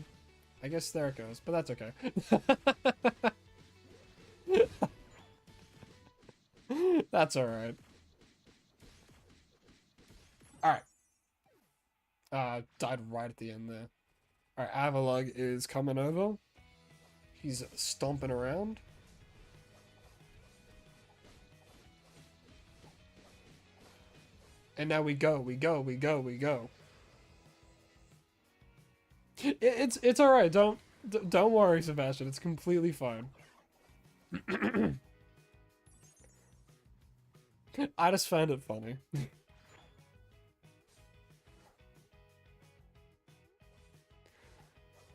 A: I guess there it goes, but that's okay. That's alright. Alright. Died right at the end there. Alright, Avalugg is coming over. He's stomping around. And now we go, we go, we go, we go. It's alright, don't worry, Sebastian, it's completely fine. I just found it funny.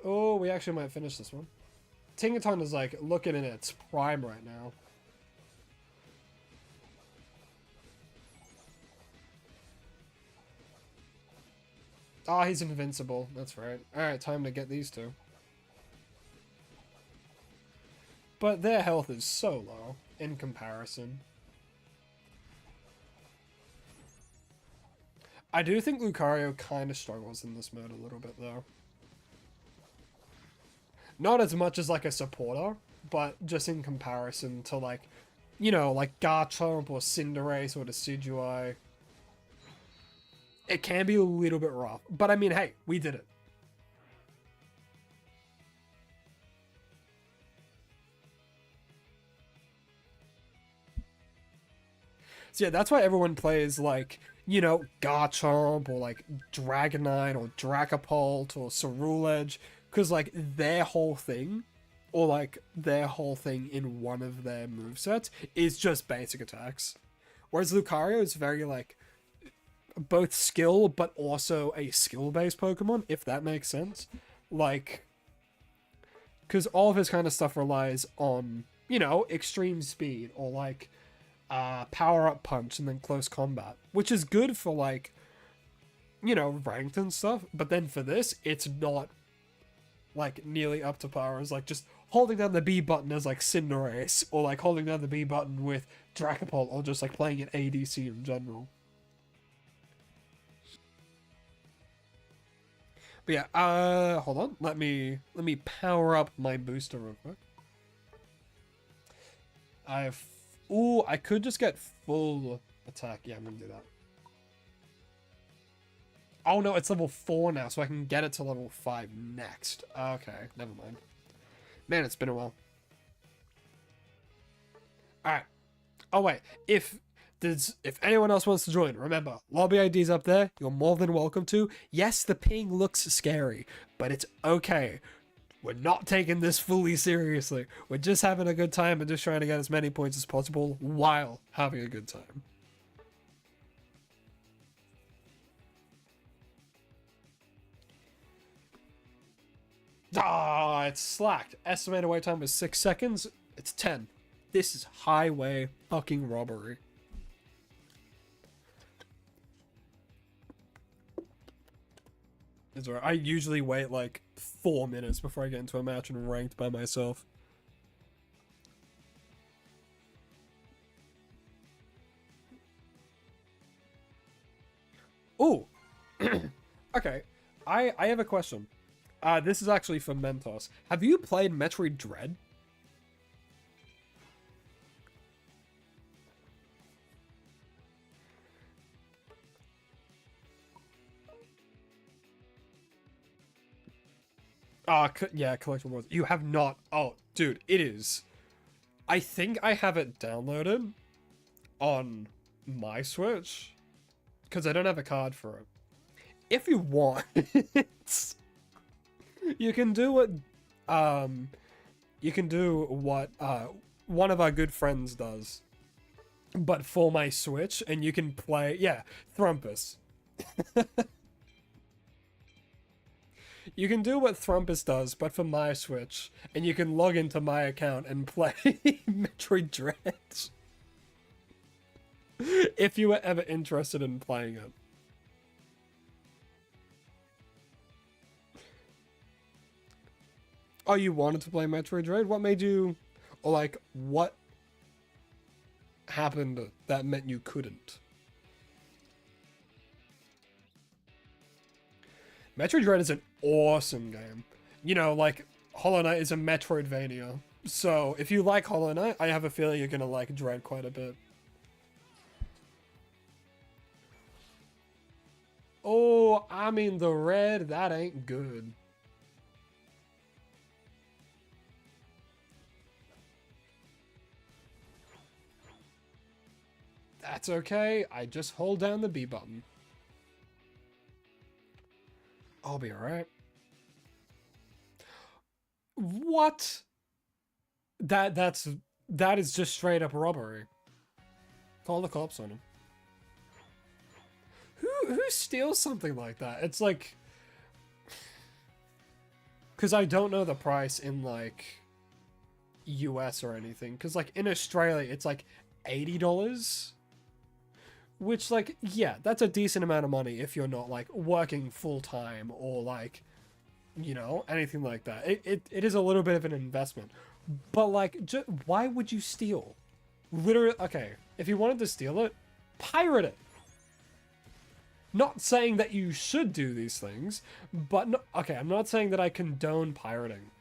A: Oh, we actually might finish this one. Tingaton is like looking in its prime right now. Ah, he's invincible. That's right. Alright, time to get these two. But their health is so low in comparison. I do think Lucario kind of struggles in this mode a little bit, though. Not as much as, like, a supporter, but just in comparison to, like, you know, like Garchomp or Cinderace or Decidueye. It can be a little bit rough. But, I mean, hey, we did it. So, yeah, that's why everyone plays, like, you know, Garchomp or, like, Dragonite or Dragapult or Ceruledge. Because, like, their whole thing, or, like, their whole thing in one of their movesets is just basic attacks. Whereas Lucario is very, like, both skill, but also a skill-based Pokemon, if that makes sense. Like, because all of his kind of stuff relies on, you know, extreme speed, or, like, power-up punch and then close combat. Which is good for, like, you know, ranked and stuff, but then for this, it's not like nearly up to par as like just holding down the B button as like Cinderace, or like holding down the B button with Dragapult, or just like playing an ADC in general. But yeah, hold on, let me power up my booster real quick. I could just get full attack. Yeah, I'm gonna do that. Oh no, it's level 4 now, so I can get it to level 5 next. Okay, never mind. Man, it's been a while. Alright. Oh wait, if anyone else wants to join, remember, lobby ID's up there, you're more than welcome to. Yes, the ping looks scary, but it's okay. We're not taking this fully seriously. We're just having a good time and just trying to get as many points as possible while having a good time. Ah, it's slacked. Estimated wait time was 6 seconds. It's 10. This is highway fucking robbery. It's alright. I usually wait like 4 minutes before I get into a match and ranked by myself. Ooh. Okay. I have a question. This is actually for Mentos. Have you played Metroid Dread? Yeah, collectible boards. You have not. Oh, dude, it is. I think I have it downloaded on my Switch because I don't have a card for it. If you want, you can do what one of our good friends does, but for my Switch, and you can play, yeah, Thrumpus. You can do what Thrumpus does, but for my Switch, and you can log into my account and play Metroid Dread. If you were ever interested in playing it. Oh, you wanted to play Metroid Dread? What made you, or like, what happened that meant you couldn't? Metroid Dread is an awesome game. You know, like, Hollow Knight is a Metroidvania. So, if you like Hollow Knight, I have a feeling you're gonna like Dread quite a bit. Oh, I mean, the red, that ain't good. That's okay, I just hold down the B button. I'll be alright. What? That is just straight up robbery. Call the cops on him. Who steals something like that? It's like, because I don't know the price in like US or anything. Because like in Australia, it's like $80. Which like, yeah, that's a decent amount of money if you're not like working full time or like, you know, anything like that. It is a little bit of an investment. But like, why would you steal? Literally, okay, if you wanted to steal it, pirate it. Not saying that you should do these things, but no, okay, I'm not saying that I condone pirating.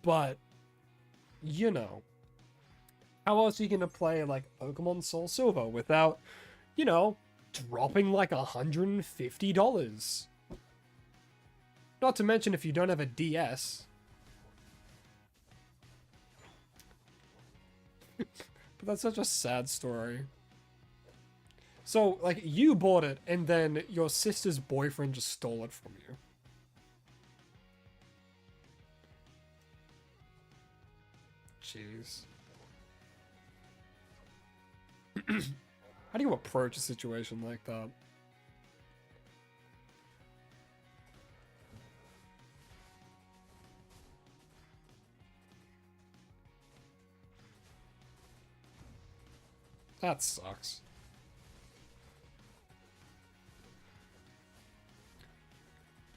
A: But, you know, how else are you going to play like Pokemon Soul Silver without, you know, dropping like $150? Not to mention if you don't have a DS. But that's such a sad story. So, like, you bought it, and then your sister's boyfriend just stole it from you. Jeez. How do you approach a situation like that? That sucks.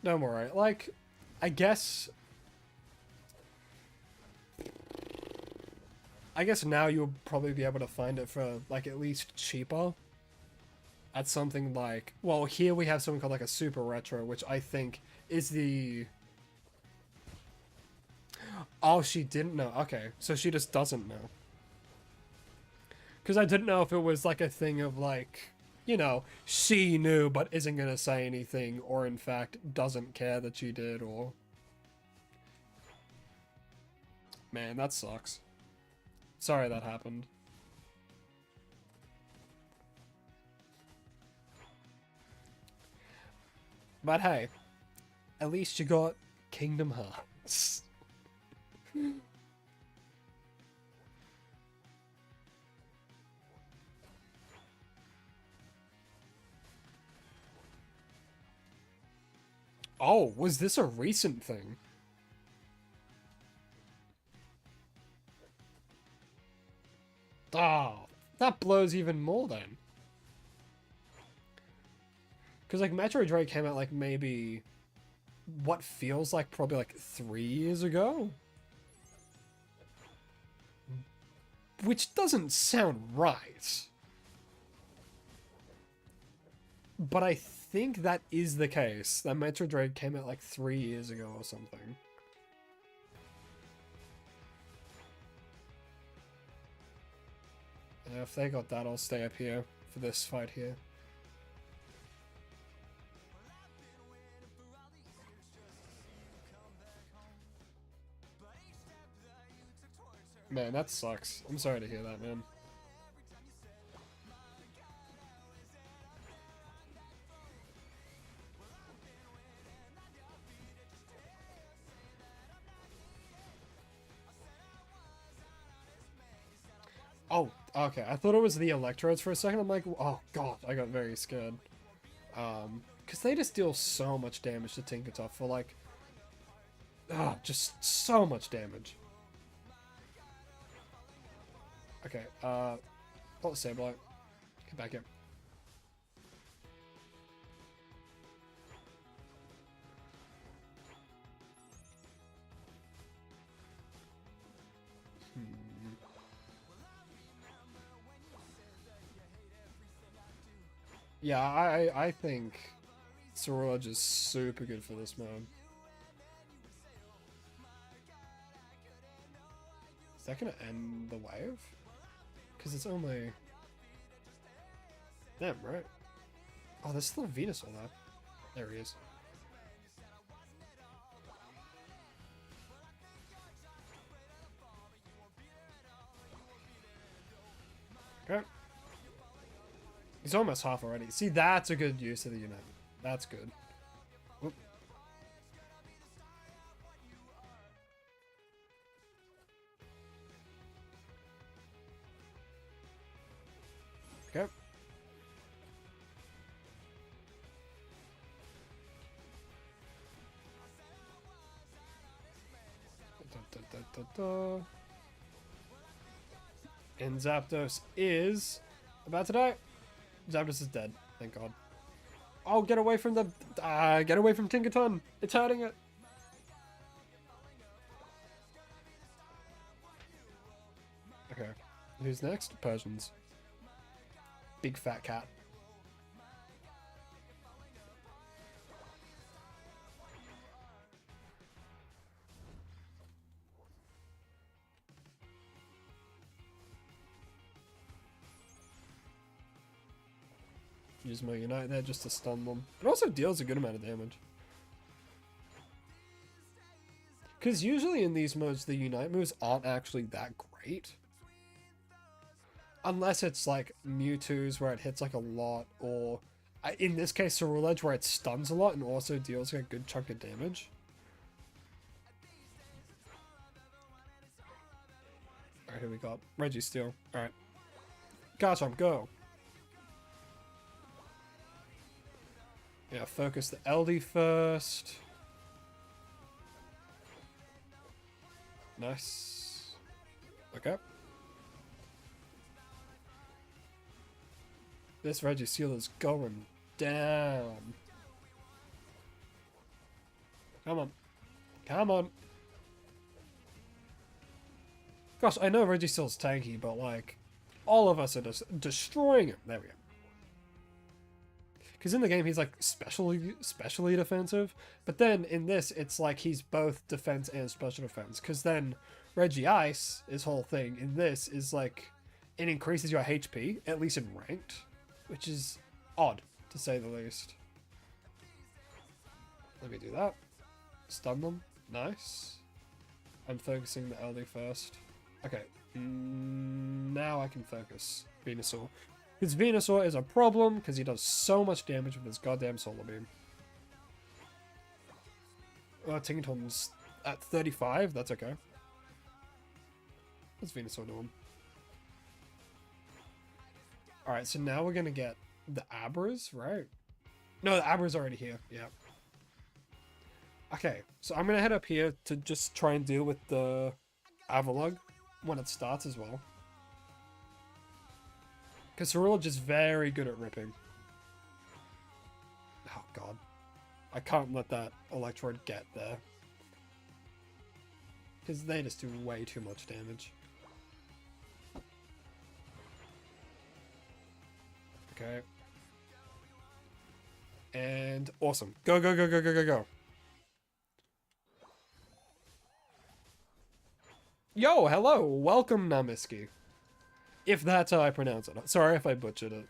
A: No, I'm alright. Like, I guess now you'll probably be able to find it for, like, at least cheaper. At something like... Well, here we have something called, like, a Super Retro, which I think is the... Oh, she didn't know. Okay, so she just doesn't know. Because I didn't know if it was, like, a thing of, like... You know, she knew but isn't gonna say anything, or in fact doesn't care that she did, or... Man, that sucks. Sorry that happened. But hey, at least you got Kingdom Hearts. Oh, was this a recent thing? Oh, that blows even more then. Because, like, Metroid Dread came out, like, maybe... What feels like probably, like, 3 years ago? Which doesn't sound right. But I think that is the case. That Metroid Dread came out, like, 3 years ago or something. Yeah, if they got that, I'll stay up here for this fight here. Man, that sucks. I'm sorry to hear that, man. Oh, okay. I thought it was the electrodes for a second. I'm like, oh god, I got very scared. Because they just deal so much damage to Tinkertoff for like... just so much damage. Okay, let's say, Sableye. Get back here. Yeah, I think Soraj is super good for this mode. Is that gonna end the wave? Because it's only them, right? Oh, there's still Venusaur there. There he is. Okay. He's almost half already. See, that's a good use of the unit. That's good. Whoop. Okay. And Zapdos is about to die. Zapdos is dead. Thank God. Oh, get away from the... get away from Tinkaton. It's hurting it. Okay. Who's next? Persians. Big fat cat. Use my Unite there just to stun them. It also deals a good amount of damage. Because usually in these modes, the Unite moves aren't actually that great. Unless it's like Mewtwo's where it hits like a lot, or in this case Ceruledge where it stuns a lot and also deals like a good chunk of damage. Alright, here we go. Registeel. Alright. Garchomp, go! Yeah, focus the LD first. Nice. Okay. This Registeel is going down. Come on. Come on. Gosh, I know Registeel's tanky, but like, all of us are just destroying him. There we go. Because in the game, he's like specially defensive. But then in this, it's like he's both defense and special defense. Because then Regice, his whole thing in this is like, it increases your HP, at least in ranked. Which is odd, to say the least. Let me do that. Stun them. Nice. I'm focusing the LD first. Okay. Now I can focus Venusaur. Because Venusaur is a problem, because he does so much damage with his goddamn Solar Beam. Tinkaton's at 35, that's okay. What's Venusaur doing? Alright, so now we're gonna get the Abras, right? No, the Abra's already here, yeah. Okay, so I'm gonna head up here to just try and deal with the Avalugg when it starts as well. Because Ceruledge is very good at ripping. Oh god. I can't let that Electrode get there. Because they just do way too much damage. Okay. And awesome. Go, go, go, go, go, go, go. Yo, hello. Welcome, Namiski. If that's how I pronounce it. Sorry if I butchered it.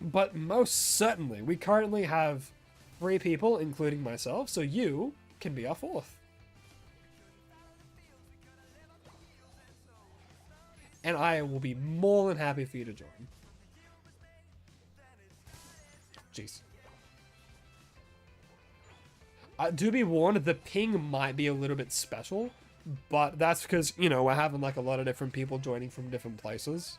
A: But most certainly, we currently have 3 people, including myself, so you can be our 4th. And I will be more than happy for you to join. Jeez. Do be warned, the ping might be a little bit special, but that's because, you know, we're having like a lot of different people joining from different places.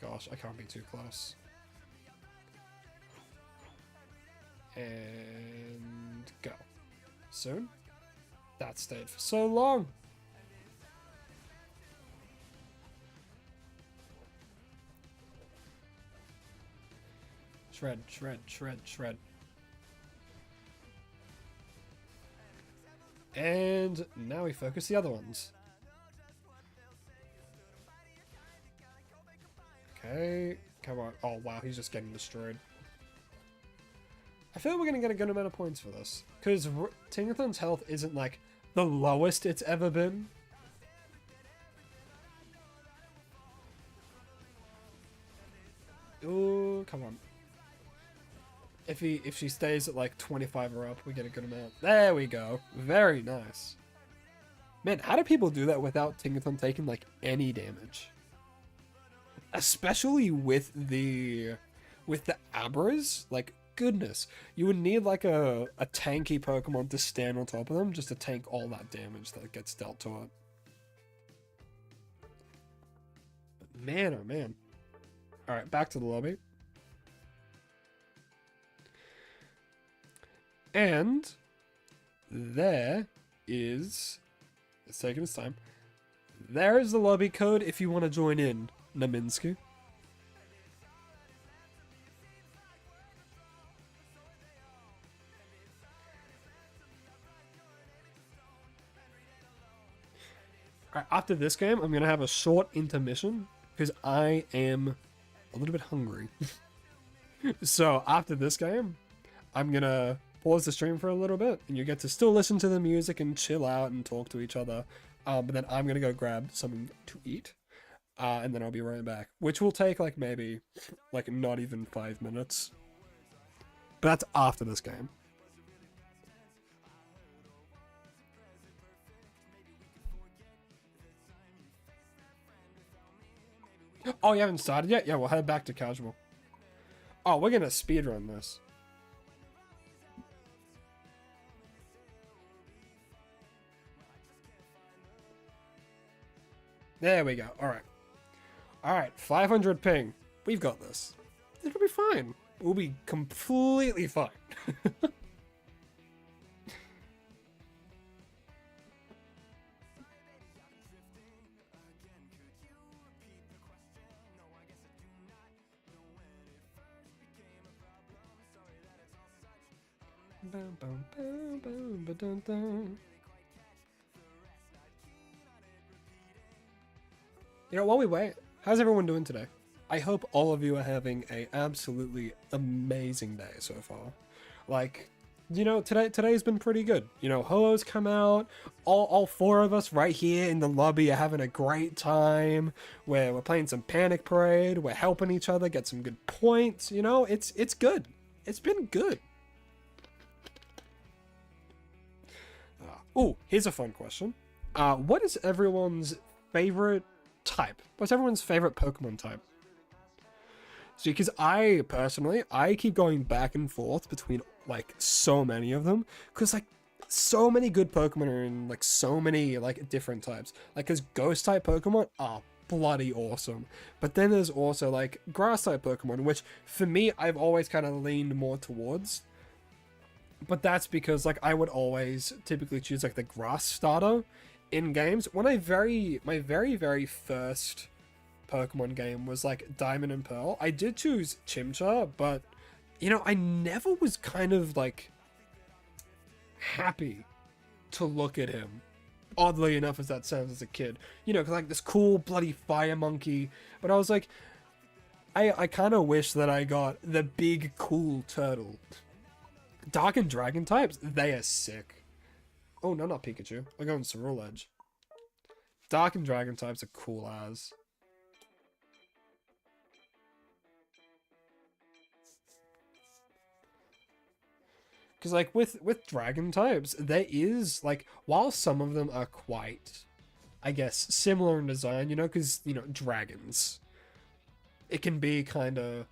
A: Gosh, I can't be too close. And go. Soon? That stayed for so long. Shred, shred, shred, shred. And now we focus the other ones. Okay, come on. Oh wow, he's just getting destroyed. I feel like we're gonna get a good amount of points for this. Because Tinkathon's health isn't like the lowest it's ever been. Oh, come on. If she stays at like 25 or up, we get a good amount. There we go. Very nice. Man, how do people do that without Tinkathon taking like any damage? Especially with the Abras, like goodness, you would need like a tanky Pokemon to stand on top of them just to tank all that damage that gets dealt to it. But man, oh man. All right, back to the lobby. And there is, it's taking its time. There is the lobby code if you want to join in, Naminsky. Alright, after this game, I'm going to have a short intermission because I am a little bit hungry. So after this game, I'm going to pause the stream for a little bit and you get to still listen to the music and chill out and talk to each other. But then I'm going to go grab something to eat. And then I'll be right back, which will take like maybe like not even 5 minutes. But that's after this game. Oh, you haven't started yet? Yeah, we'll head back to casual. Oh, we're gonna speedrun this. There we go. Alright. Alright, 500 ping. We've got this. It'll be fine. We'll be completely fine. You know, while we wait, how's everyone doing today? I hope all of you are having a absolutely amazing day so far. Like, you know, today's been pretty good. You know, Ho-Oh's come out. All four of us right here in the lobby are having a great time. Where we're playing some Panic Parade. We're helping each other get some good points. You know, it's good. It's been good. Oh, here's a fun question. What is everyone's favorite type? What's everyone's favorite Pokemon type? See, because I personally keep going back and forth between like so many of them, because like so many good Pokemon are in like so many like different types. Like, because Ghost type Pokemon are bloody awesome, but then there's also like Grass type Pokemon, which for me I've always kind of leaned more towards. But that's because like I would always typically choose like the Grass starter in games. When my very first Pokemon game was like Diamond and Pearl, I did choose Chimchar, but you know, I never was kind of like happy to look at him, oddly enough as that sounds as a kid, you know, because like this cool bloody fire monkey, but I was like, I kind of wish that I got the big cool turtle. Dark and Dragon types, they are sick. Oh no, not Pikachu, we're going Ceruledge Edge. Dark and Dragon types are cool as. Because like with dragon types, there is like, while some of them are quite, I guess, similar in design, you know, because, you know, dragons, it can be kind of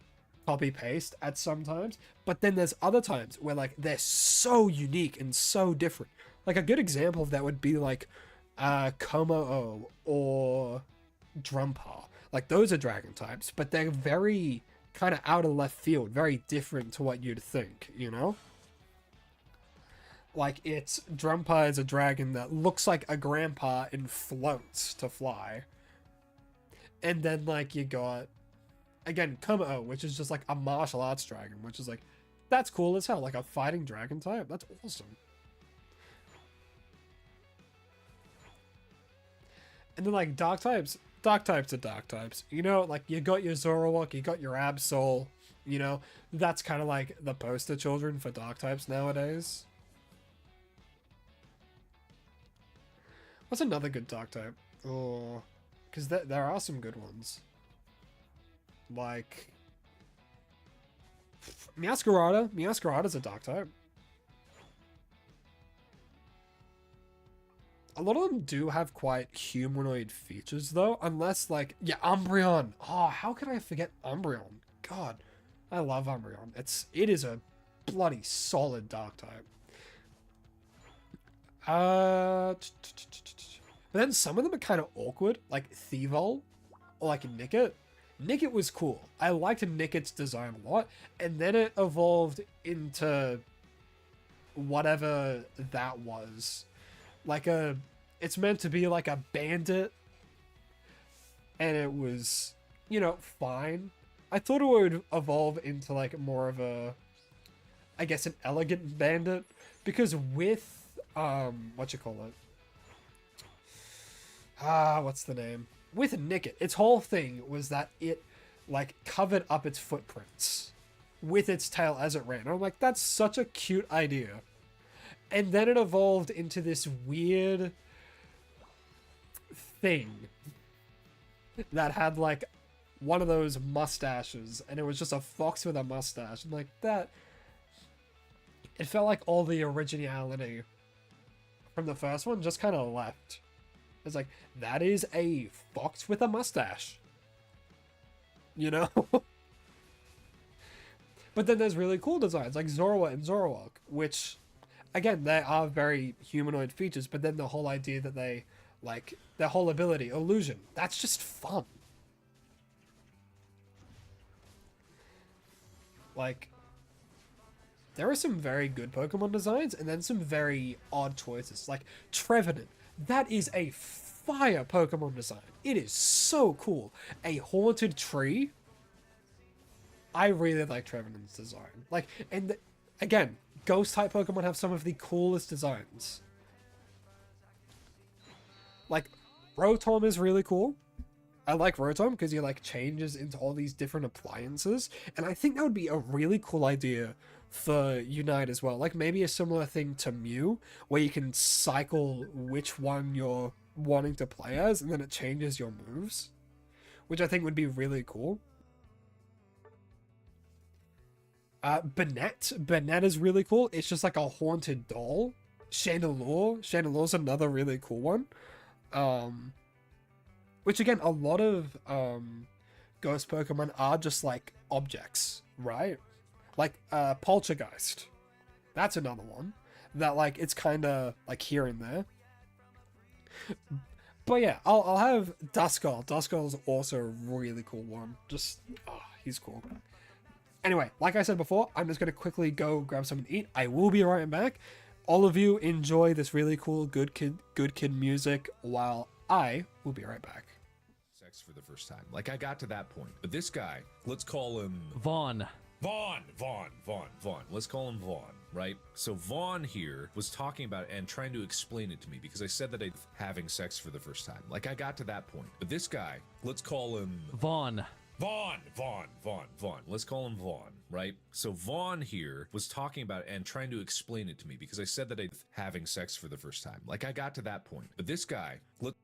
A: copy paste at some times, but then there's other times where like they're so unique and so different. Like a good example of that would be like Como-O or Drumpar. Like those are dragon types, but they're very kind of out of left field, very different to what you'd think, you know? Like, it's Drumpar is a dragon that looks like a grandpa and floats to fly. And then, like, you got again, Kumo, which is just like a martial arts dragon, which is like, that's cool as hell. Like a fighting dragon type. That's awesome. And then like dark types are dark types. You know, like you got your Zoroark, you got your Absol, you know, that's kind of like the poster children for dark types nowadays. What's another good dark type? Oh, because there are some good ones. Like Meowscarada. Meowscarada's a dark type. A lot of them do have quite humanoid features, though. Unless, like, yeah, Umbreon. Oh, how could I forget Umbreon? God, I love Umbreon. It is a bloody solid dark type. But then some of them are kind of awkward, like Thievul or like Nickit. Nickit was cool. I liked Nickit's design a lot, and then it evolved into whatever that was. Like it's meant to be like a bandit, and it was, you know, fine. I thought it would evolve into like more of a, I guess, an elegant bandit, because with what you call it? What's the name? With Nickit, its whole thing was that it like covered up its footprints with its tail as it ran. I'm like, that's such a cute idea. And then it evolved into this weird thing that had like one of those mustaches, and it was just a fox with a mustache. And like that, it felt like all the originality from the first one just kind of left. It's like, that is a fox with a mustache, you know? But then there's really cool designs like Zorua and Zoroark, which, again, they are very humanoid features, but then the whole idea that they, like, their whole ability, illusion, that's just fun. Like, there are some very good Pokemon designs, and then some very odd choices. Like, Trevenant, that is a fire Pokemon design. It is so cool. A haunted tree. I really like Trevenant's design. Like, and again, Ghost-type Pokemon have some of the coolest designs. Like, Rotom is really cool. I like Rotom because he, like, changes into all these different appliances. And I think that would be a really cool idea for Unite as well. Like, maybe a similar thing to Mew, where you can cycle which one you're wanting to play as, and then it changes your moves. Which I think would be really cool. Banette is really cool. It's just like a haunted doll. Chandelure's another really cool one. Which again, a lot of ghost Pokemon are just like objects, right? Like Poltergeist. That's another one that like it's kind of like here and there. But yeah, I'll have Duskull. Duskull's also a really cool one. Just he's cool. Anyway, like I said before, I'm just going to quickly go grab something to eat. I will be right back. All of you enjoy this really cool good kid music while I will be right back.
B: Sex for the first time. Like, I got to that point. But this guy, let's call him
C: Vaughn.
B: Vaughn. Let's call him Vaughn, right? So Vaughn here was talking about and trying to explain it to me because I said that I'd having sex for the first time. Like, I got to that point. But this guy, let's call him
C: Vaughn.
B: Let's call him Vaughn, right? So Vaughn here was talking about and trying to explain it to me because I said that I'd having sex for the first time. Like, I got to that point. But this guy, let's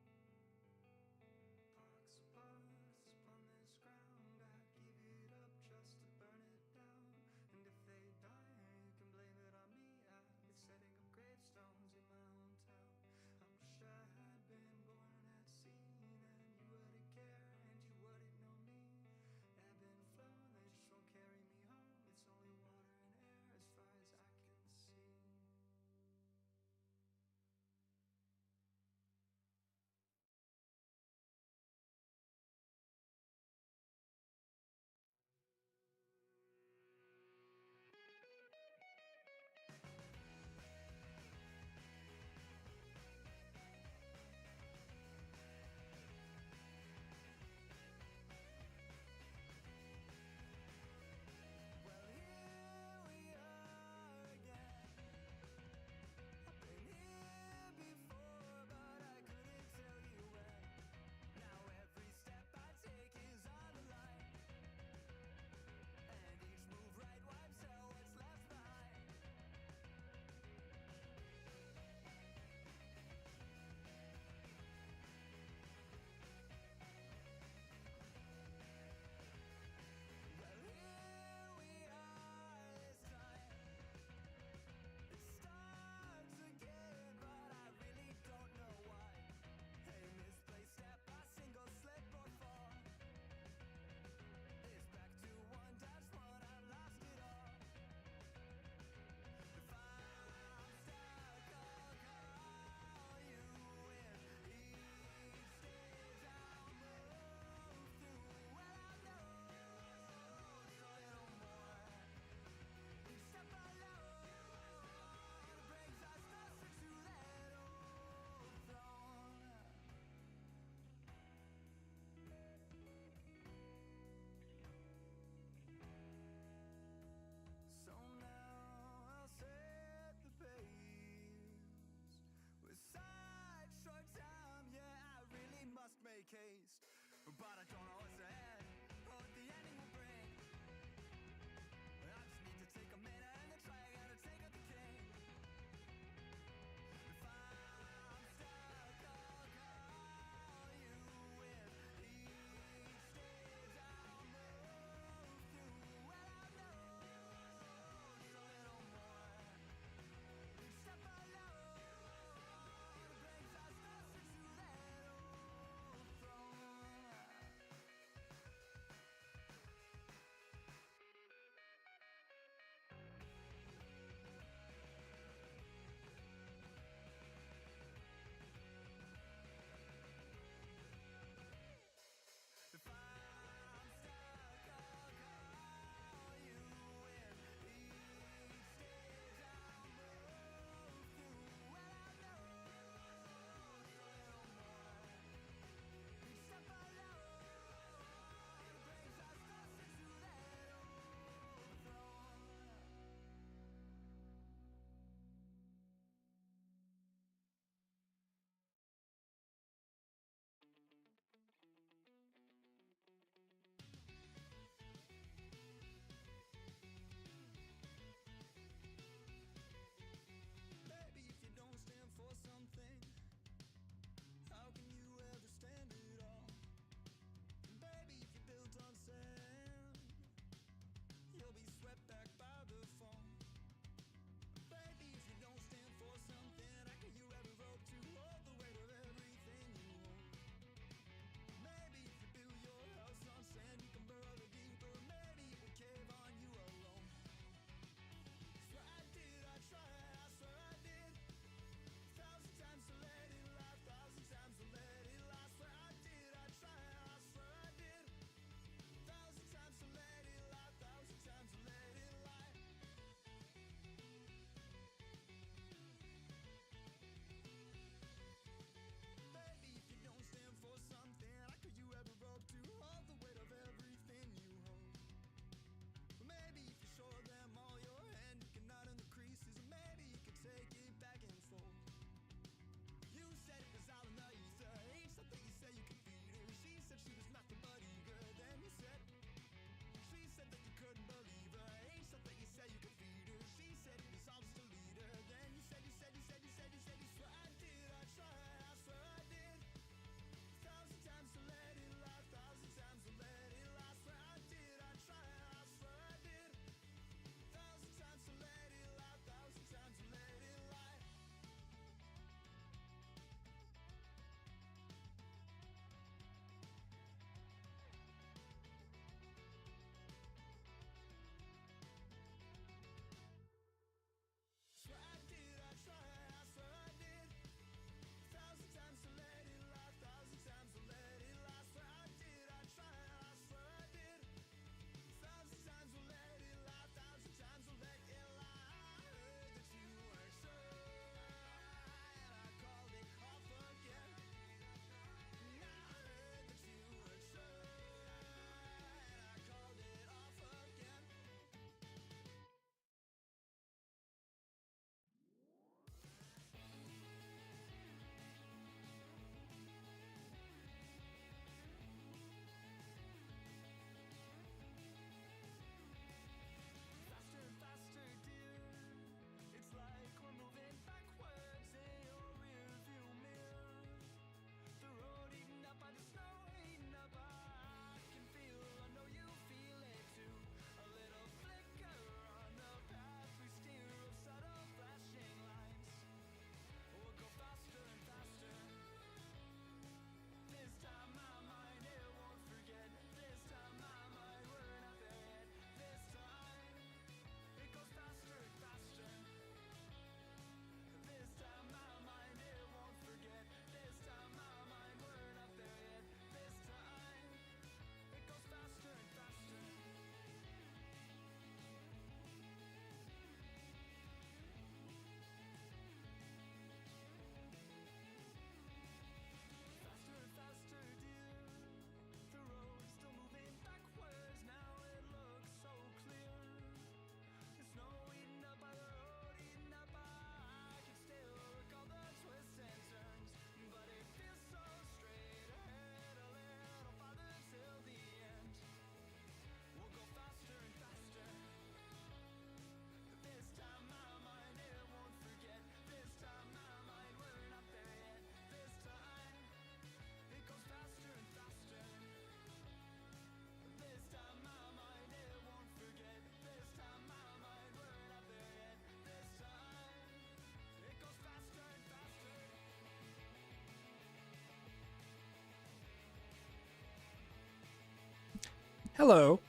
A: Hello.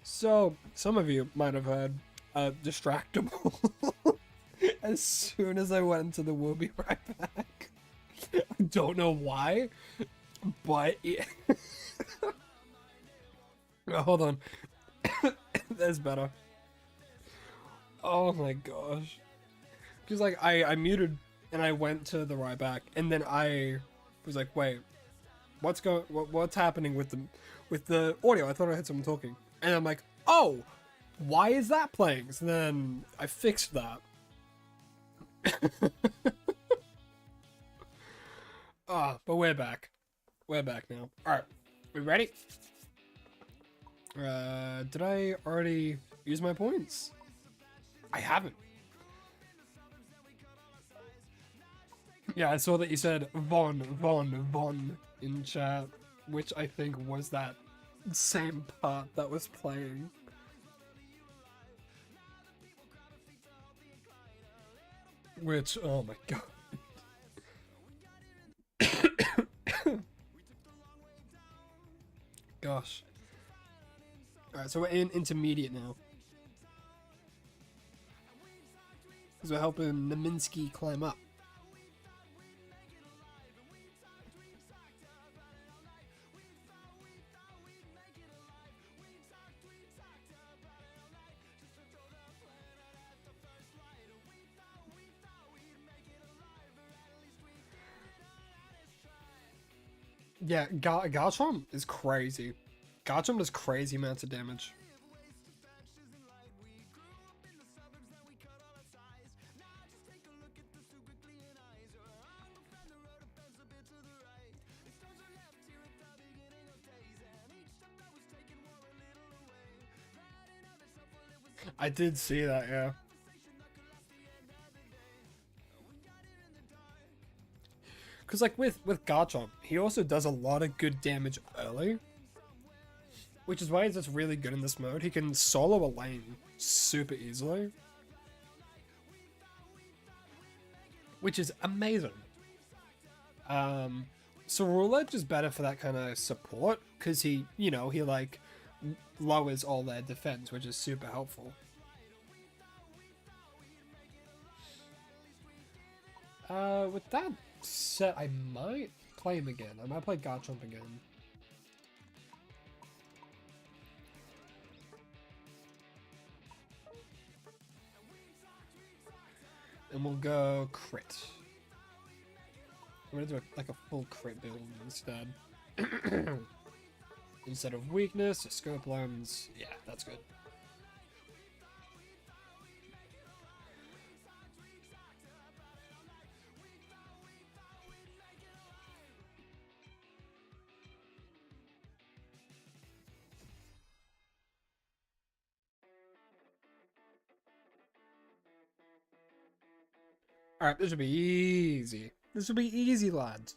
A: So, some of you might have heard Distractable as soon as I went into the We'll Be Right Back. I don't know why, but yeah. Oh, hold on. That's better. Oh my gosh. Because like I muted and I went to the right back and then I was like, wait, what's happening with the audio? I thought I had someone talking. And I'm like, oh, why is that playing? So then I fixed that. But we're back. We're back now. Alright. We ready? Did I already use my points? I haven't. Yeah, I saw that you said Von in chat, which I think was that same part that was playing. Which, oh my god. Gosh. Alright, so we're in intermediate now. Because we're helping Naminsky climb up. Yeah, Garchomp is crazy. Garchomp does crazy amounts of damage. I did see that, yeah. Because like with Garchomp, he also does a lot of good damage early. Which is why he's just really good in this mode. He can solo a lane super easily. Which is amazing. Ceruledge is better for that kind of support. Because he, you know, he like lowers all their defense, which is super helpful. With that set, I might play him again. I might play Garchomp again. And we'll go crit. I'm gonna do like a full crit build instead. Instead of weakness, or scope lens. Yeah, that's good. Alright, this should be easy. This will be easy, lads.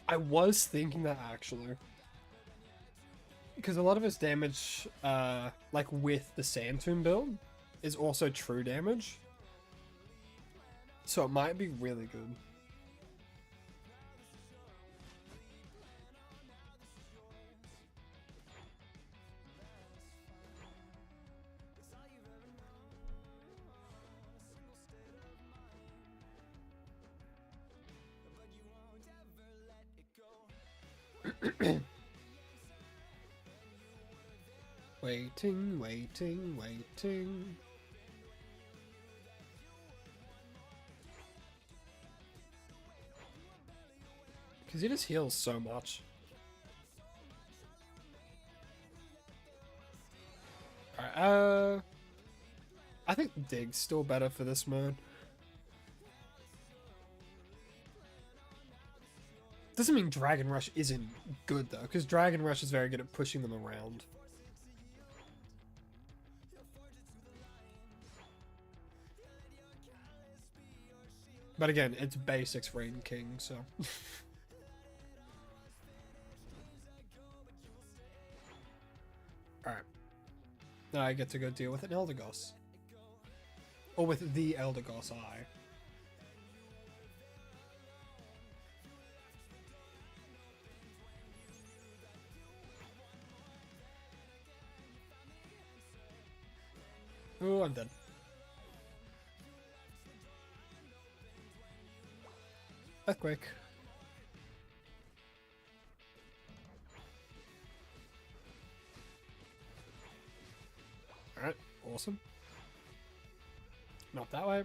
A: I was thinking that actually. Because a lot of his damage, like with the Sand Tomb build, is also true damage. So it might be really good. Waiting. Because he just heals so much. Alright, I think Dig's still better for this mode. Doesn't mean Dragon Rush isn't good though, because Dragon Rush is very good at pushing them around. But again, it's basics Rain King, so. Alright. Now I get to go deal with an Eldegoss. Or with the Eldegoss Eye. Oh, I'm dead. Earthquake. Alright, awesome. Not that way.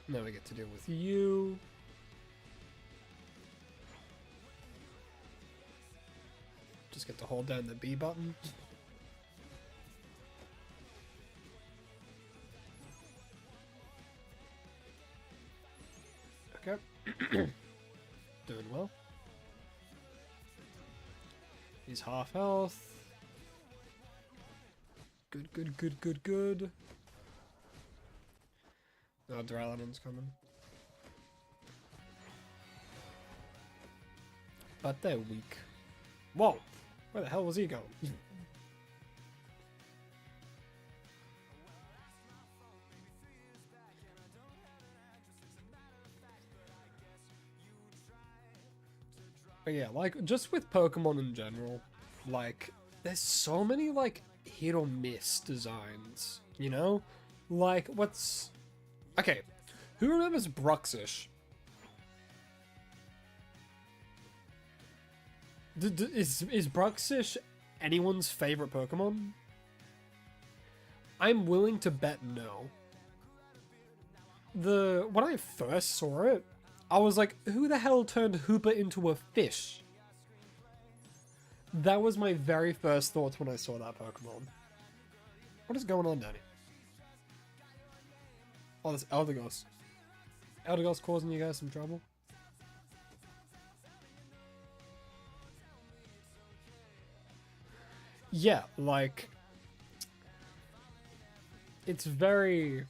A: Now we get to deal with you. Just get to hold down the B button. Okay. Doing well. He's half health. Good, good, good, good, good. Oh, Duraludon's coming. But they're weak. Whoa! Where the hell was he going? But yeah, like, just with Pokemon in general, like, there's so many, like, hit or miss designs, you know? Like, what's... Okay, who remembers Bruxish? Is Bruxish anyone's favorite Pokemon? I'm willing to bet no. When I first saw it, I was like, who the hell turned Hooper into a fish? That was my very first thoughts when I saw that Pokemon. What is going on, Danny? Oh, this Eldegoss. Eldegoss causing you guys some trouble? Yeah, like... It's very...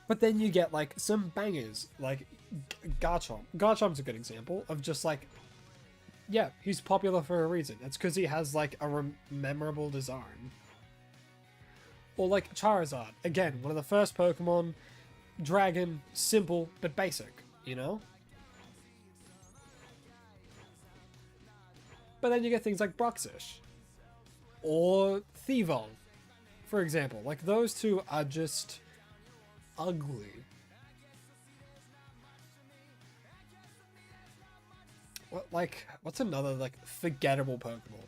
A: But then you get, like, some bangers, like Garchomp. Garchomp's a good example of just, like... Yeah, he's popular for a reason. It's because he has, like, a memorable design. Or, like, Charizard. Again, one of the first Pokemon... Dragon, simple, but basic, you know? But then you get things like Bruxish. Or Thievul, for example. Like, those two are just ugly. What, like, what's another, like, forgettable Pokemon?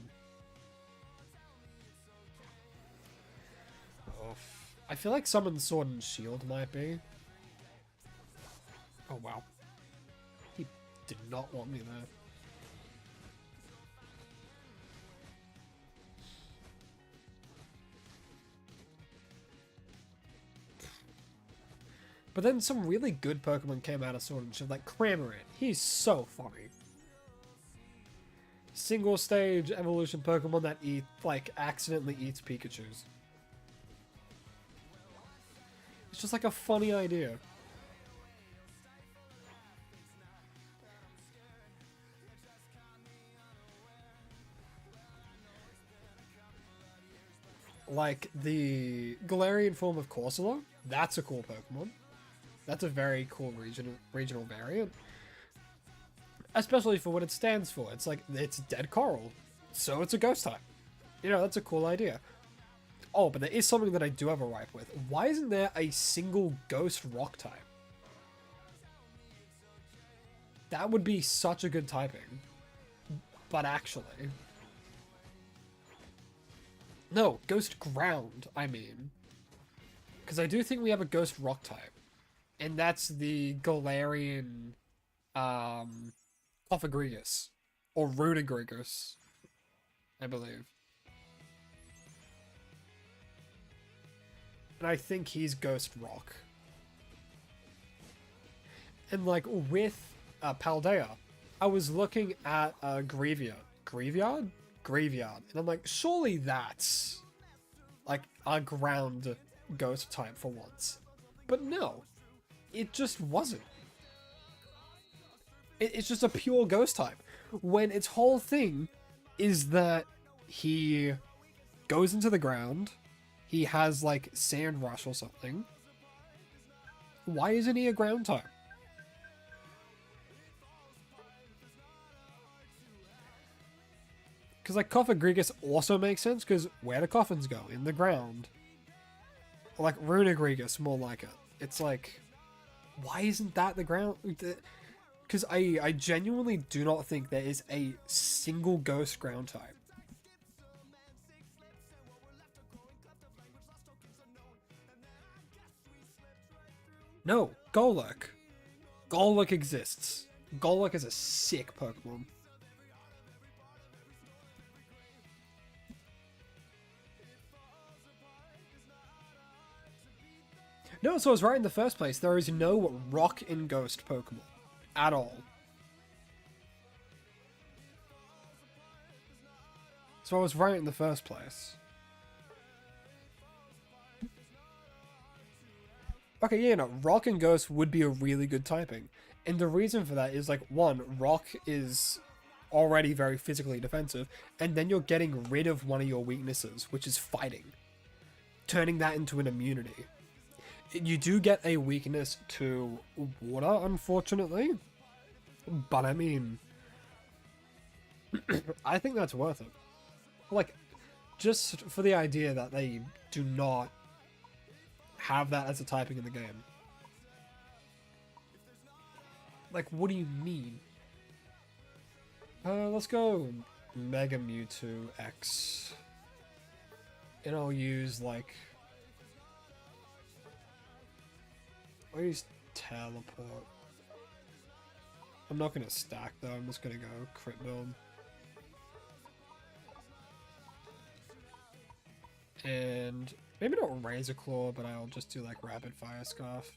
A: Oh, I feel like Summon Sword and Shield might be. Oh, wow. He did not want me there. But then some really good Pokemon came out of Sword and Shield, like Cramorant. He's so funny. Single stage evolution Pokemon that accidentally eats Pikachus. It's just like a funny idea. Like the Galarian form of Corsola, that's a cool Pokemon. That's a very cool regional variant. Especially for what it stands for. It's like, it's dead coral. So it's a ghost type. You know, that's a cool idea. Oh, but there is something that I do have a gripe with. Why isn't there a single ghost rock type? That would be such a good typing. But actually... No, ghost ground, I mean. Because I do think we have a ghost rock type. And that's the Galarian... Cofagrigus. Or Runagrigus. I believe. And I think he's Ghost Rock. And like with Paldea, I was looking at Graveyard. Graveyard? Graveyard. And I'm like, surely that's like a ground ghost type for once. But no. It just wasn't. It's just a pure ghost type. When its whole thing is that he goes into the ground, he has like sand rush or something. Why isn't he a ground type? Because like Coffagrigus also makes sense, because where do coffins go? In the ground. Or like Runagrigus, more like it. It's like, why isn't that the ground? Because I genuinely do not think there is a single ghost ground type. No, Golurk. Golurk exists. Golurk is a sick Pokemon. No, so I was right in the first place. There is no rock in Ghost Pokemon. At all. So I was right in the first place. Okay, yeah, no, Rock and Ghost would be a really good typing. And the reason for that is, like, one, Rock is already very physically defensive, and then you're getting rid of one of your weaknesses, which is fighting. Turning that into an immunity. You do get a weakness to water, unfortunately. But I mean, I think that's worth it. Like, just for the idea that they do not have that as a typing in the game. Like, what do you mean? Let's go Mega Mewtwo X. And I'll use, like... I'll use Teleport. I'm not gonna stack though, I'm just gonna go crit build. And maybe not Razor Claw, but I'll just do like Rapid Fire Scarf.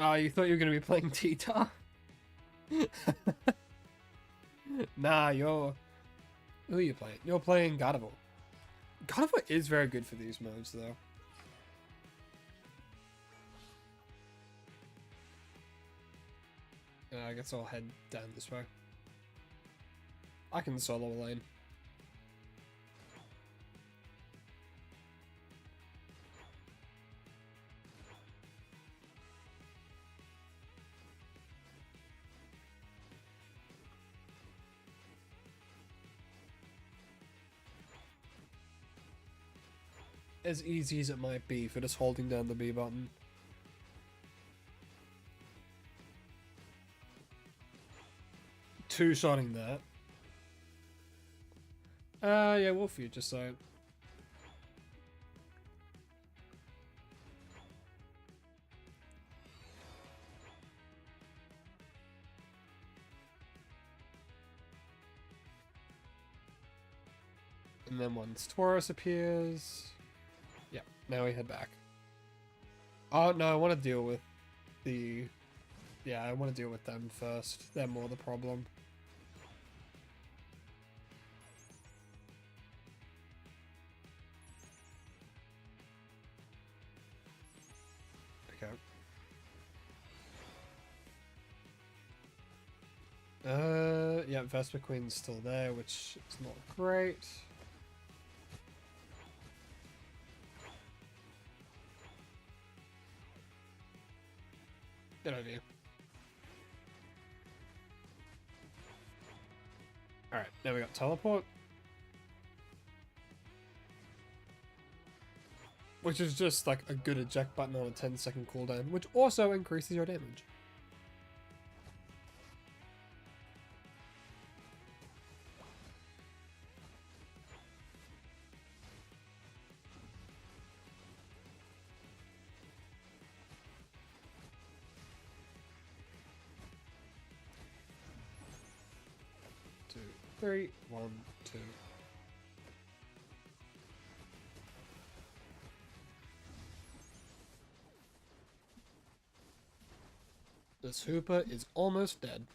A: Oh, you thought you were going to be playing T-Tar? Nah, you're... Who are you playing? You're playing Gardevoir. Gardevoir is very good for these modes, though. I guess I'll head down this way. I can solo a lane. As easy as it might be for just holding down the B button. Two-shotting that. Yeah, we'll future sight. And then once Tauros appears... Yeah, now we head back. Oh, no, I want to deal with the... Yeah, I want to deal with them first. They're more the problem. Okay. Yeah, Vesper Queen's still there, which is not great. Good idea. Alright, now we got Teleport. Which is just like a good eject button on a 10-second cooldown, which also increases your damage. 3, 1, 2. This Hooper is almost dead.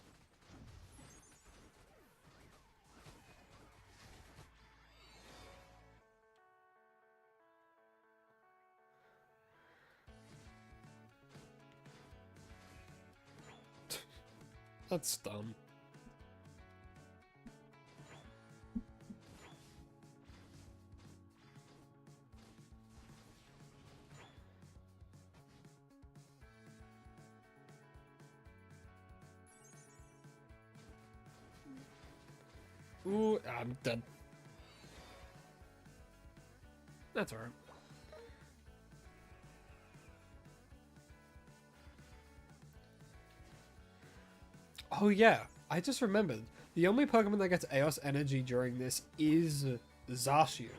A: That's dumb. Ooh, I'm dead. That's alright. Oh yeah, I just remembered. The only Pokemon that gets Eos Energy during this is Zacian.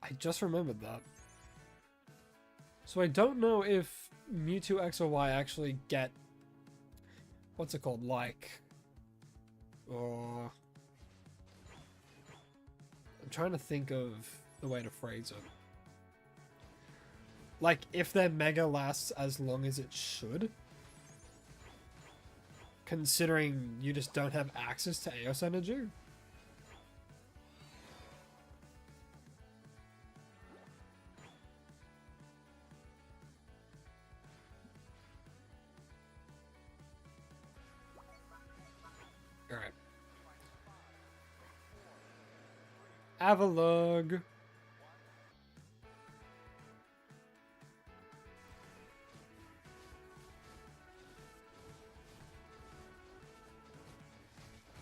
A: I just remembered that. So I don't know if Mewtwo X or Y actually get... What's it called? Like... Or... I'm trying to think of the way to phrase it. Like, if their Mega lasts as long as it should... Considering you just don't have access to Eos Energy? Alright. Avalugg.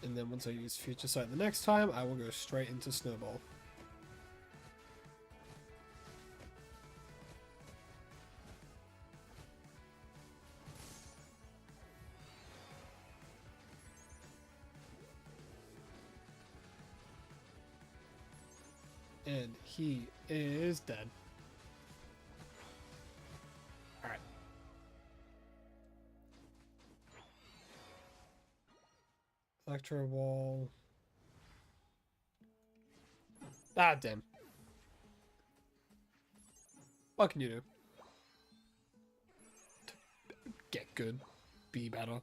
A: And then once I use Future Sight the next time, I will go straight into Snowball. And he is dead. Alright. Electro Wall. Ah, damn. What can you do? Get good. Be better.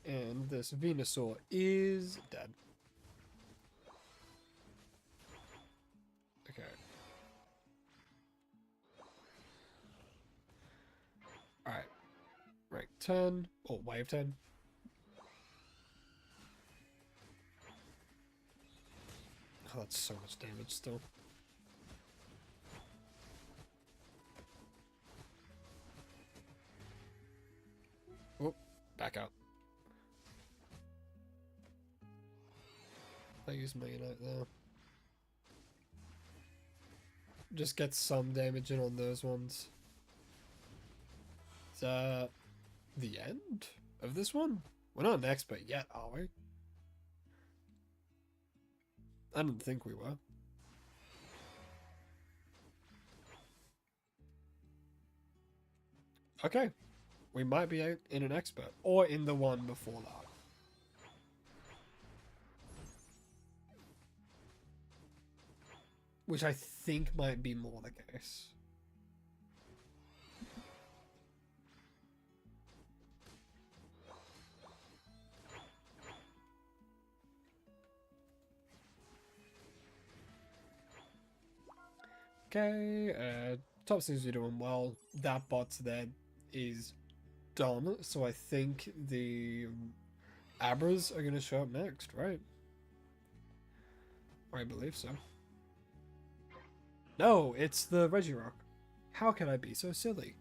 A: And this Venusaur is dead. Okay. Alright. Rank 10. Or wave 10. Oh, that's so much damage still. Oh, back out. I use Magnite there. Just get some damage in on those ones. Is that the end of this one? We're not an expert yet, are we? I didn't think we were. Okay. We might be in an expert. Or in the one before that. Which I think might be more the case. Okay, top seems to be doing well. That bot's there is done, so I think the Abras are going to show up next, right? I believe so. No, it's the Regirock. How can I be so silly?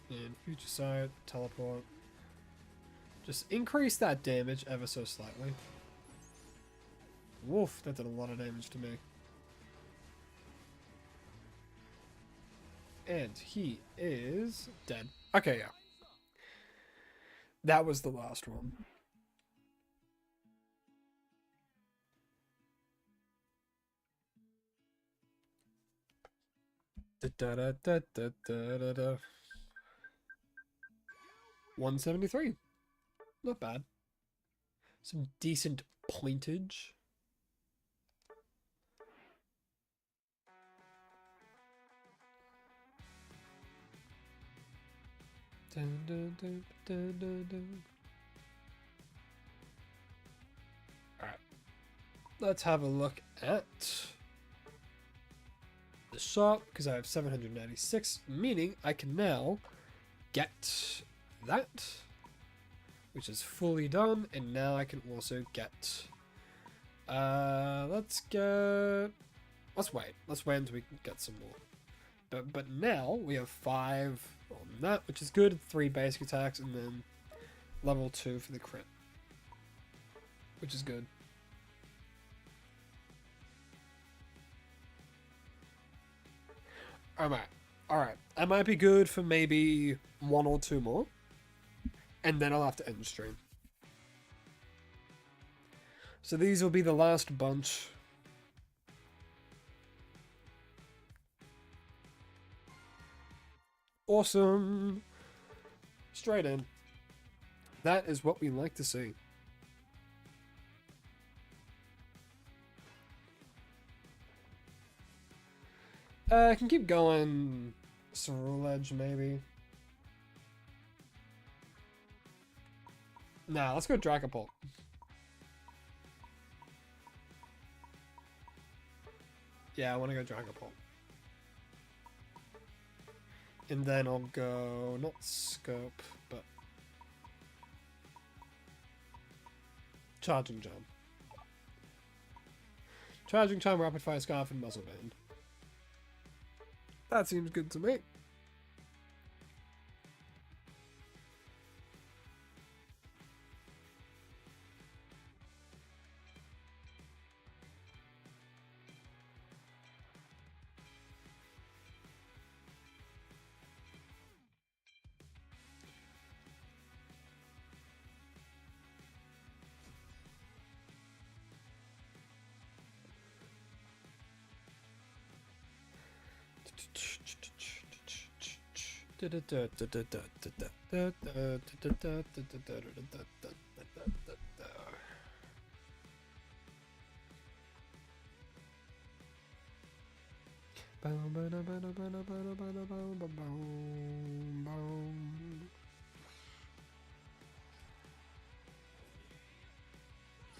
A: And Future Sight, Teleport. Just increase that damage ever so slightly. Woof, that did a lot of damage to me. And he is dead. Okay, yeah. That was the last one. Da, da, da, da, da, da, da. 173. Not bad. Some decent pointage. Dun, dun, dun, dun, dun, dun. Alright. Let's have a look at the shop, because I have 796, meaning I can now get that, which is fully done, and now I can also get let's wait until we can get some more. But now we have 5 on that, which is good. 3 basic attacks, and then level 2 for the crit, which is good. Alright. That might be good for maybe 1 or 2 more. And then I'll have to end the stream. So these will be the last bunch. Awesome. Straight in. That is what we like to see. I can keep going. Cerule Edge, maybe. Nah, let's go Dragapult. Yeah, I want to go Dragapult. And then I'll go, not Scope, but Charging Charm. Charging Charm, Rapid Fire Scarf, and Muzzle Band. That seems good to me.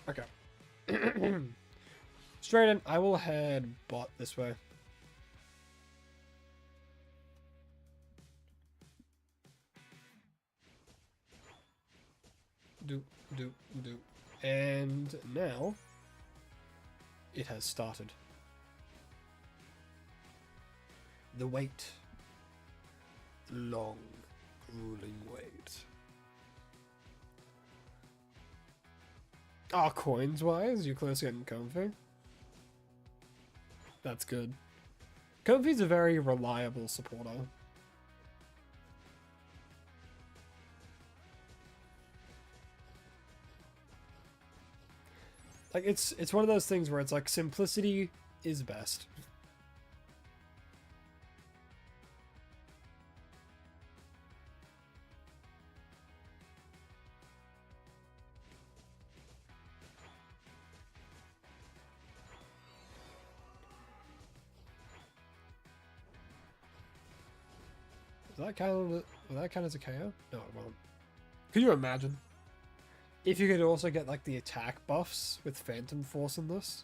A: Okay. Straight in. I will head bot this way. Do. And now it has started. The wait. The long, grueling wait. Ah, coins wise, you're close to getting Comfy. That's good. Comfy's a very reliable supporter. Like, it's one of those things where it's like simplicity is best. Will that count as a KO? No, it won't. Could you imagine? If you could also get like the attack buffs with Phantom Force in this.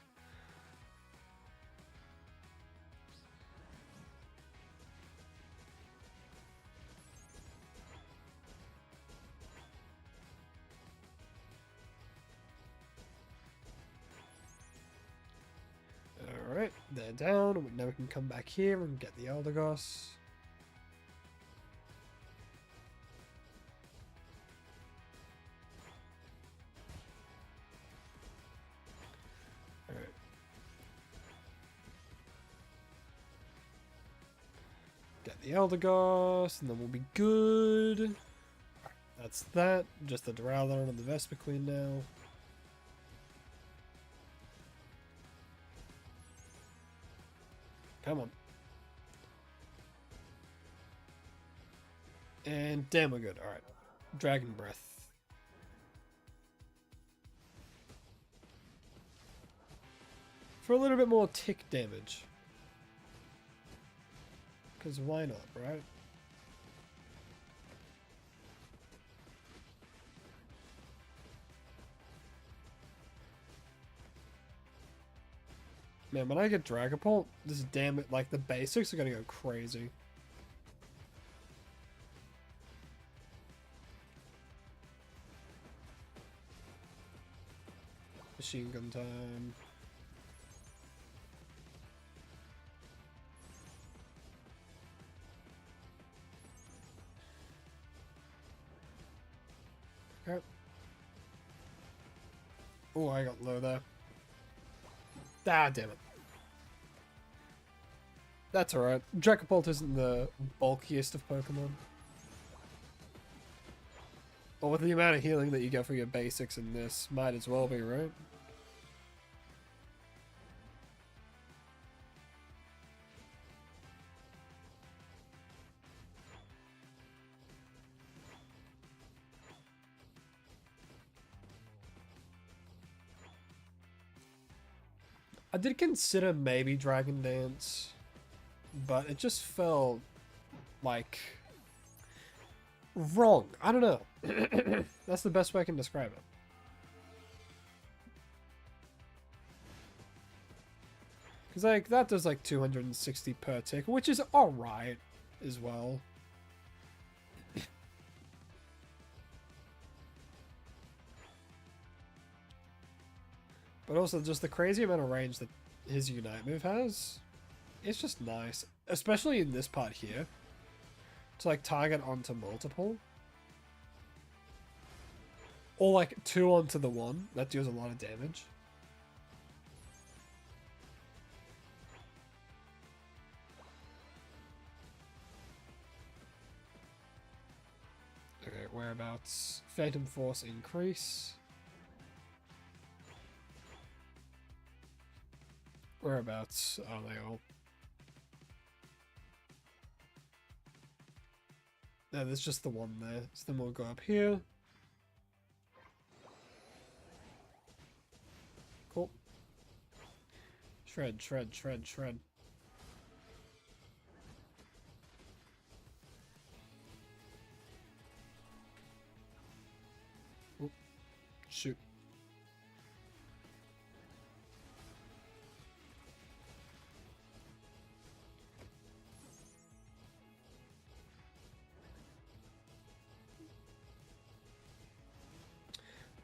A: Alright, they're down. Now we can come back here and get the Eldegoss. Get the Eldegoss, and then we'll be good. Alright, that's that. Just the Duraludon and the Vespiquen now. Come on. And damn, we're good. Alright. Dragon Breath. For a little bit more tick damage. Because why not, right? Man, when I get Dragapult, this damn it, like the basics are gonna go crazy. Machine gun time. Okay. Oh, I got low there. Ah, damn it. That's alright. Dragapult isn't the bulkiest of Pokemon. But with the amount of healing that you get for your basics in this, might as well be, right? I did consider maybe Dragon Dance, but it just felt like wrong. I don't know. That's the best way I can describe it. Because like that does like 260 per tick, which is alright as well. But also just the crazy amount of range that his Unite move has. It's just nice. Especially in this part here. To like target onto multiple. Or like 2 onto the 1. That deals a lot of damage. Okay, whereabouts? Phantom Force increase. Whereabouts are they all? No, there's just the one there. So then we'll go up here. Cool. Shred, shred, shred, shred. Oop. Shoot.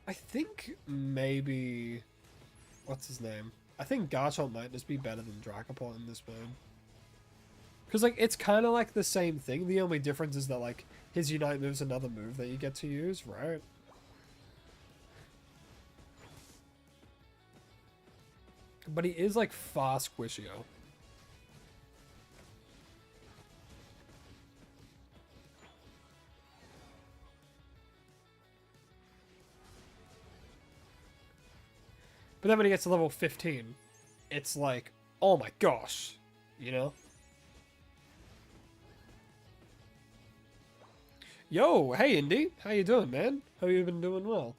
A: I think maybe... What's his name? I think Garchomp might just be better than Dragapult in this mode. Because, like, it's kind of like the same thing. The only difference is that, like, his Unite move's another move that you get to use, right? But he is, like, far squishier. But then when he gets to level 15, it's like, oh my gosh, you know? Yo, hey Indy, how you doing, man? How you been doing? Well?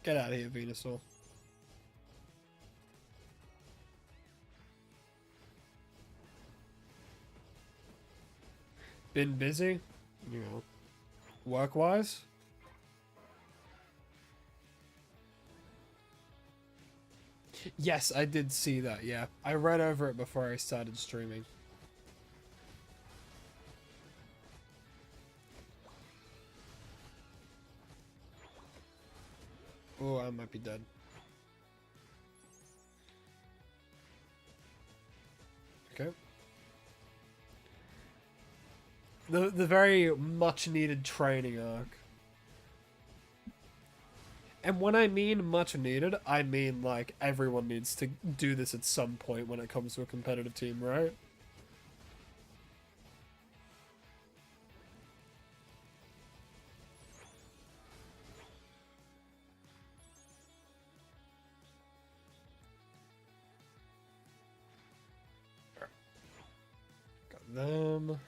A: Get out of here, Venusaur. Been busy, you know, work-wise. Yes, I did see that, yeah. I read over it before I started streaming. Oh, I might be dead. Okay. The very much needed training arc. And when I mean much needed, I mean like everyone needs to do this at some point when it comes to a competitive team, right? Got them.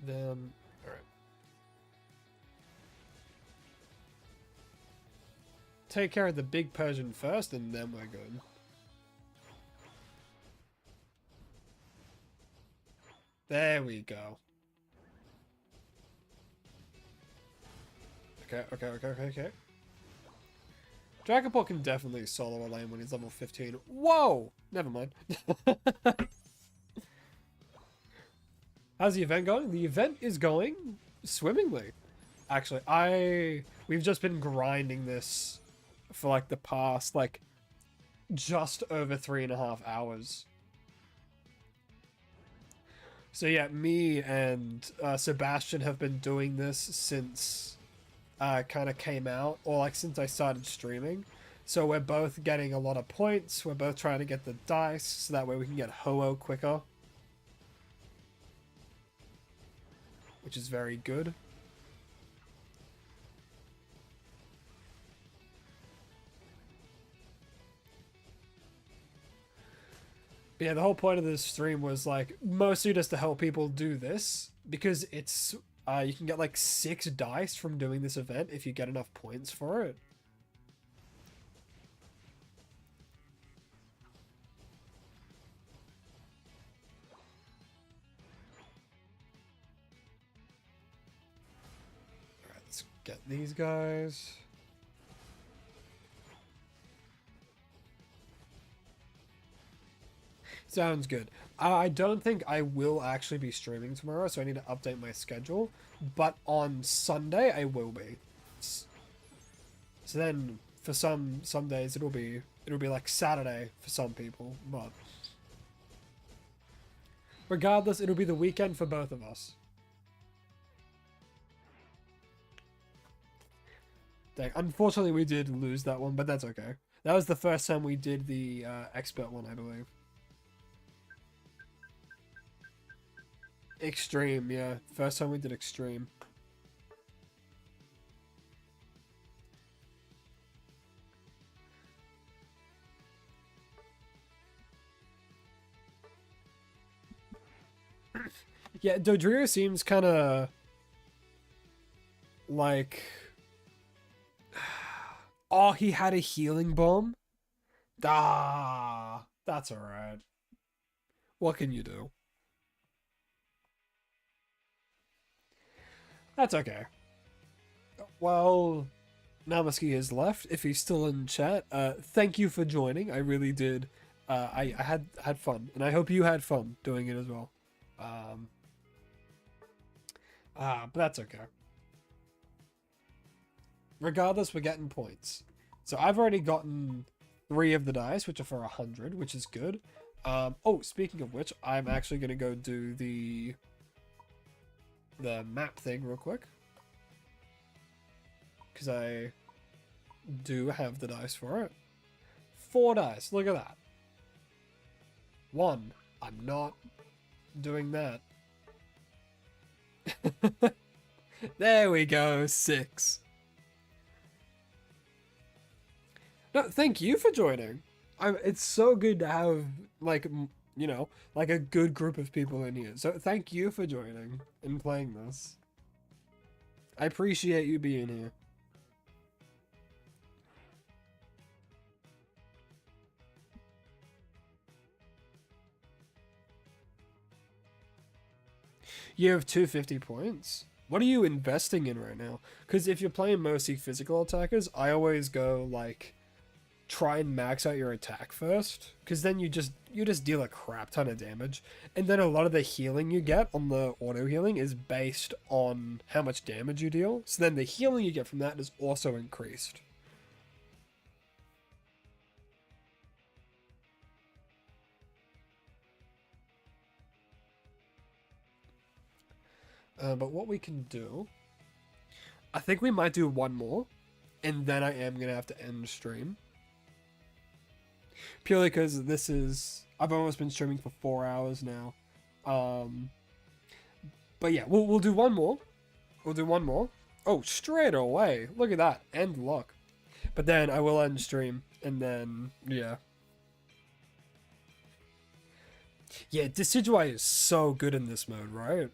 A: Them. Alright. Take care of the big Persian first, and then we're good. There we go. Okay. Dragapult can definitely solo a lane when he's level 15. Whoa! Never mind. How's the event going? The event is going swimmingly. Actually, we've just been grinding this for like the past like just over 3.5 hours. So yeah, me and Sebastian have been doing this since kind of came out, or like since I started streaming. So we're both getting a lot of points. We're both trying to get the dice so that way we can get Ho-Oh quicker, which is very good. But yeah, the whole point of this stream was like mostly just to help people do this because it's you can get like 6 dice from doing this event if you get enough points for it. Alright, let's get these guys. Sounds good. I don't think I will actually be streaming tomorrow, so I need to update my schedule. But on Sunday, I will be. So then, for some days, it'll be like Saturday for some people. But regardless, it'll be the weekend for both of us. Dang, unfortunately, we did lose that one, but that's okay. That was the first time we did the expert one, I believe. Extreme, yeah. First time we did extreme. Yeah, Dodrio seems kind of like... Oh, he had a healing bomb? Ah, that's alright. What can you do? That's okay. Well, Namaski is left. If he's still in chat, thank you for joining. I really did. I had fun, and I hope you had fun doing it as well. But that's okay. Regardless, we're getting points. So I've already gotten 3 of the dice, which are for 100, which is good. Oh, speaking of which, I'm actually gonna go do the map thing real quick, because I do have the dice for it. 4 dice. Look at that. 1. I'm not doing that. There we go. 6. No, thank you for joining. It's so good to have, like, you know, like a good group of people in here. So thank you for joining and playing this. I appreciate you being here. You have 250 points? What are you investing in right now? Because if you're playing mostly physical attackers, I always go, like, try and max out your attack first, because then you just deal a crap ton of damage, and then a lot of the healing you get on the auto healing is based on how much damage you deal, so then the healing you get from that is also increased. But what we can do, I think we might do one more, and then I am gonna have to end stream. Purely because I've almost been streaming for 4 hours now. But yeah, we'll do one more. We'll do one more. Oh, straight away. Look at that. End luck. But then I will end stream, and then, yeah. Yeah, Decidueye is so good in this mode, right?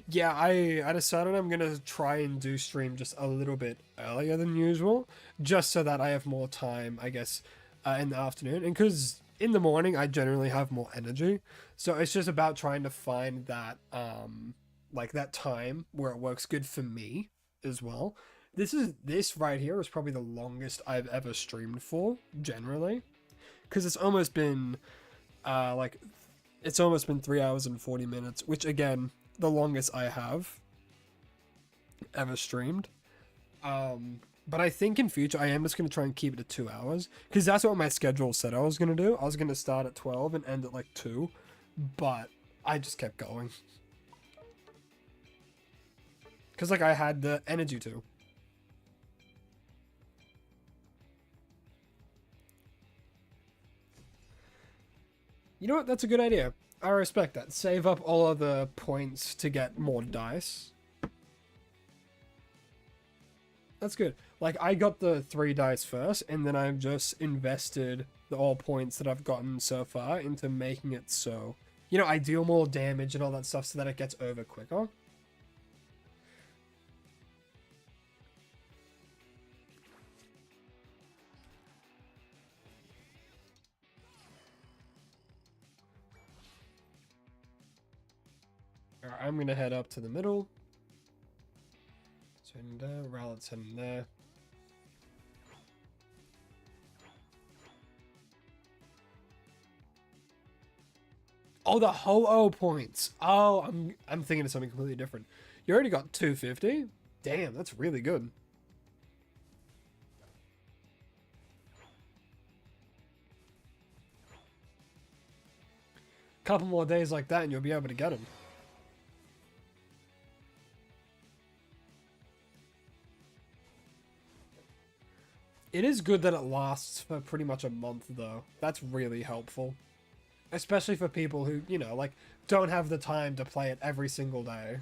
A: Yeah, I decided I'm gonna try and do stream just a little bit earlier than usual, just so that I have more time, I guess, in the afternoon. And because in the morning I generally have more energy, so it's just about trying to find that, like that time where it works good for me as well. This right here is probably the longest I've ever streamed for, generally, because it's almost been, like, it's almost been 3 hours and 40 minutes, which again, the longest I have ever streamed. But I think in future I am just going to try and keep it to 2 hours, because that's what my schedule said I was going to do. I was going to start at 12 and end at like 2, but I just kept going. Because like I had the energy to. You know what? That's a good idea. I respect that. Save up all of the points to get more dice. That's good. Like, I got the 3 dice first, and then I've just invested the all points that I've gotten so far into making it so, you know, I deal more damage and all that stuff so that it gets over quicker. Alright, I'm gonna head up to the middle. So in there, Rowlet's in there. Oh, the Ho-Oh points. Oh, I'm thinking of something completely different. You already got 250? Damn, that's really good. Couple more days like that and you'll be able to get them. It is good that it lasts for pretty much a month, though. That's really helpful. Especially for people who, you know, like, don't have the time to play it every single day.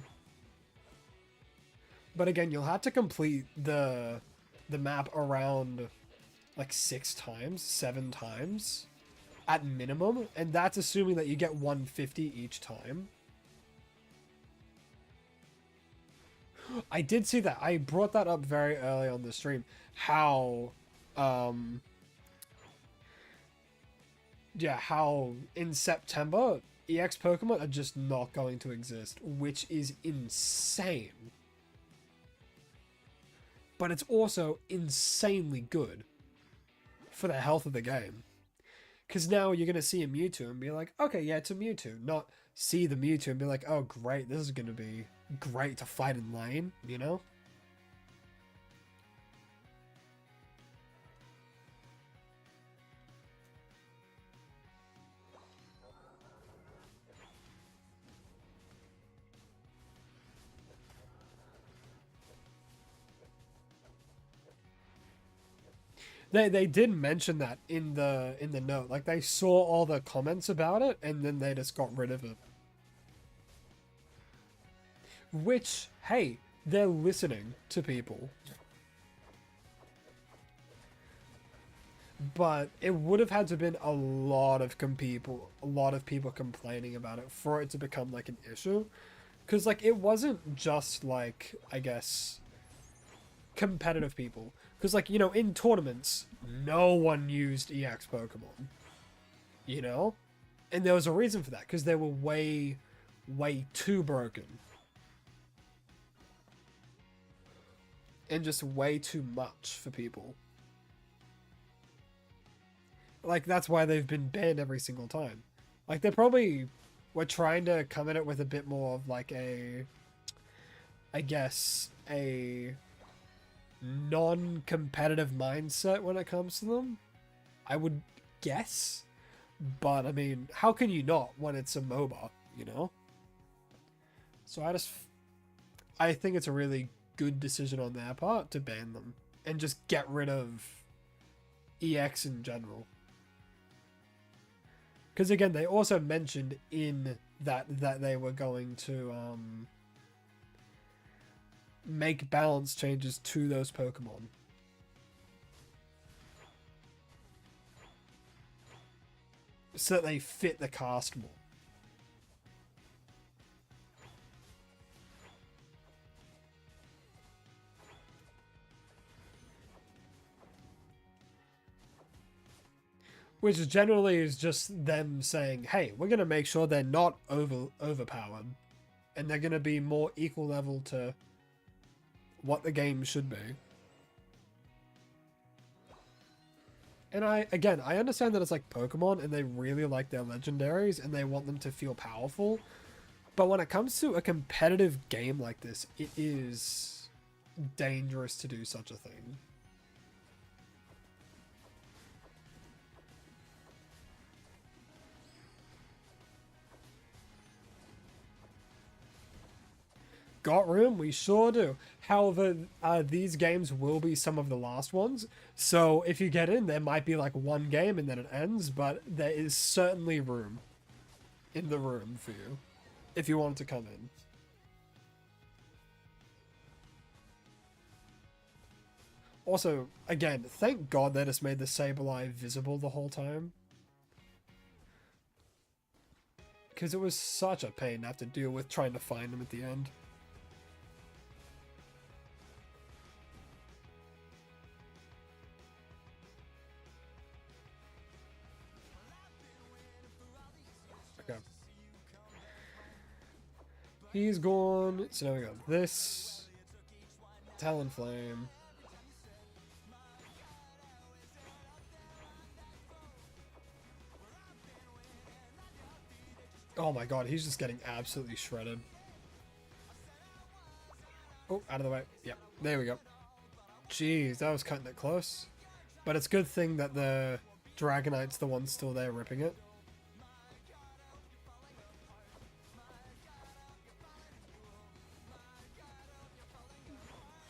A: But again, you'll have to complete the map around, like, 6 times, 7 times, at minimum. And that's assuming that you get 150 each time. I did see that. I brought that up very early on the stream. How... yeah, how in September EX Pokemon are just not going to exist, which is insane. But it's also insanely good for the health of the game. Because now you're going to see a Mewtwo and be like, okay, yeah, it's a Mewtwo. Not see the Mewtwo and be like, oh, great, this is going to be great to fight in lane, you know? They did mention that in the note. Like, they saw all the comments about it, and then they just got rid of it. Which, hey, they're listening to people. But it would have had to have been a lot of people complaining about it for it to become like an issue. Because like it wasn't just like, I guess, competitive people. Because, like, you know, in tournaments, no one used EX Pokemon. You know? And there was a reason for that, because they were way, way too broken. And just way too much for people. Like, that's why they've been banned every single time. Like, they probably were trying to come at it with a bit more of, like, a... I guess, a... non-competitive mindset when it comes to them. I would guess. But, I mean, how can you not when it's a MOBA, you know? So I think it's a really good decision on their part to ban them. And just get rid of EX in general. Because, again, they also mentioned in that they were going to make balance changes to those Pokemon. So that they fit the cast more. Which generally is just them saying, hey, we're going to make sure they're not overpowered. And they're going to be more equal level to what the game should be. And I understand that it's like Pokemon and they really like their legendaries and they want them to feel powerful. But when it comes to a competitive game like this, it is dangerous to do such a thing. Got room? We sure do. However, these games will be some of the last ones. So if you get in, there might be like one game and then it ends, but there is certainly room in the room for you if you want to come in. Also, again, thank God they just made the Sableye visible the whole time. Because it was such a pain to have to deal with trying to find him at the end. Okay. He's gone. So now we got this. Talonflame. Oh my god, he's just getting absolutely shredded. Oh, out of the way. Yep, there we go. Jeez, that was cutting it close. But it's a good thing that the Dragonite's the one still there ripping it.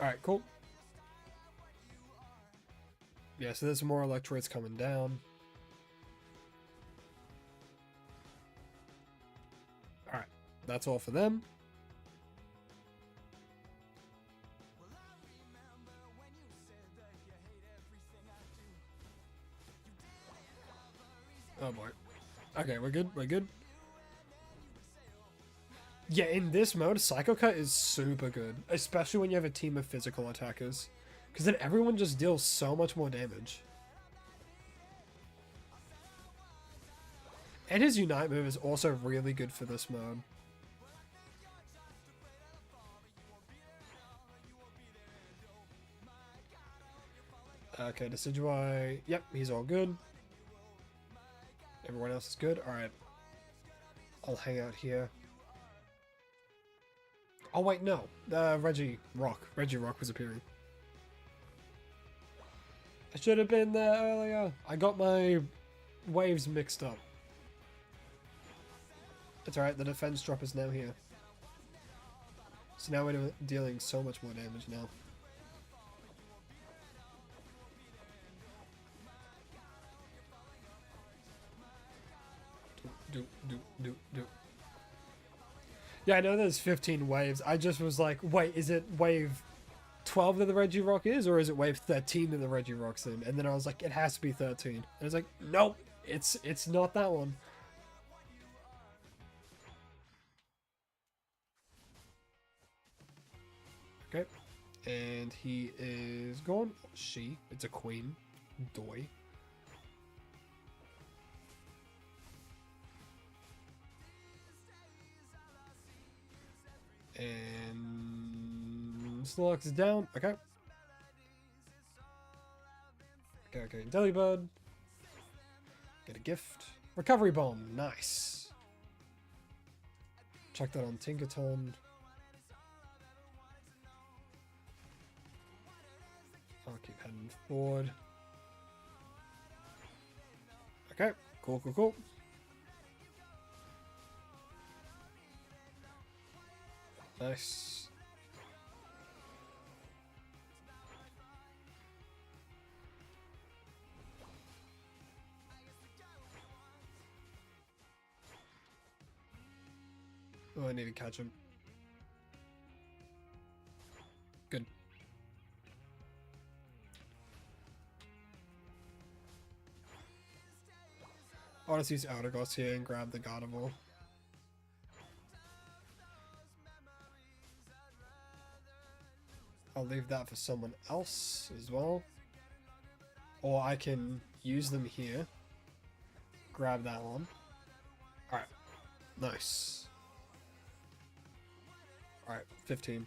A: Alright, cool. Yeah, so there's more Electroids coming down. Alright, that's all for them. Oh boy. Okay, we're good, we're good. Yeah, in this mode, Psycho Cut is super good, especially when you have a team of physical attackers. Because then everyone just deals so much more damage. And his Unite move is also really good for this mode. Okay, Decidueye. Yep, he's all good. Everyone else is good. Alright. I'll hang out here. Oh wait, no. Reggie Rock was appearing. I should have been there earlier. I got my waves mixed up. It's alright, the defense drop is now here. So now we're dealing so much more damage now. Do. Yeah, I know there's 15 waves. I just was like, wait, is it wave 12 that the Regirock is, or is it wave 13 that the Regirock's in? And then I was like, it has to be 13. And I was like, nope, it's not that one. Okay. And he is gone. She. It's a queen. Doi. And Snorlax is down. Okay. Okay. Delibird. Get a gift. Recovery Bomb. Nice. Chuck that on Tinkaton. I'll keep heading forward. Okay, cool, cool, cool. Nice. Oh, I need to catch him. Good. I want to use Eldegoss here and grab the Gardevoir. I'll leave that for someone else as well. Or I can use them here. Grab that one. Alright. Nice. Alright, 15.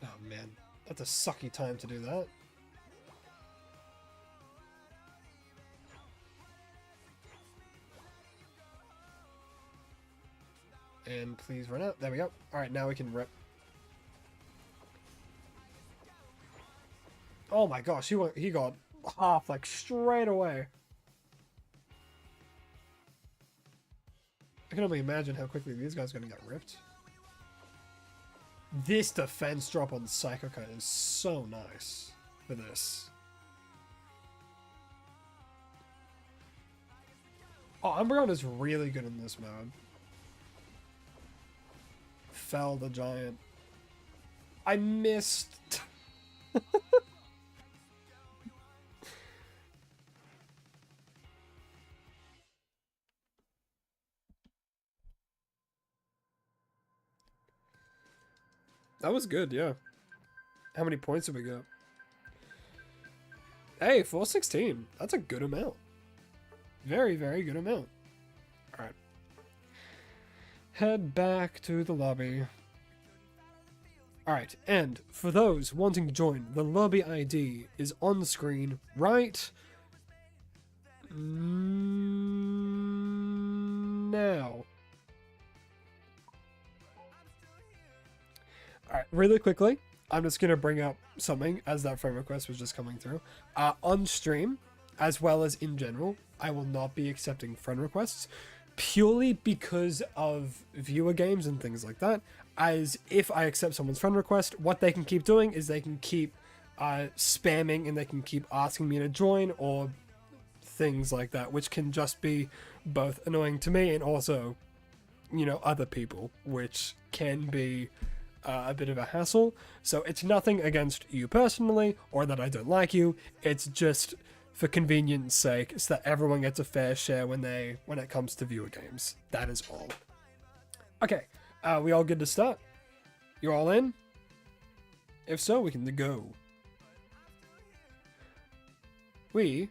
A: Oh man, that's a sucky time to do that. And please run out. There we go. Alright, now we can rip. Oh my gosh, he got half like straight away. I can only imagine how quickly these guys are going to get ripped. This defense drop on Psycho Cut is so nice for this. Oh, Umbreon is really good in this mode. Fell the giant. I missed. That was good, yeah. How many points did we get? Hey, 416. That's a good amount. Very, very good amount. Alright. Head back to the lobby. Alright, and for those wanting to join, the lobby ID is on the screen right now. Alright, really quickly, I'm just going to bring up something as that friend request was just coming through. On stream, as well as in general, I will not be accepting friend requests purely because of viewer games and things like that. As if I accept someone's friend request, what they can keep doing is they can keep spamming and they can keep asking me to join or things like that, which can just be both annoying to me and also, you know, other people, which can be a bit of a hassle. So it's nothing against you personally or that I don't like you. It's just for convenience sake, so that everyone gets a fair share when it comes to viewer games. That is all. Okay, we all good to start? You all in? If so, we can go. We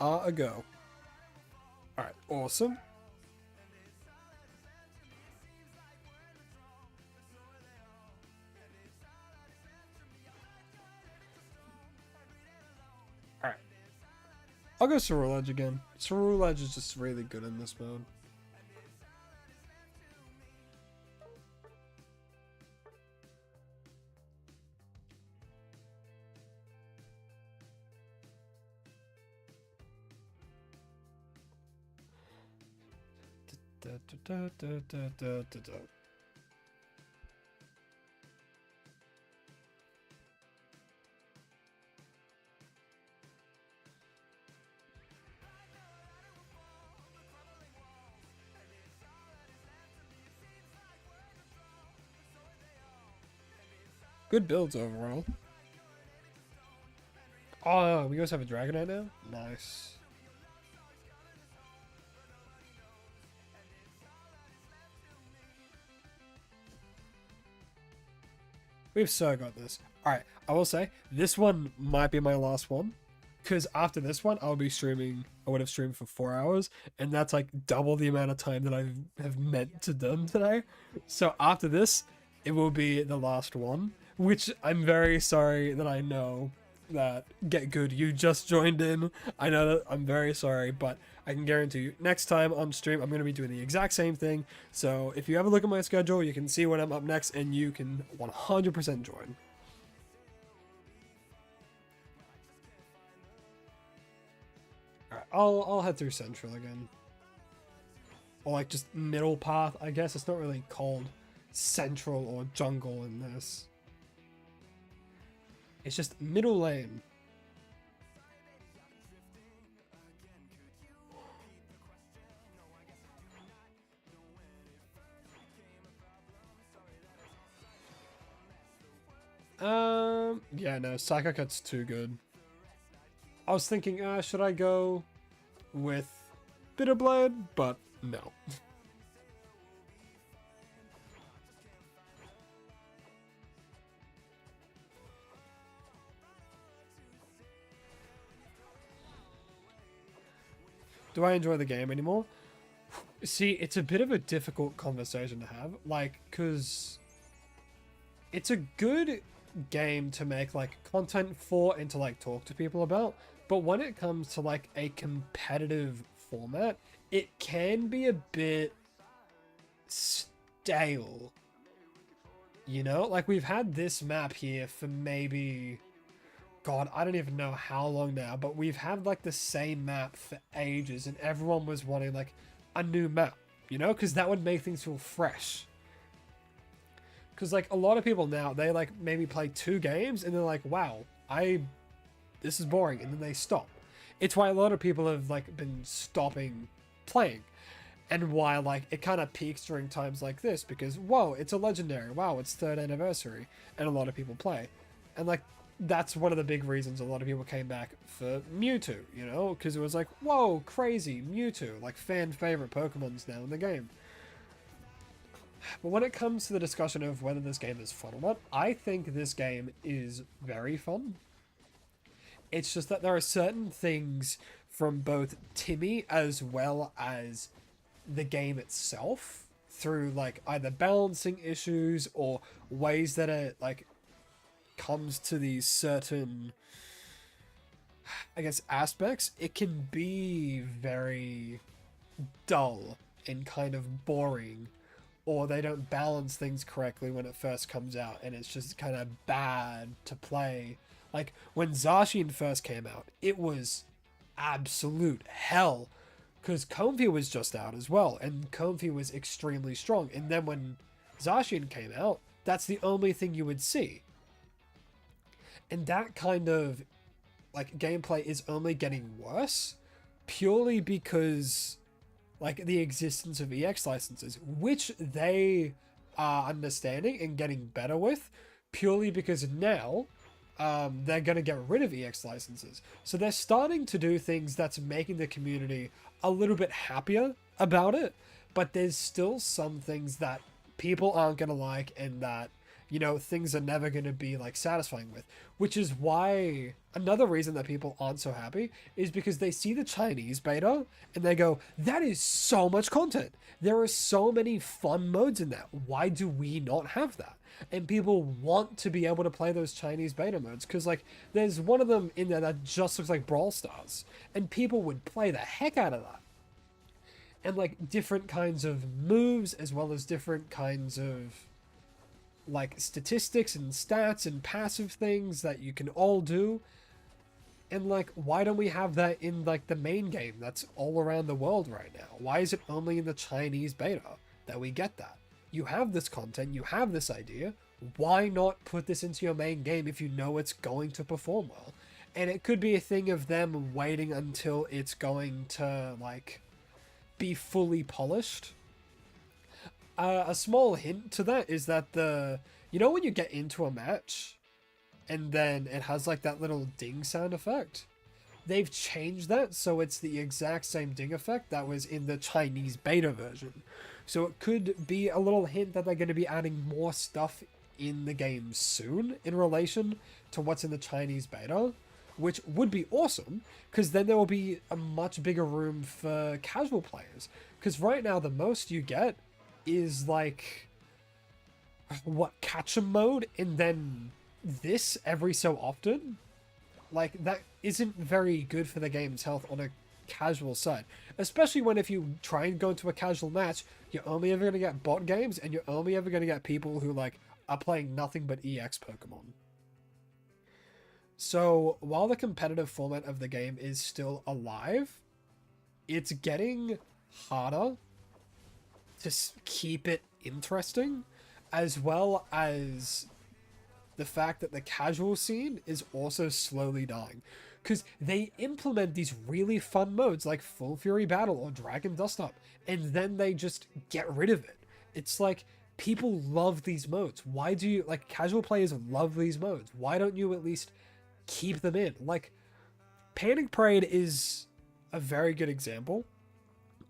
A: are a go. Alright, awesome. Alright. I'll go Ceruledge again. Ceruledge is just really good in this mode. Good builds overall. Oh, we guys have a Dragonite now? Nice. We've so got this. Alright, I will say, this one might be my last one. Because after this one, I'll be streaming, I would have streamed for 4 hours. And that's like double the amount of time that I have meant to done today. So after this, it will be the last one. Which I'm very sorry that I know that Get Good, you just joined in. I know that I'm very sorry, but I can guarantee you next time on stream, I'm going to be doing the exact same thing. So if you have a look at my schedule, you can see when I'm up next and you can 100% join. I'll head through Central again. Or like just middle path, I guess. It's not really called Central or Jungle in this. It's just middle lane. Yeah, no, Psycho Cut's too good. I was thinking, should I go with Bitterblade? But no. Do I enjoy the game anymore? See, it's a bit of a difficult conversation to have, like, because it's a good game to make, like, content for and to, like, talk to people about, but when it comes to, like, a competitive format, it can be a bit stale. You know? Like, we've had this map here for maybe... God, I don't even know how long now, but we've had, like, the same map for ages, and everyone was wanting, like, a new map, you know? Because that would make things feel fresh. Because, like, a lot of people now, they, like, maybe play 2 games, and they're like, wow, this is boring, and then they stop. It's why a lot of people have, like, been stopping playing. And why, like, it kind of peaks during times like this, because, whoa, it's a legendary, wow, it's 3rd anniversary, and a lot of people play. And, like, that's one of the big reasons a lot of people came back for Mewtwo, you know? Because it was like, whoa, crazy, Mewtwo, like, fan favorite Pokemon's now in the game. But when it comes to the discussion of whether this game is fun or not, I think this game is very fun. It's just that there are certain things from both Timmy as well as the game itself, through, like, either balancing issues or ways that it, like, comes to these certain, I guess, aspects, it can be very dull and kind of boring, or they don't balance things correctly when it first comes out, and it's just kind of bad to play. Like, when Zacian first came out, it was absolute hell, because Comfy was just out as well, and Comfy was extremely strong, and then when Zacian came out, that's the only thing you would see. And that kind of, like, gameplay is only getting worse, purely because, like, the existence of EX licenses, which they are understanding and getting better with, purely because now they're going to get rid of EX licenses. So they're starting to do things that's making the community a little bit happier about it, but there's still some things that people aren't going to like, and that, you know, things are never going to be, like, satisfying with. Which is why another reason that people aren't so happy is because they see the Chinese beta and they go, that is so much content. There are so many fun modes in that. Why do we not have that? And people want to be able to play those Chinese beta modes, because, like, there's one of them in there that just looks like Brawl Stars, and people would play the heck out of that. And, like, different kinds of moves, as well as different kinds of, like, statistics and stats and passive things that you can all do. And, like, why don't we have that in, like, the main game that's all around the world right now? Why is it only in the Chinese beta that we get that? You have this content, you have this idea, why not put this into your main game if you know it's going to perform well? And it could be a thing of them waiting until it's going to, like, be fully polished. A small hint to that is that you know when you get into a match and then it has, like, that little ding sound effect? They've changed that so it's the exact same ding effect that was in the Chinese beta version. So it could be a little hint that they're going to be adding more stuff in the game soon in relation to what's in the Chinese beta, which would be awesome, because then there will be a much bigger room for casual players. Because right now the most you get is, like, what, catch 'em mode, and then this every so often. Like, that isn't very good for the game's health on a casual side, especially when, if you try and go into a casual match, you're only ever going to get bot games, and you're only ever going to get people who, like, are playing nothing but EX Pokemon. So while the competitive format of the game is still alive, it's getting harder to keep it interesting, as well as the fact that the casual scene is also slowly dying. Because they implement these really fun modes like Full Fury Battle or Dragon Dust Up, and then they just get rid of it. It's like, people love these modes. Why do you, like, casual players love these modes. Why don't you at least keep them in? Like, Panic Parade is a very good example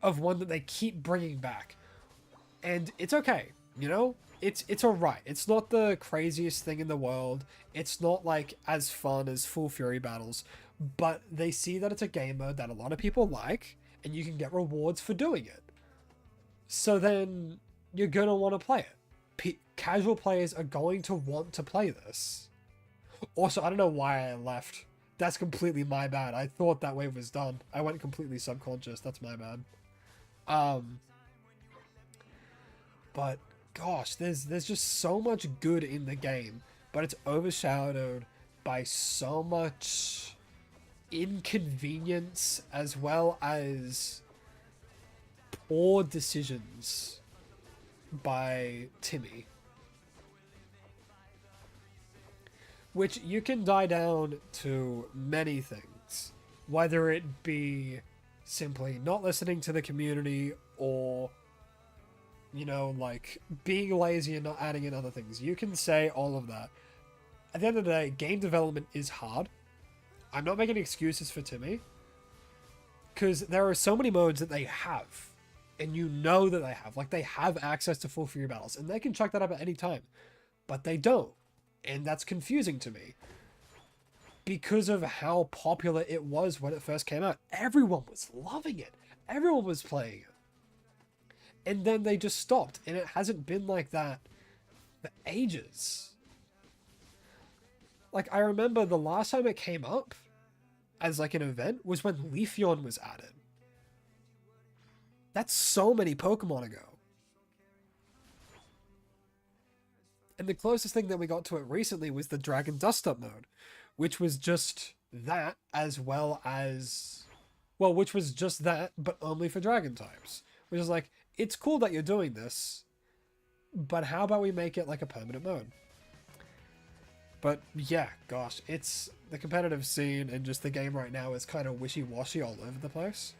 A: of one that they keep bringing back. And it's okay, you know? It's alright. It's not the craziest thing in the world. It's not, like, as fun as Full Fury Battles. But they see that it's a game mode that a lot of people like, and you can get rewards for doing it. So then, you're gonna want to play it. Casual players are going to want to play this. Also, I don't know why I left. That's completely my bad. I thought that wave was done. I went completely subconscious. That's my bad. But gosh, there's just so much good in the game, but it's overshadowed by so much inconvenience as well as poor decisions by Timmy. Which you can die down to many things, whether it be simply not listening to the community or, you know, like being lazy and not adding in other things. You can say all of that. At the end of the day, game development is hard. I'm not making excuses for Timmy, because there are so many modes that they have, and you know that they have. Like, they have access to Full Fury Battles, and they can chuck that up at any time, but they don't. And that's confusing to me, because of how popular it was when it first came out. Everyone was loving it. Everyone was playing it. And then they just stopped, and it hasn't been like that for ages. Like, I remember the last time it came up as like an event was when Leafeon was added. That's so many Pokemon ago. And the closest thing that we got to it recently was the Dragon Dust Up mode, which was just that, as well as, well, which was just that, but only for Dragon types. Which is like, it's cool that you're doing this, but how about we make it like a permanent mode? But yeah, gosh, it's the competitive scene and just the game right now is kind of wishy-washy all over the place.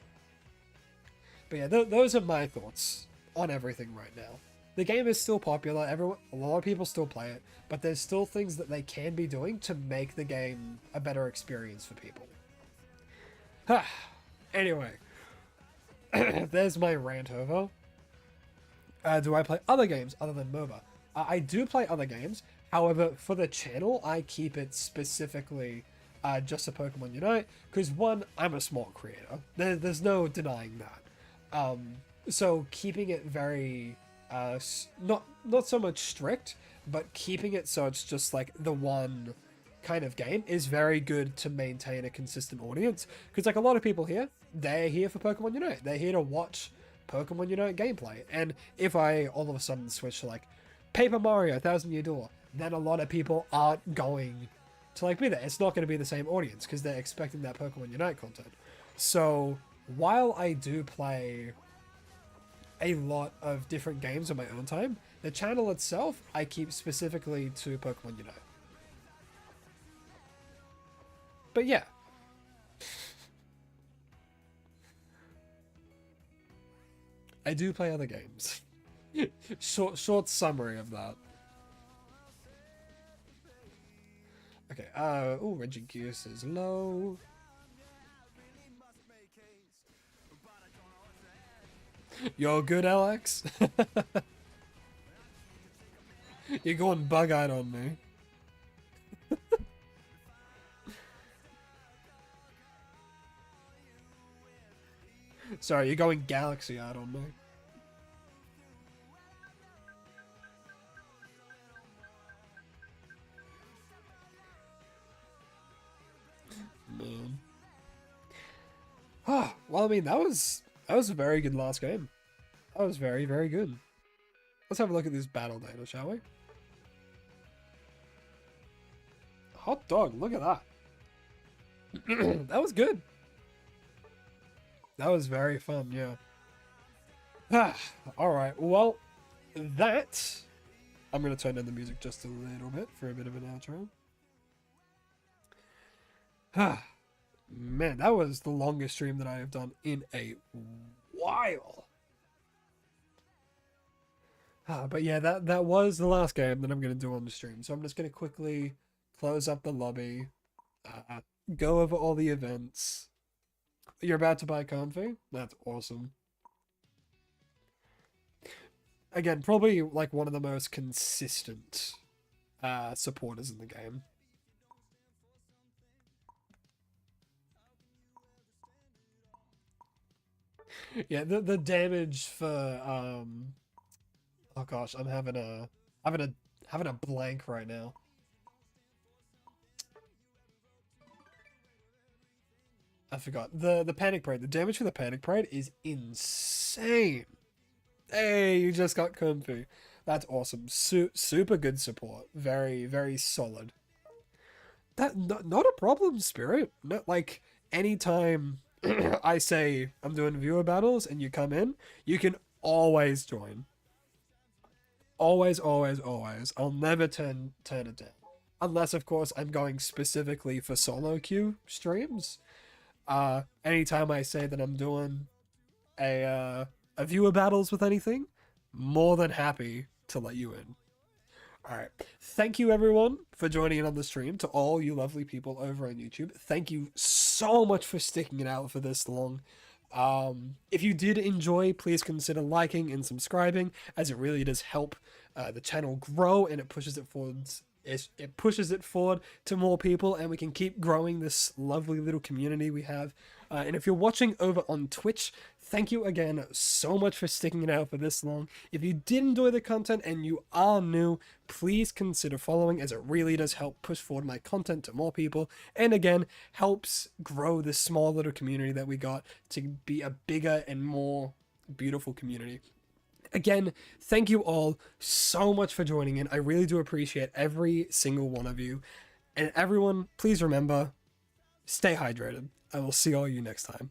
A: But yeah, those are my thoughts on everything right now. The game is still popular, a lot of people still play it, but there's still things that they can be doing to make the game a better experience for people. Anyway, there's my rant over. Do I play other games other than MOBA? I do play other games, however, for the channel, I keep it specifically just to Pokemon Unite, because one, I'm a small creator. There's no denying that. So keeping it very... not so much strict, but keeping it so it's just like the one kind of game is very good to maintain a consistent audience, because like a lot of people here, they're here for Pokemon Unite. They're here to watch Pokemon Unite gameplay, and if I all of a sudden switch to like Paper Mario Thousand Year Door, then a lot of people aren't going to like be there. It's not going to be the same audience because they're expecting that Pokemon Unite content. So while I do play a lot of different games on my own time, the channel itself I keep specifically to Pokemon Unite. But yeah. I do play other games. short summary of that. Okay, oh, Regigius is low. You're good, Alex? You're going bug-eyed on me. Sorry, you're going galaxy-eyed on me. Man. Ah, well, I mean, that was a very good last game. That was very, very good. Let's have a look at this battle data, shall we? Hot dog, look at that. That was good. That was very fun, yeah. Alright, well, that... I'm going to turn down the music just a little bit for a bit of an outro. Man, that was the longest stream that I have done in a while. But yeah, that was the last game that I'm going to do on the stream. So I'm just going to quickly close up the lobby, go over all the events. You're about to buy Comfy? That's awesome. Again, probably like one of the most consistent supporters in the game. Yeah, the damage for oh gosh, I'm having a blank right now. I forgot. The Panic Parade. The damage for the Panic Parade is insane. Hey, you just got Comfy. That's awesome. Super good support. Very, very solid. Not a problem, Spirit. Not like anytime I say I'm doing viewer battles and you come in, you can always join. Always, always, always. I'll never turn it down. Unless, of course, I'm going specifically for solo queue streams. Anytime I say that I'm doing a viewer battles with anything, more than happy to let you in. Alright, thank you everyone for joining in on the stream. To all you lovely people over on YouTube, thank you so much for sticking it out for this long. If you did enjoy, please consider liking and subscribing, as it really does help the channel grow, and it pushes it forward. It pushes it forward to more people, and we can keep growing this lovely little community we have. And if you're watching over on Twitch, thank you again so much for sticking it out for this long. If you did enjoy the content and you are new, please consider following, as it really does help push forward my content to more people, and again, helps grow this small little community that we got to be a bigger and more beautiful community. Again, thank you all so much for joining in. I really do appreciate every single one of you. And everyone, please remember, stay hydrated. I will see all you next time.